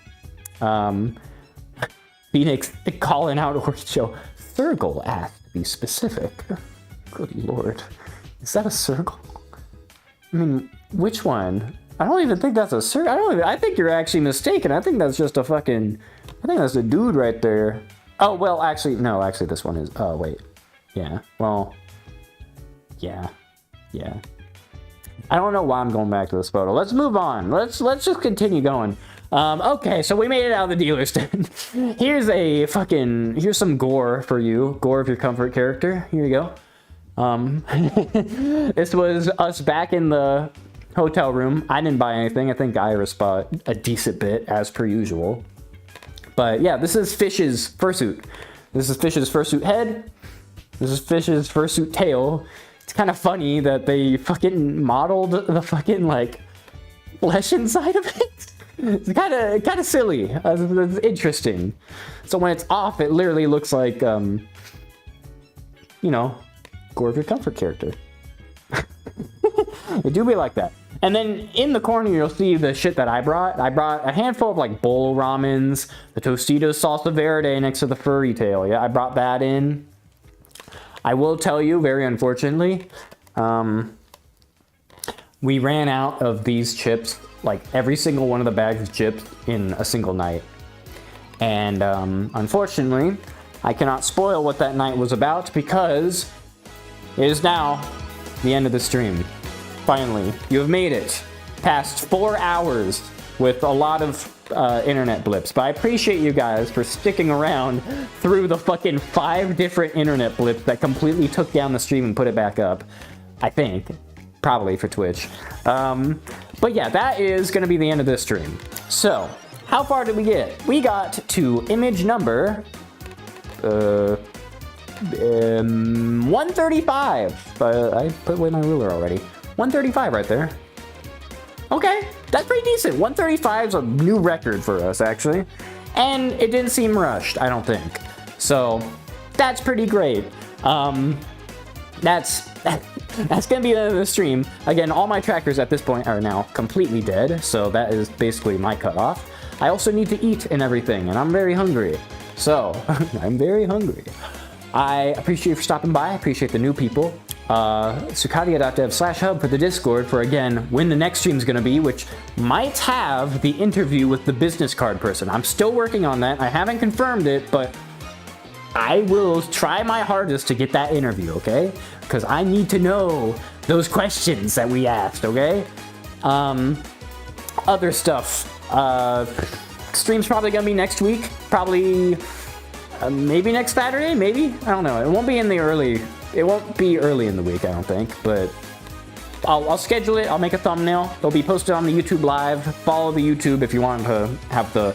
Phoenix calling out or show. Circle asked to be specific. Good lord, is that a circle? I mean, which one? I don't even think that's a circle. I think you're actually mistaken. I think that's just a fucking. I think that's a dude right there. Oh well, actually no. Actually, this one is. Oh wait, yeah. Well, yeah. I don't know why I'm going back to this photo. Let's move on. Let's just continue going. Okay, so we made it out of the dealer's den. Here's some gore for you. Gore of your comfort character. Here you go. This was us back in the hotel room. I didn't buy anything. I think Iris bought a decent bit, as per usual. But yeah, this is Fish's fursuit. This is Fish's fursuit head. This is Fish's fursuit tail. It's kind of funny that they fucking modeled the fucking like flesh inside of it. It's kind of silly. It's interesting. So when it's off, it literally looks like you know, Gore of your comfort character. It do be like that. And then in the corner, you'll see the shit that I brought. I brought a handful of like bowl ramens, the Tostitos salsa verde next to the furry tail. Yeah, I brought that in. I will tell you, very unfortunately, we ran out of these chips, like every single one of the bags of chips in a single night. And unfortunately, I cannot spoil what that night was about because it is now the end of the stream. Finally, you have made it past 4 hours with a lot of internet blips, but I appreciate you guys for sticking around through the fucking 5 different internet blips that completely took down the stream and put it back up. I think, probably for Twitch. But yeah, that is going to be the end of this stream. So, how far did we get? We got to image number 135. I put away my ruler already. 135 right there. Okay, that's pretty decent. 135 is a new record for us, actually. And it didn't seem rushed, I don't think. So, that's pretty great. That's gonna be the end of the stream. Again, all my trackers at this point are now completely dead, so that is basically my cutoff. I also need to eat and everything, and I'm very hungry. So, I'm very hungry. I appreciate you for stopping by. I appreciate the new people. Sukadia.dev/hub for the Discord for, again, when the next stream is going to be, which might have the interview with the business card person. I'm still working on that. I haven't confirmed it, but I will try my hardest to get that interview, okay? Because I need to know those questions that we asked, okay? Other stuff. Stream's probably going to be next week. Probably... maybe next Saturday, maybe? I don't know. It won't be early in the week, I don't think, but I'll schedule it. I'll make a thumbnail. They'll be posted on the YouTube live. Follow the YouTube if you want to have the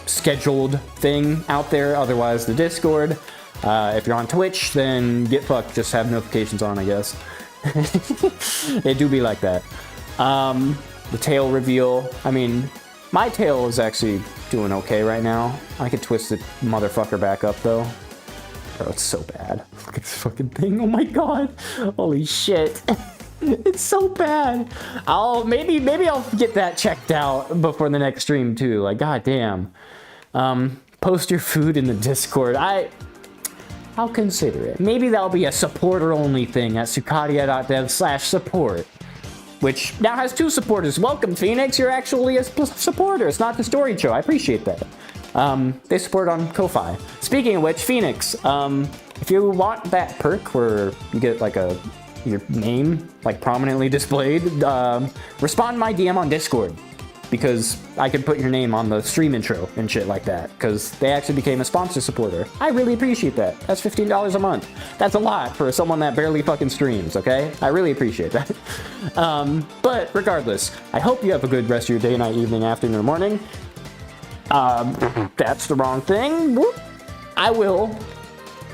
scheduled thing out there. Otherwise, the Discord. If you're on Twitch, then get fucked. Just have notifications on, I guess. It do be like that. The tail reveal. I mean, my tail is actually doing okay right now. I could twist the motherfucker back up though. Bro, it's so bad. Look at this fucking thing. Oh my god. Holy shit. It's so bad. Maybe I'll get that checked out before the next stream too. Like, god damn. Post your food in the Discord. I'll consider it. Maybe that'll be a supporter only thing at sukadia.dev/support. Which now has 2 supporters. Welcome, Phoenix. You're actually a supporter. It's not the story show. I appreciate that. They support on Ko-Fi. Speaking of which, Phoenix, if you want that perk where you get like your name like prominently displayed, respond to my DM on Discord. because I could put your name on the stream intro and shit like that, because they actually became a sponsor supporter. I really appreciate that. That's $15 a month. That's a lot for someone that barely fucking streams, okay? I really appreciate that. But regardless, I hope you have a good rest of your day, night, evening, afternoon, or morning. That's the wrong thing. Whoop. I will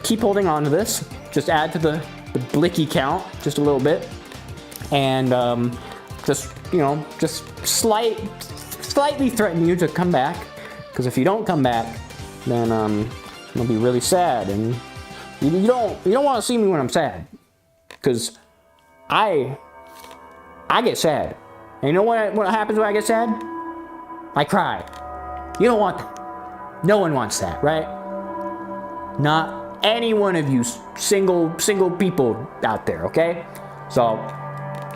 keep holding on to this. Just add to the blicky count just a little bit. And just, you know, just slightly threaten you to come back. Because if you don't come back, then I'll be really sad. And you don't want to see me when I'm sad. Because I get sad. And you know what happens when I get sad? I cry. You don't want that. No one wants that, right? Not any one of you single people out there, okay? So,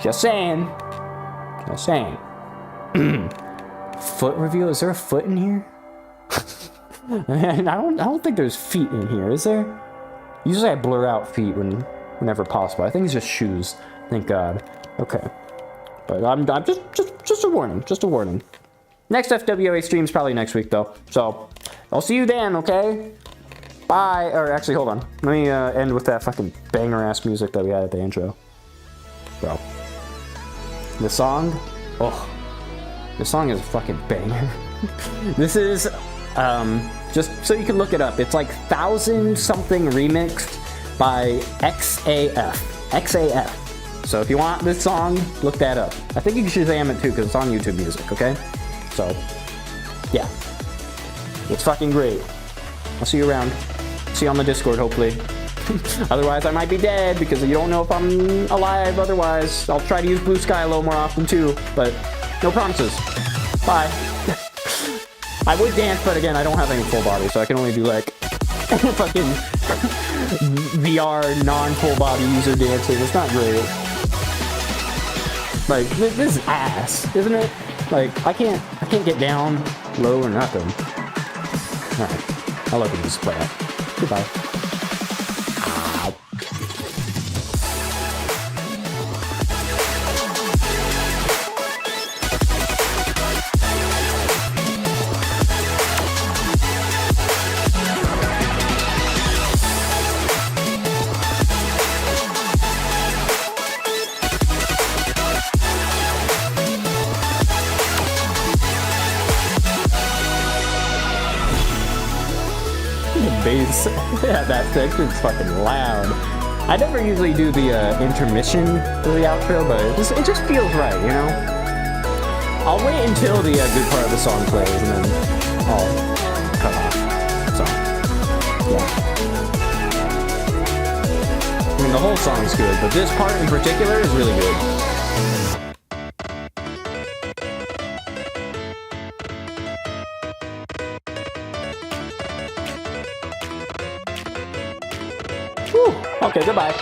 just saying. Just saying. Foot reveal? Is there a foot in here? Man, I don't think there's feet in here, is there? Usually I blur out feet whenever possible. I think it's just shoes. Thank God. Okay. But I'm just a warning. Just a warning. Next FWA stream's probably next week, though. So, I'll see you then, okay? Bye. Or actually, hold on. Let me end with that fucking banger-ass music that we had at the intro. Bro. The song? Oh. This song is a fucking banger. This is, just so you can look it up. It's like 1000-something remixed by XAF. XAF. So if you want this song, look that up. I think you can Shazam it too, because it's on YouTube Music, okay? So, yeah. It's fucking great. I'll see you around. See you on the Discord, hopefully. Otherwise, I might be dead, because you don't know if I'm alive otherwise. I'll try to use Blue Sky a little more often, too, but no promises. Bye. I would dance, but again, I don't have any full body, so I can only do, like, fucking VR non-full body user dancing. It's not great. Like, this is ass, isn't it? Like, I can't get down, low, or nothing. Alright. I'll open this play out. Goodbye. Bass. Yeah, that section's fucking loud. I never usually do the intermission for the outro, but it just feels right, you know? I'll wait until the good part of the song plays, and then I'll cut off. So, yeah. I mean, the whole song's good, but this part in particular is really good. Okay, goodbye.